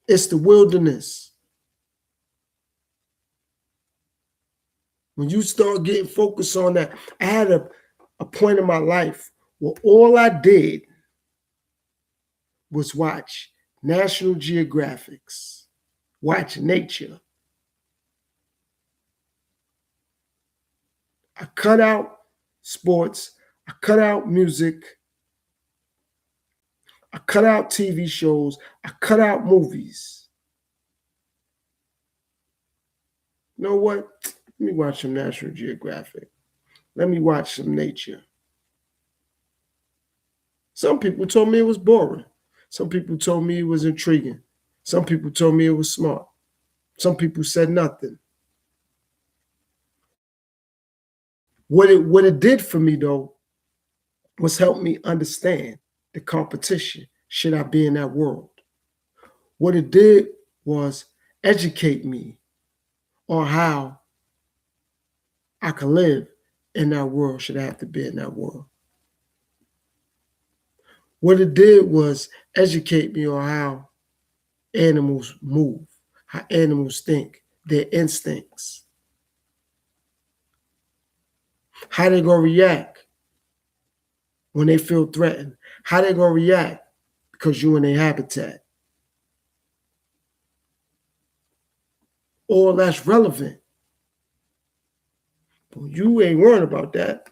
It's the wilderness. When you start getting focused on that, I had a point in my life where all I did was watch National Geographics, watch nature. I cut out sports, I cut out music, I cut out TV shows, I cut out movies. You know what? Let me watch some National Geographic. Let me watch some nature. Some people told me it was boring. Some people told me it was intriguing. Some people told me it was smart. Some people said nothing. What it did for me, though, was help me understand the competition should I be in that world. What it did was educate me on how I can live in that world should I have to be in that world. What it did was educate me on how animals move, how animals think, their instincts, how they're going to react when they feel threatened, how they're going to react because you're in their habitat. All that's relevant. But you ain't worrying about that.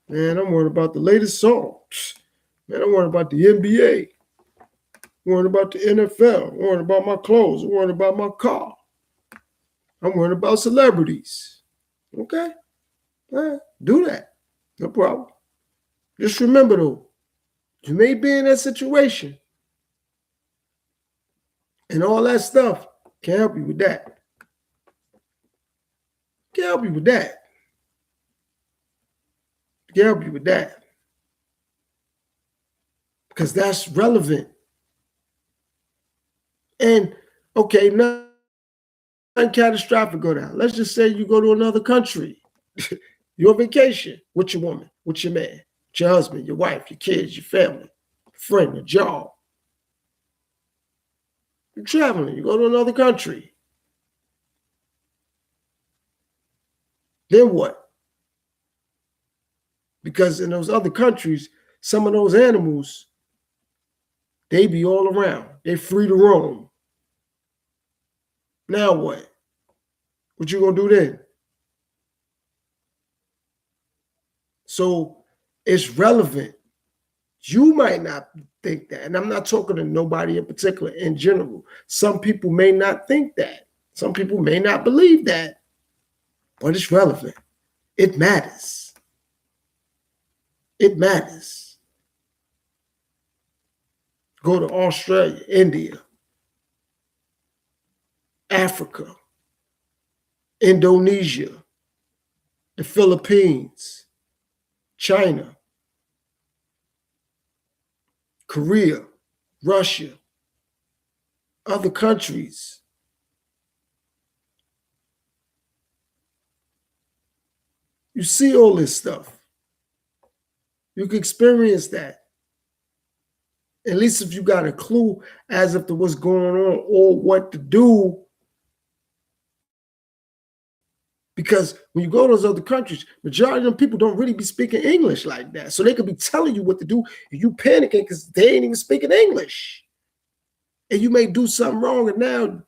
Man, I'm worried about the latest song. Man, I'm worried about the NBA. I'm worried about the NFL. I'm worried about my clothes. I'm worried about my car. I'm worried about celebrities. Okay? Do that. No problem. Just remember, though, you may be in that situation, and all that stuff can help you with that. Can help you with that. Can help you with that. Because that's relevant. And, okay, nothing catastrophic go down. Let's just say you go to another country. You're on vacation with your woman, with your man, with your husband, your wife, your kids, your family, friend, your job. You're traveling. You go to another country. Then what? Because in those other countries, some of those animals, they be all around. They're free to roam. Now what? What you gonna do then? So it's relevant. You might not think that. And I'm not talking to nobody in particular, in general. Some people may not think that. Some people may not believe that. But it's relevant. It matters. It matters. Go to Australia, India, Africa, Indonesia, the Philippines, China, Korea, Russia, other countries. You see all this stuff. You can experience that. At least if you got a clue as if to what's going on or what to do. Because when you go to those other countries, majority of them people don't really be speaking English like that. So they could be telling you what to do and you panicking because they ain't even speaking English. And you may do something wrong and now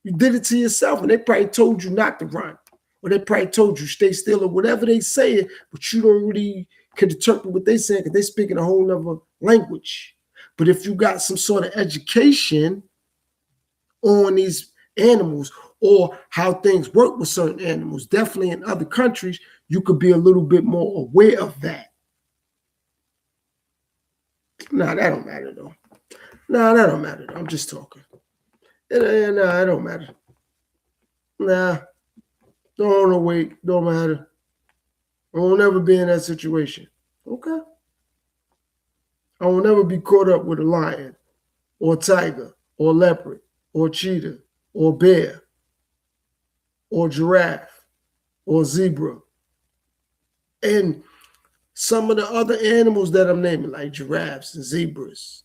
you did it to yourself and they probably told you not to run. Or they probably told you stay still or whatever they say, but you don't really can interpret what they saying because they speaking a whole nother language. But if you got some sort of education on these animals or how things work with certain animals, definitely in other countries, you could be a little bit more aware of that. Nah, that don't matter though. Nah, that don't matter. I'm just talking. Nah, it don't matter. Nah, don't wait. Don't matter. I won't ever be in that situation. Okay. I will never be caught up with a lion or a tiger or a leopard or a cheetah or a bear or a giraffe or a zebra. And some of the other animals that I'm naming, like giraffes and zebras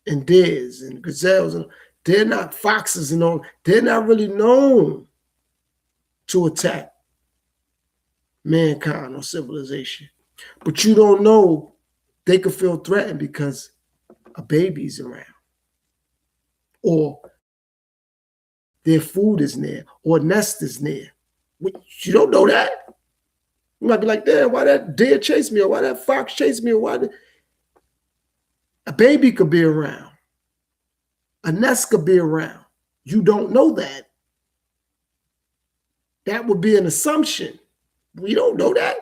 and deers and gazelles, and they're not foxes and all. They're not really known to attack mankind or civilization. But you don't know they could feel threatened because a baby's around. or their food is near, or nest is near. You don't know that. You might be like, damn, why that deer chased me, or why that fox chased me, or why a baby could be around. A nest could be around. You don't know that. That would be an assumption. We don't know that.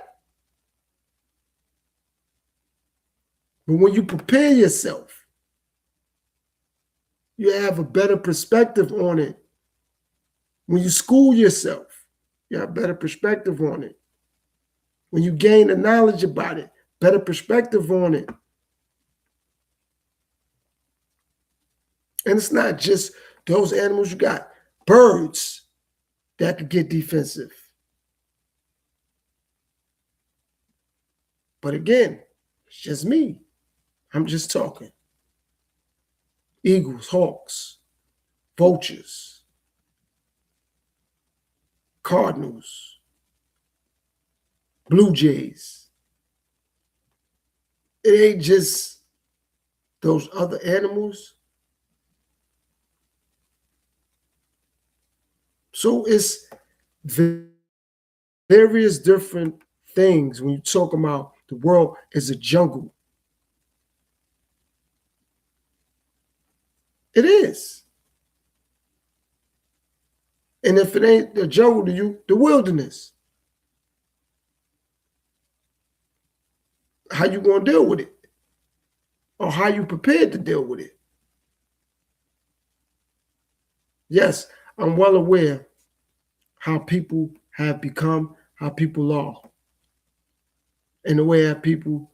But when you prepare yourself, you have a better perspective on it. When you school yourself, you have a better perspective on it. When you gain the knowledge about it, better perspective on it. And it's not just those animals. You got birds that could get defensive. But again, it's just me. I'm just talking. Eagles, hawks, vultures, cardinals, blue jays. It ain't just those other animals. So it's various different things when you talk about the world as a jungle. It is. And if it ain't the jungle to you, the wilderness. How you going to deal with it? Or how you prepared to deal with it? Yes, I'm well aware how people have become, how people are, and the way that people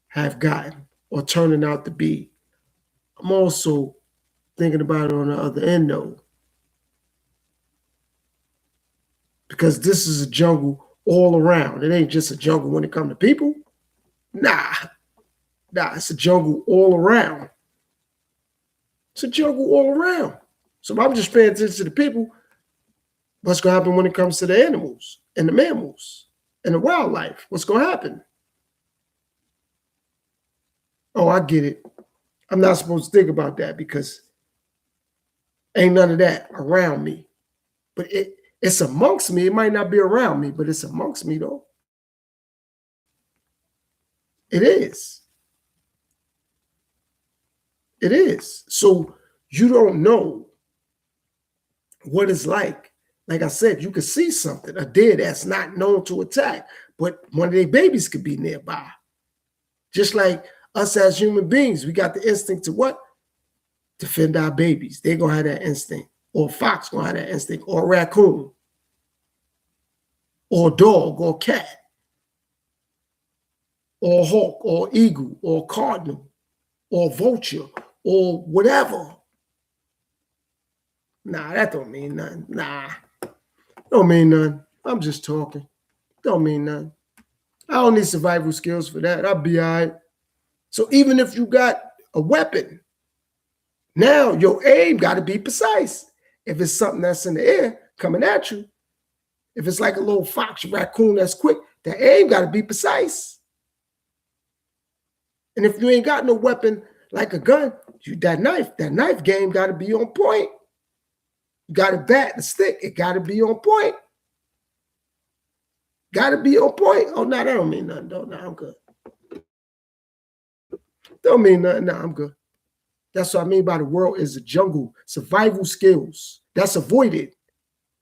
have gotten or turning out to be. I'm also thinking about it on the other end, though, because this is a jungle all around. It ain't just a jungle when it comes to people. Nah, it's a jungle all around. It's a jungle all around. So if I'm just paying attention to the people, what's going to happen when it comes to the animals and the mammals and the wildlife? What's going to happen? Oh, I get it. I'm not supposed to think about that because ain't none of that around me. But it's amongst me. It might not be around me, but it's amongst me, though. It is. It is. So you don't know what it's like. Like I said, you could see something, a deer that's not known to attack, but one of their babies could be nearby. Just like us as human beings, we got the instinct to what? Defend our babies. They're going to have that instinct. Or a fox going to have that instinct. Or a raccoon. Or a dog or a cat. Or a hawk or eagle or cardinal or vulture or whatever. Nah, that don't mean nothing. Nah, don't mean nothing. I'm just talking. Don't mean nothing. I don't need survival skills for that. I'll be all right. So even if you got a weapon, now your aim got to be precise. If it's something that's in the air coming at you, if it's like a little fox, raccoon that's quick, the aim got to be precise. And if you ain't got no weapon like a gun, that knife game got to be on point. You got to bat the stick. It got to be on point. Got to be on point. Oh, no, that don't mean nothing. No, I'm good. Don't mean nothing. No, I'm good. That's what I mean by the world is a jungle. Survival skills. That's avoided.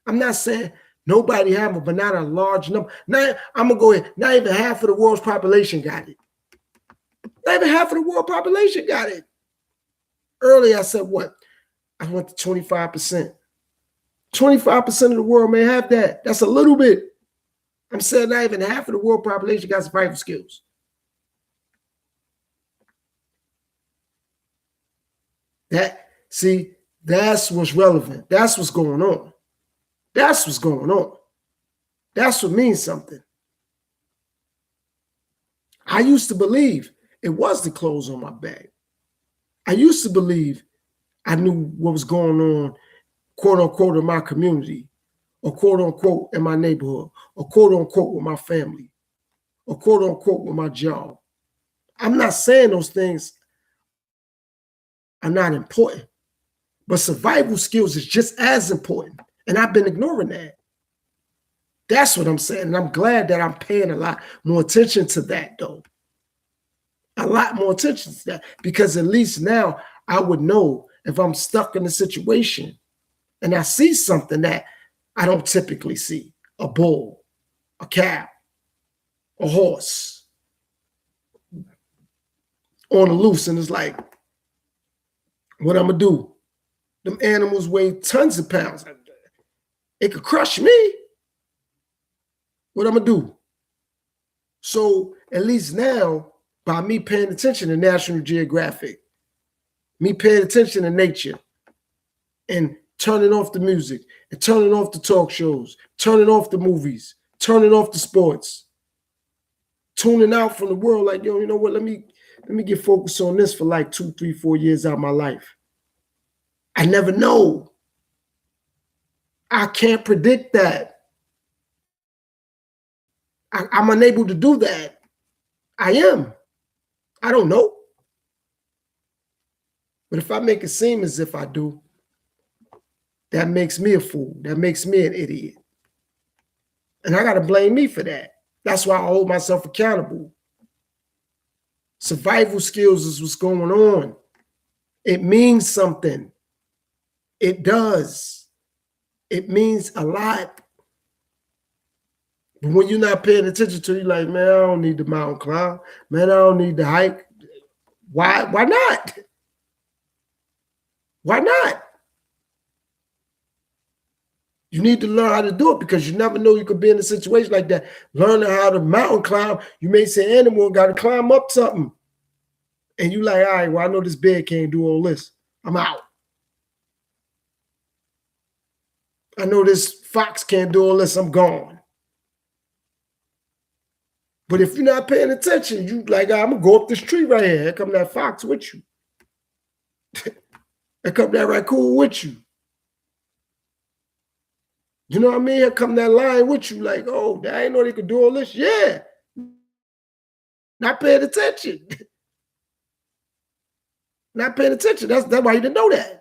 I'm not saying nobody have it, but not a large number. Now, I'm going to go ahead. Not even half of the world's population got it. Not even half of the world population got it. Earlier, I said what? I went to 25%. 25% of the world may have that. That's a little bit. I'm saying not even half of the world population got survival skills. That's what's relevant. That's what's going on. That's what's going on. That's what means something. I used to believe it was the clothes on my back. I used to believe I knew what was going on, quote unquote, in my community, or quote unquote in my neighborhood, or quote unquote with my family, or quote unquote with my job. I'm not saying those things are not important, But survival skills is just as important. And I've been ignoring that. That's what I'm saying. And I'm glad that I'm paying a lot more attention to that, though. A lot more attention to that. Because at least now I would know if I'm stuck in a situation and I see something that I don't typically see. A bull, a cow, a horse on the loose. And it's like, what I'm going to do? Them animals weigh tons of pounds. It could crush me. What I'm going to do? So at least now, by me paying attention to National Geographic, me paying attention to nature, and turning off the music, and turning off the talk shows, turning off the movies, turning off the sports, tuning out from the world, like, yo, you know what, let me get focused on this for like 2, 3, 4 years out of my life. I never know. I can't predict that. I'm unable to do that. I am. I don't know. But if I make it seem as if I do, that makes me a fool. That makes me an idiot. And I got to blame me for that. That's why I hold myself accountable. Survival skills is what's going on. It means something. It does. It means a lot. But when you're not paying attention to it, you're like, man, I don't need the mountain climb. Man, I don't need the hike. Why not? Why not? You need to learn how to do it because you never know you could be in a situation like that. Learning how to mountain climb, you may say animal got to climb up something. And you like, all right, well, I know this bear can't do all this. I'm out. I know this fox can't do all this. I'm gone. But if you're not paying attention, you like, I'm going to go up this tree right here. Here come that fox with you. Here come that raccoon with you. You know what I mean? Here come that lion with you. Like, oh, I didn't know they could do all this. Yeah. Not paying attention. Not paying attention. That's why you didn't know that.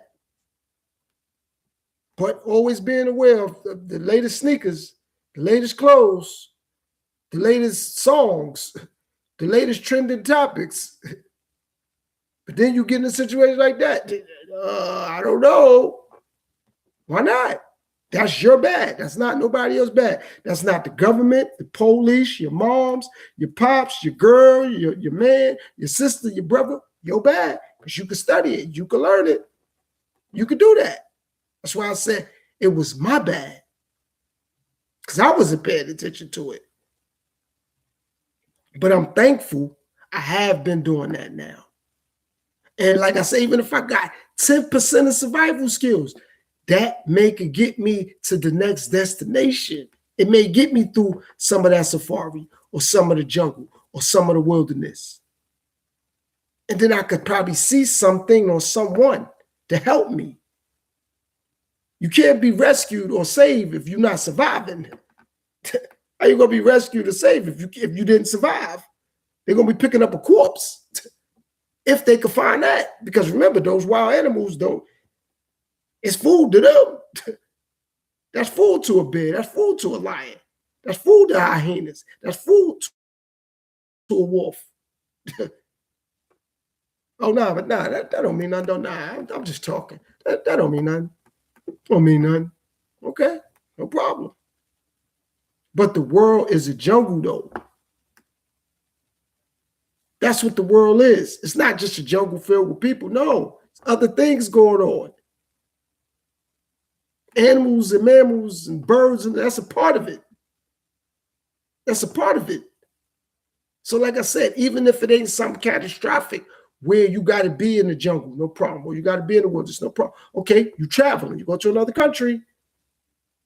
But always being aware of the latest sneakers, the latest clothes, the latest songs, the latest trending topics. But then you get in a situation like that. I don't know. Why not? That's your bad. That's not nobody else's bad. That's not the government, the police, your moms, your pops, your girl, your man, your sister, your brother. Your bad. Because you can study it. You can learn it. You can do that. That's why I said it was my bad. Because I wasn't paying attention to it. But I'm thankful I have been doing that now. And like I say, even if I got 10% of survival skills, that could get me to the next destination. It may get me through some of that safari or some of the jungle or some of the wilderness. And then I could probably see something or someone to help me. You can't be rescued or saved if you're not surviving. How you going to be rescued or saved if you didn't survive? They're going to be picking up a corpse if they could find that. Because remember, those wild animals don't. It's food to them. That's food to a bear. That's food to a lion. That's food to hyenas. That's food to a wolf. Oh, no, but nah, that don't mean nothing. I'm just talking. That don't mean nothing. Don't mean nothing. Okay, no problem. But the world is a jungle, though. That's what the world is. It's not just a jungle filled with people. No, there's other things going on. Animals and mammals and birds, and that's a part of it. That's a part of it. So like I said, even if it ain't something catastrophic where you got to be in the jungle, no problem. Or you got to be in the wilderness, no problem. Okay, you traveling, you go to another country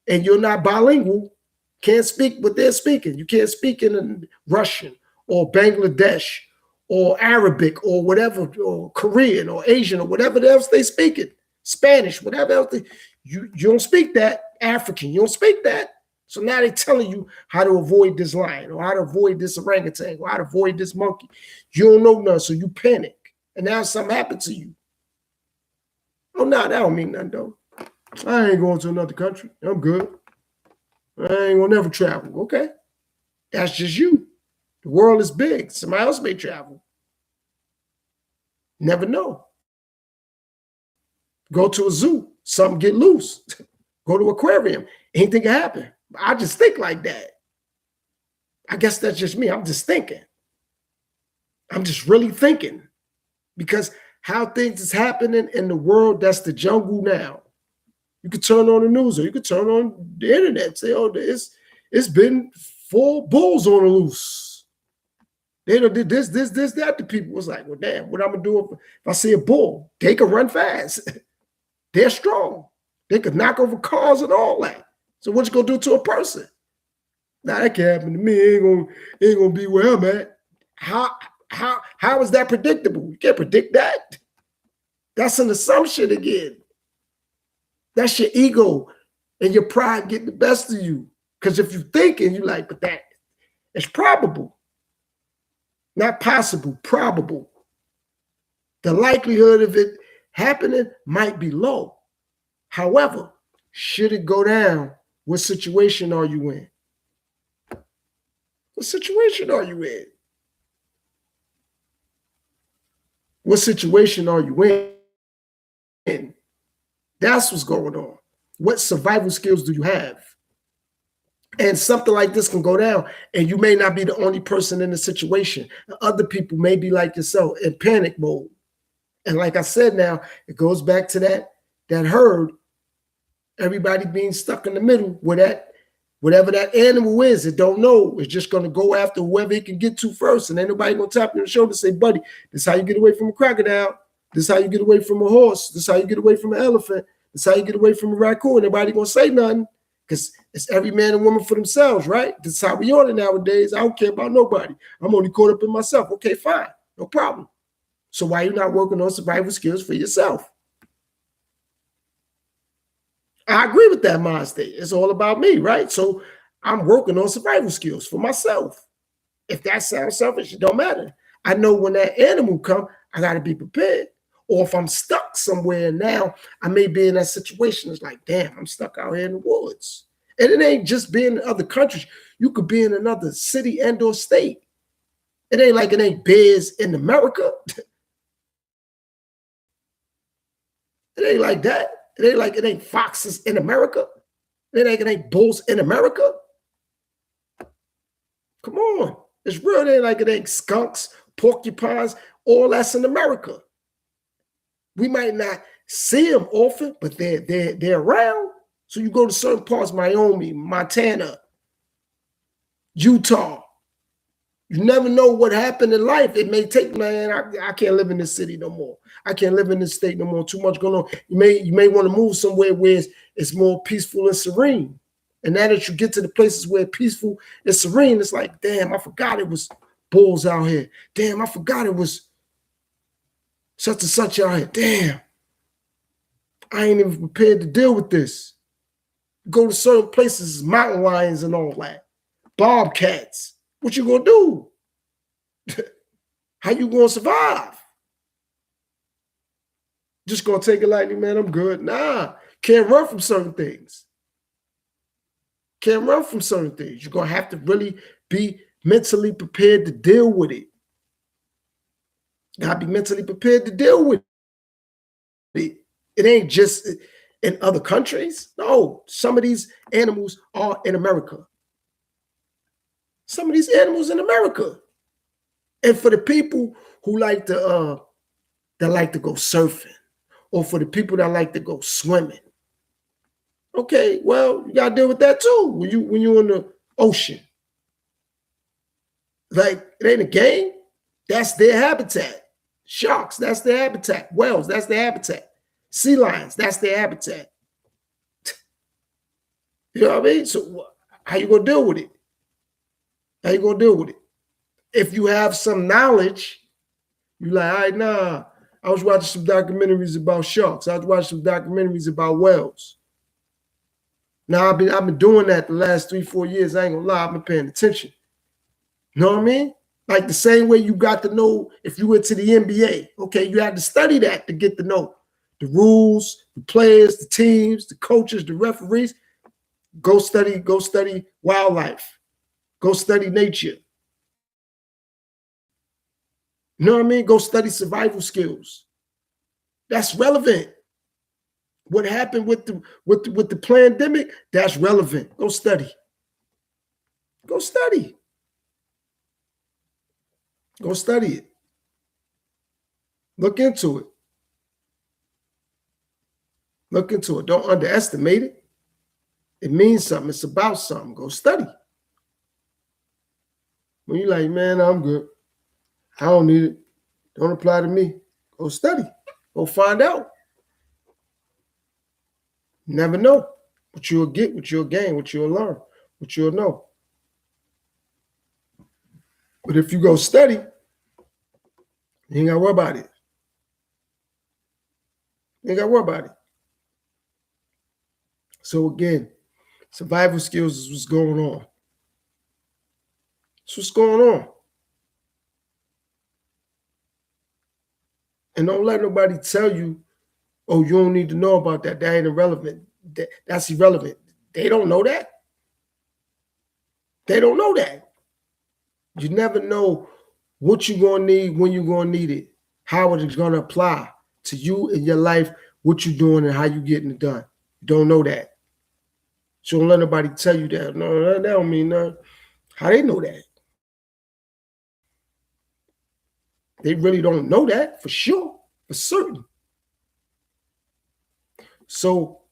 and you're not bilingual, can't speak what they're speaking. You can't speak in Russian or Bangladesh or Arabic or whatever, or Korean or Asian or whatever else they speaking, Spanish, whatever else you don't speak that. African, you don't speak that. So now they're telling you how to avoid this lion or how to avoid this orangutan or how to avoid this monkey. You don't know nothing, so you panic. And now something happened to you. Oh, no, that don't mean nothing, though. I ain't going to another country. I'm good. I ain't going to never travel. Okay. That's just you. The world is big. Somebody else may travel. Never know. Go to a zoo. Something get loose. Go to an aquarium. Anything can happen. I just think like that. I guess that's just me. I'm just thinking. I'm just really thinking. Because how things is happening in the world, that's the jungle now. You could turn on the news or you could turn on the internet. Say, oh, it's been full bulls on the loose. They did this, that. The people was like, well, damn, what I'm going to do if I see a bull? They can run fast. They're strong. They could knock over cars and all that. So what you going to do to a person? Now, that can't happen to me. Ain't gonna be where I'm at. How is that predictable? You can't predict that. That's an assumption again. That's your ego and your pride getting the best of you. Because if you're thinking, you're like, but that it's probable. Not possible, probable. The likelihood of it happening might be low. However, should it go down, what situation are you in? What situation are you in? What situation are you in? That's what's going on. What survival skills do you have? And something like this can go down, and you may not be the only person in the situation. Other people may be like yourself in panic mode. And like I said, now it goes back to that herd, everybody being stuck in the middle where that whatever that animal is, it don't know. It's just going to go after whoever it can get to first. And ain't nobody going to tap you on the shoulder and say, buddy, this is how you get away from a crocodile. This is how you get away from a horse. This is how you get away from an elephant. This is how you get away from a raccoon. Nobody going to say nothing because it's every man and woman for themselves, right? This is how we on it nowadays. I don't care about nobody. I'm only caught up in myself. Okay, fine. No problem. So why are you not working on survival skills for yourself? I agree with that mind state. It's all about me, right? So I'm working on survival skills for myself. If that sounds selfish, it don't matter. I know when that animal comes, I got to be prepared. Or if I'm stuck somewhere now, I may be in that situation. It's like, damn, I'm stuck out here in the woods. And it ain't just being in other countries. You could be in another city and or state. It ain't like it ain't bears in America. It ain't like that. It ain't like it ain't foxes in America. It ain't like it ain't bulls in America. Come on. It's real. It ain't like it ain't skunks, porcupines, all that's in America. We might not see them often, but they're around. So you go to certain parts, Wyoming, Montana, Utah. You never know what happened in life. It may take, man, I can't live in this city no more. I can't live in this state no more. Too much going on. You may want to move somewhere where it's more peaceful and serene. And now that you get to the places where it's peaceful and serene, it's like, damn, I forgot it was bulls out here. Damn, I forgot it was such and such out here. Damn, I ain't even prepared to deal with this. Go to certain places, mountain lions and all that, bobcats. What you gonna do? How you gonna survive? Just gonna take it lightly, man, I'm good. Nah, can't run from certain things. Can't run from certain things. You're gonna have to really be mentally prepared to deal with it. Gotta be mentally prepared to deal with it. It ain't just in other countries. No, some of these animals are in America. Some of these animals in America. And for the people who like to go surfing, or for the people that like to go swimming, okay, well, you gotta deal with that too when you're in the ocean. Like, it ain't a game. That's their habitat. Sharks, that's their habitat. Whales, that's their habitat. Sea lions, that's their habitat. You know what I mean? So how you gonna deal with it? How you gonna deal with it? If you have some knowledge, you like, all right, nah, I was watching some documentaries about sharks. I was watching some documentaries about whales. Now I've been doing that the last 3-4 years. I ain't gonna lie, I've been paying attention. You know what I mean? Like the same way you got to know if you went to the NBA. Okay, you had to study that to get to know the rules, the players, the teams, the coaches, the referees. Go study wildlife. Go study nature. You know what I mean? Go study survival skills. That's relevant. What happened with the pandemic? That's relevant. Go study. Go study. Go study it. Look into it. Look into it. Don't underestimate it. It means something. It's about something. Go study. When you're like, man, I'm good. I don't need it. Don't apply to me. Go study. Go find out. You never know what you'll get, what you'll gain, what you'll learn, what you'll know. But if you go study, you ain't got to worry about it. You ain't got to worry about it. So again, survival skills is what's going on. That's what's going on. And don't let nobody tell you, oh, you don't need to know about that. That ain't irrelevant. That's irrelevant. They don't know that. They don't know that. You never know what you're going to need, when you're going to need it, how it is going to apply to you in your life, what you're doing and how you're getting it done. You don't know that. So don't let nobody tell you that. No, that don't mean nothing. How they know that? They really don't know that for sure, for certain. So,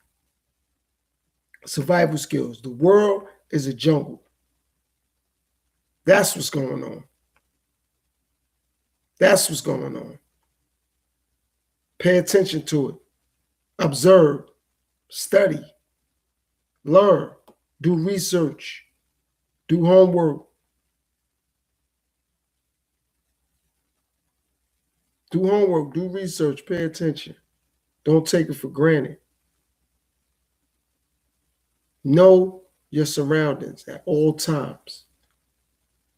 survival skills. The world is a jungle. That's what's going on. That's what's going on. Pay attention to it. Observe. Study. Learn. Do research. Do homework. Do homework. Do research. Pay attention. Don't take it for granted. Know your surroundings at all times.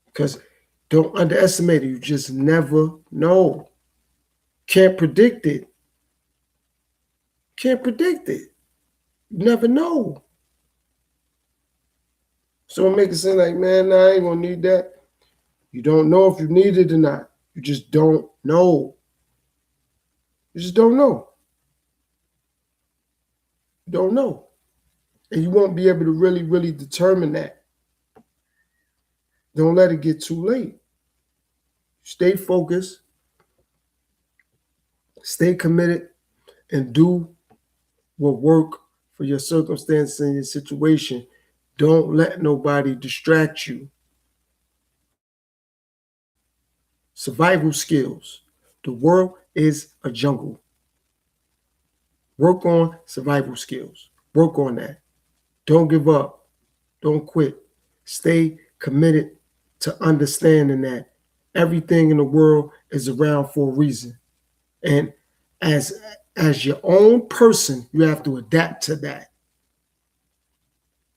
Because don't underestimate it. You just never know. Can't predict it. Can't predict it. You never know. So make it seem like, man, I ain't going to need that. You don't know if you need it or not. You just don't know. You just don't know. You don't know. And you won't be able to really, really determine that. Don't let it get too late. Stay focused. Stay committed and do what work for your circumstance and your situation. Don't let nobody distract you. Survival skills. The world is a jungle. Work on survival skills. Work on that. Don't give up. Don't quit. Stay committed to understanding that everything in the world is around for a reason. And as your own person, you have to adapt to that.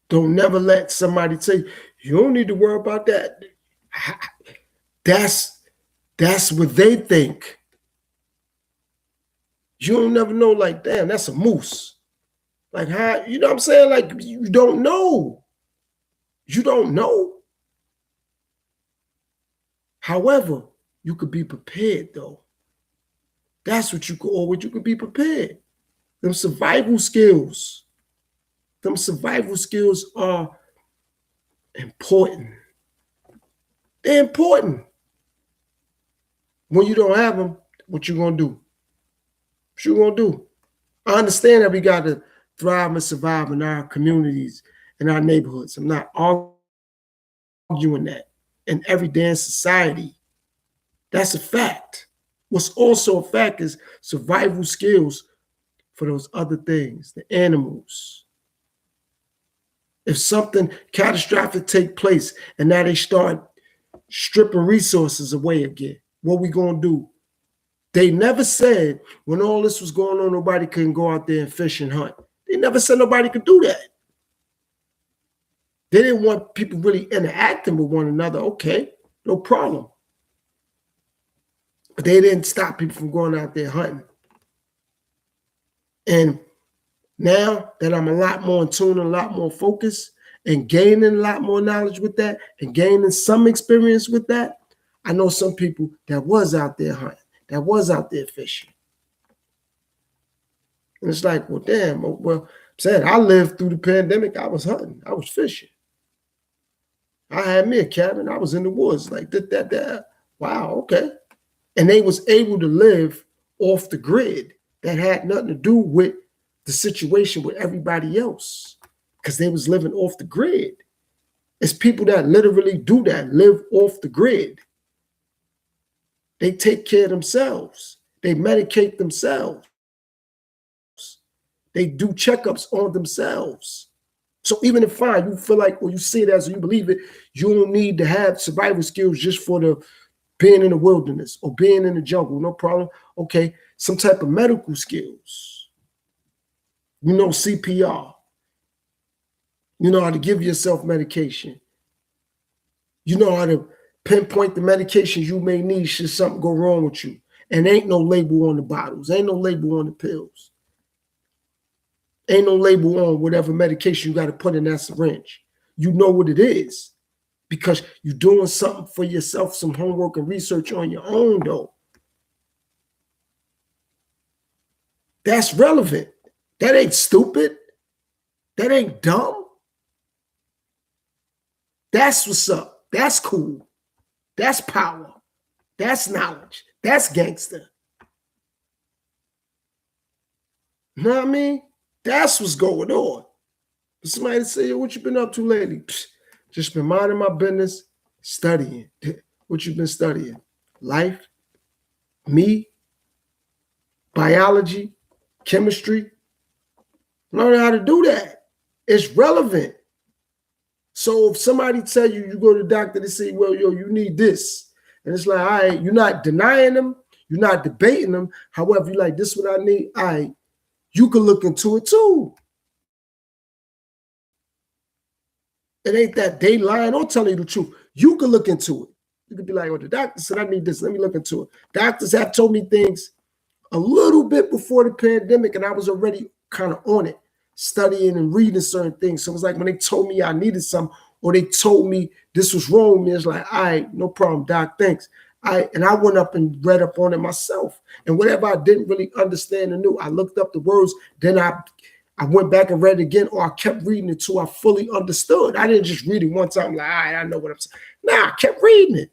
Don't never let somebody say, you don't need to worry about that. That's what they think. You don't never know, like, damn, that's a moose. Like, how, you know what I'm saying? Like, you don't know. You don't know. However, you could be prepared, though. That's what you could be prepared. Them survival skills. Them survival skills are important. They're important. When you don't have them, what you gonna do? What you gonna do? I understand that we got to thrive and survive in our communities, in our neighborhoods. I'm not arguing that. In every day in society, that's a fact. What's also a fact is survival skills for those other things, the animals. If something catastrophic take place and now they start stripping resources away again, what we gonna do? They never said when all this was going on, nobody couldn't go out there and fish and hunt. They never said nobody could do that. They didn't want people really interacting with one another. Okay, no problem. But they didn't stop people from going out there hunting. And now that I'm a lot more in tune and a lot more focused and gaining a lot more knowledge with that and gaining some experience with that, I know some people that was out there hunting, that was out there fishing. And it's like, well, damn, well, said I lived through the pandemic. I was hunting, I was fishing. I had me a cabin. I was in the woods, like that. Wow, okay. And they was able to live off the grid that had nothing to do with the situation with everybody else because they was living off the grid. It's people that literally do that, live off the grid. They take care of themselves. They medicate themselves. They do checkups on themselves. So even if you feel like, or you see it as you believe it, you don't need to have survival skills just for the being in the wilderness or being in the jungle, no problem. Okay, some type of medical skills. You know CPR. You know how to give yourself medication. You know how to pinpoint the medications you may need should something go wrong with you. And ain't no label on the bottles. Ain't no label on the pills. Ain't no label on whatever medication you got to put in that syringe. You know what it is because you're doing something for yourself, some homework and research on your own, though. That's relevant. That ain't stupid. That ain't dumb. That's what's up. That's cool. That's power. That's knowledge. That's gangster. You know what I mean? That's what's going on. Somebody say, what you been up to lately? Psh, just been minding my business, studying. What you been studying? Life, me, biology, chemistry. Learn how to do that. It's relevant. So if somebody tell you, you go to the doctor, they say, well, yo, you need this. And it's like, all right, you're not denying them. You're not debating them. However, you're like, this is what I need. All right, you can look into it too. It ain't that they lying or telling you the truth. You can look into it. You could be like, oh, the doctor said I need this. Let me look into it. Doctors have told me things a little bit before the pandemic, and I was already kind of on it, studying and reading certain things. So it was like when they told me I needed something, or they told me this was wrong with me, it's like, all right, no problem, doc, thanks. And I went up and read up on it myself. And whatever I didn't really understand and knew, I looked up the words, then I went back and read it again, or I kept reading it till I fully understood. I didn't just read it one time, like, all right, I know what I'm saying. Nah, I kept reading it.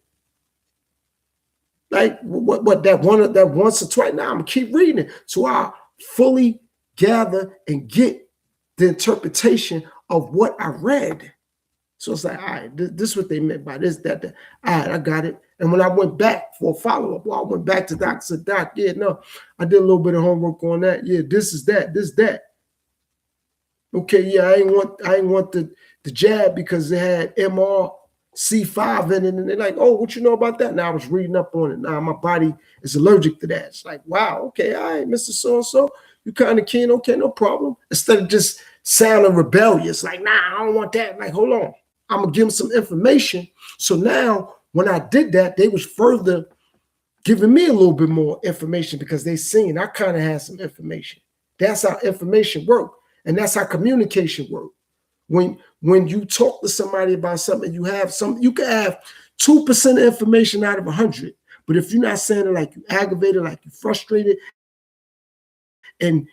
Like what that once or twice. Now I'm gonna keep reading it so I fully gather and get the interpretation of what I read. So it's like, all right, this is what they meant by this, that. All right, I got it. And when I went back for a follow-up, well, I went back to Doc, said, Doc, yeah, no, I did a little bit of homework on that. Yeah, this is that, this, that. Okay, yeah, I ain't want the jab because it had MRC5 in it. And they're like, oh, what you know about that? Now I was reading up on it. Now my body is allergic to that. It's like, wow, okay, all right, Mr. So-and-so, you kind of keen, okay, no problem. Instead of just sounding rebellious, like, nah, I don't want that. Like, hold on. I'm going to give them some information. So now when I did that, they was further giving me a little bit more information because they seen I kind of had some information. That's how information works. And that's how communication works. When you talk to somebody about something, you can have 2% information out of 100. But if you're not saying it like you aggravated, like you frustrated, and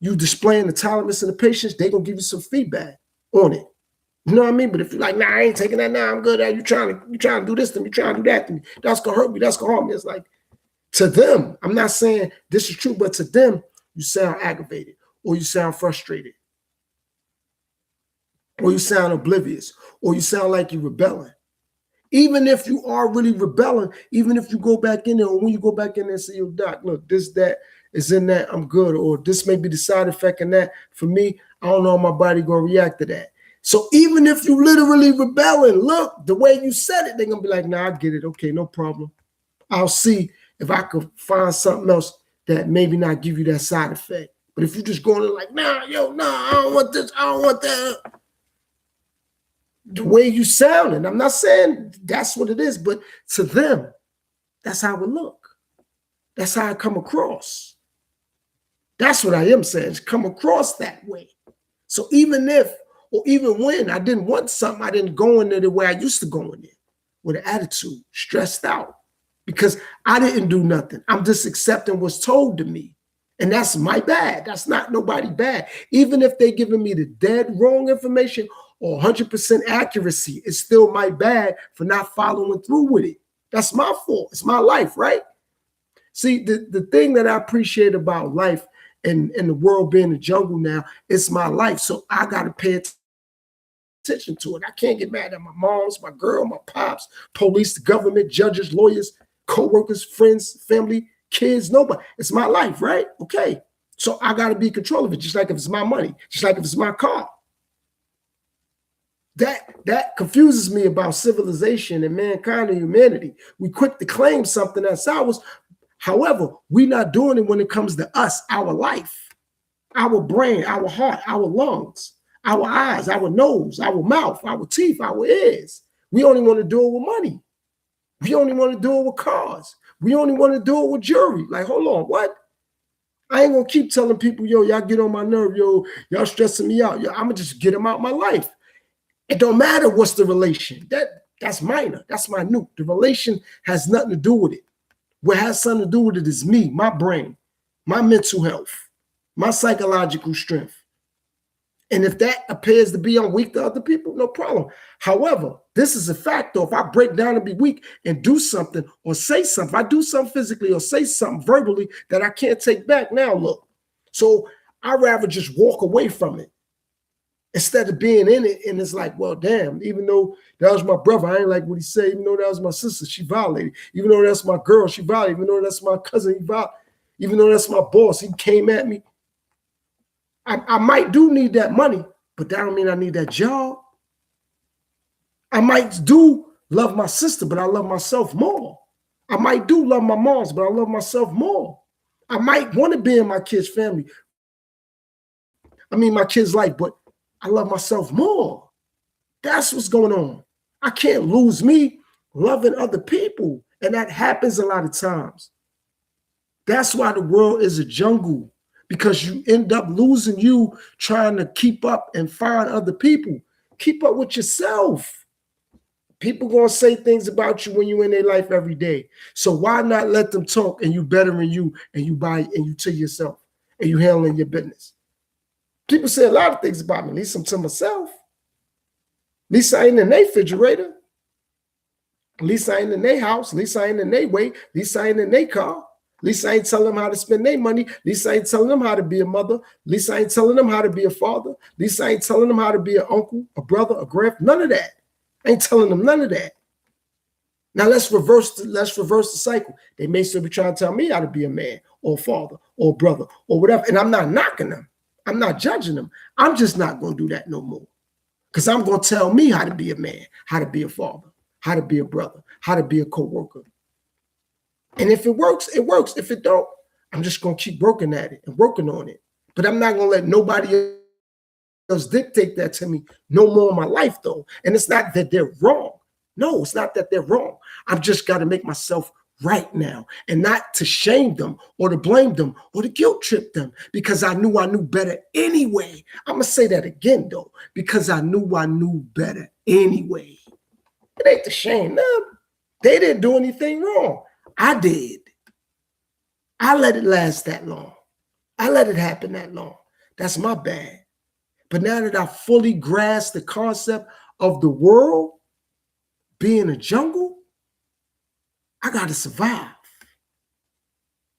you displaying the tolerance and the patience, they're going to give you some feedback on it. You know what I mean? But if you're like, nah, I ain't taking that now, I'm good. You trying to do this to me, you trying to do that to me. That's going to hurt me. That's going to harm me. It's like, to them, I'm not saying this is true, but to them, you sound aggravated or you sound frustrated or you sound oblivious or you sound like you're rebelling. Even if you are really rebelling, even if you go back in there or when you go back in there and say, yo, doc, look, this, that is in that, I'm good. Or this may be the side effect in that. For me, I don't know how my body going to react to that. So even if you literally rebelling, look, the way you said it, they're going to be like, nah, I get it. Okay, no problem. I'll see if I could find something else that maybe not give you that side effect. But if you just going in like, nah, I don't want this, I don't want that. The way you sounding, I'm not saying that's what it is, but to them, that's how it look. That's how it come across. That's what I am saying. It's come across that way. So even if, or even when I didn't want something, I didn't go in there the way I used to go in there, with an attitude, stressed out, because I didn't do nothing. I'm just accepting what's told to me. And that's my bad. That's not nobody bad. Even if they giving me the dead wrong information or 100% accuracy, it's still my bad for not following through with it. That's my fault. It's my life, right? See, the thing that I appreciate about life and the world being a jungle now, it's my life. So I got to pay attention to it. I can't get mad at my moms, my girl, my pops, police, the government, judges, lawyers, co-workers, friends, family, kids, nobody. It's my life, right? Okay. So I got to be in control of it, just like if it's my money, just like if it's my car. That confuses me about civilization and mankind and humanity. We quick to claim something that's ours. However, we're not doing it when it comes to us, our life, our brain, our heart, our lungs, our eyes, our nose, our mouth, our teeth, our ears. We only want to do it with money. We only want to do it with cars. We only want to do it with jewelry. Like, hold on, what? I ain't going to keep telling people, yo, y'all get on my nerve, yo, y'all stressing me out. Yo, I'm going to just get them out of my life. It don't matter what's the relation. That's minor. That's minute. The relation has nothing to do with it. What has something to do with it is me, my brain, my mental health, my psychological strength. And if that appears to be I'm weak to other people, no problem. However, this is a fact, though. If I break down and be weak and do something or say something, if I do something physically or say something verbally that I can't take back now, look. So I'd rather just walk away from it instead of being in it. And it's like, well, damn, even though that was my brother, I ain't like what he said. Even though that was my sister, she violated. Even though that's my girl, she violated. Even though that's my cousin, he violated. Even though that's my boss, he came at me. I might do need that money, but that don't mean I need that job. I might do love my sister, but I love myself more. I might do love my moms, but I love myself more. I might want to be in my kids' family. I mean, my kids' life, but I love myself more. That's what's going on. I can't lose me loving other people. And that happens a lot of times. That's why the world is a jungle, because you end up losing you trying to keep up and find other people. Keep up with yourself. People going to say things about you when you're in their life every day. So why not let them talk and you bettering you and you buy and you to yourself and you handling your business? People say a lot of things about me. At least I'm to myself. At least I ain't in their refrigerator. At least I ain't in their house. At least I ain't in their way. At least I ain't in their car. At least I ain't telling them how to spend their money. At least I ain't telling them how to be a mother. At least I ain't telling them how to be a father. At least I ain't telling them how to be an uncle, a brother, a grandpa. None of that. I ain't telling them none of that. Now let's reverse the cycle. They may still be trying to tell me how to be a man or a father or a brother or whatever. And I'm not knocking them. I'm not judging them. I'm just not going to do that no more. Because I'm going to tell me how to be a man, how to be a father, how to be a brother, how to be a co-worker. And if it works, it works. If it don't, I'm just going to keep working at it and working on it. But I'm not going to let nobody else dictate that to me no more in my life, though. And it's not that they're wrong. No, it's not that they're wrong. I've just got to make myself right now, and not to shame them or to blame them or to guilt trip them, because I knew better anyway. I'm going to say that again, though, because I knew better anyway. It ain't to shame them. They didn't do anything wrong. I did. I let it last that long. I let it happen that long. That's my bad. But now that I fully grasp the concept of the world being a jungle, I got to survive.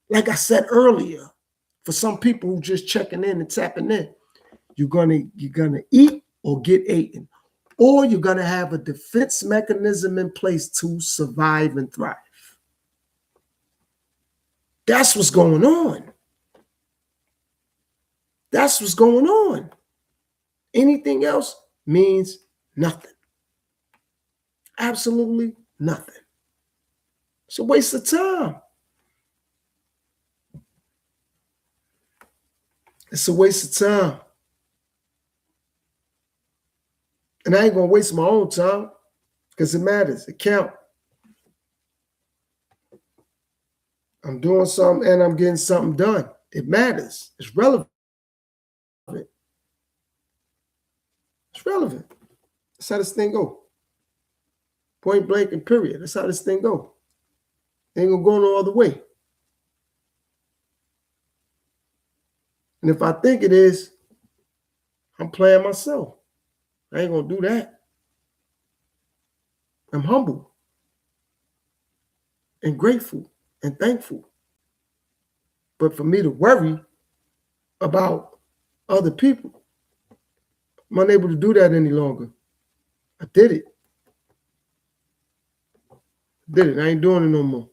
Like I said earlier, for some people who just checking in and tapping in, you're gonna eat or get eaten, or you're gonna have a defense mechanism in place to survive and thrive. That's what's going on. That's what's going on. Anything else means nothing. Absolutely nothing. It's a waste of time. It's a waste of time. And I ain't going to waste my own time because it matters. It counts. I'm doing something and I'm getting something done. It matters. It's relevant. It's relevant. That's how this thing go. Point blank and period. That's how this thing go. Ain't gonna go no other way. And if I think it is, I'm playing myself. I ain't gonna do that. I'm humble and grateful and thankful. But for me to worry about other people, I'm unable to do that any longer. I did it. I ain't doing it no more.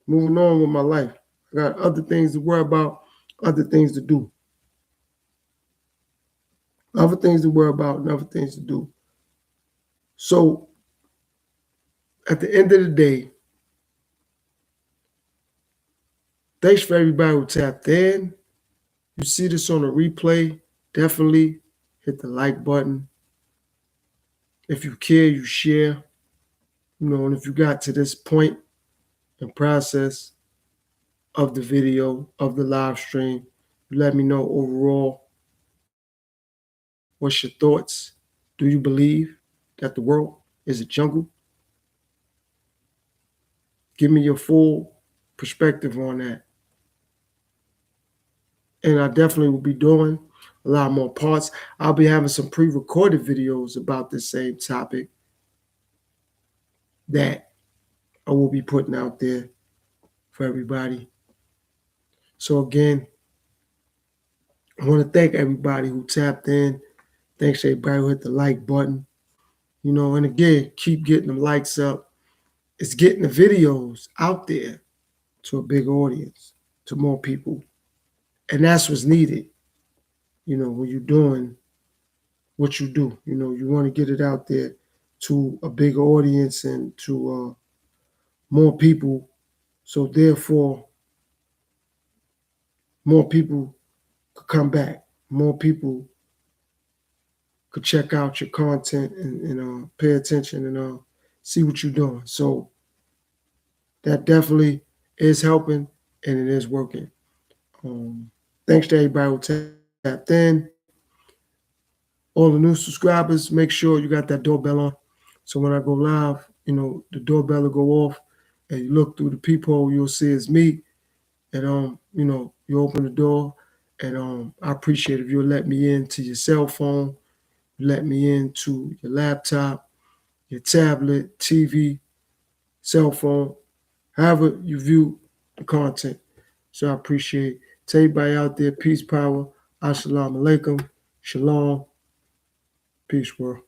Moving on with my life. I got other things to worry about, other things to do. Other things to worry about and other things to do. So at the end of the day, thanks for everybody who tapped in. You see this on a replay, definitely hit the like button. If you care, you share. And if you got to this point and process of the video, of the live stream, you let me know overall. What's your thoughts? Do you believe that the world is a jungle? Give me your full perspective on that. And I definitely will be doing a lot more parts. I'll be having some pre-recorded videos about this same topic that I will be putting out there for everybody. So again, I want to thank everybody who tapped in. Thanks to everybody who hit the like button. And again, keep getting them likes up. It's getting the videos out there to a big audience, to more people. And that's what's needed, when you're doing what you do. You want to get it out there to a bigger audience and to more people. So therefore, more people could come back. More people could check out your content and pay attention and see what you're doing. So that definitely is helping and it is working. Thanks to everybody who tapped in. All the new subscribers, make sure you got that doorbell on. So when I go live, the doorbell will go off and you look through the peephole, you'll see it's me. And, you open the door and I appreciate if you'll let me into your cell phone, let me into your laptop, your tablet, TV, cell phone, however you view the content. So I appreciate it. To everybody out there, peace, power, assalamu alaikum, shalom, peace, world.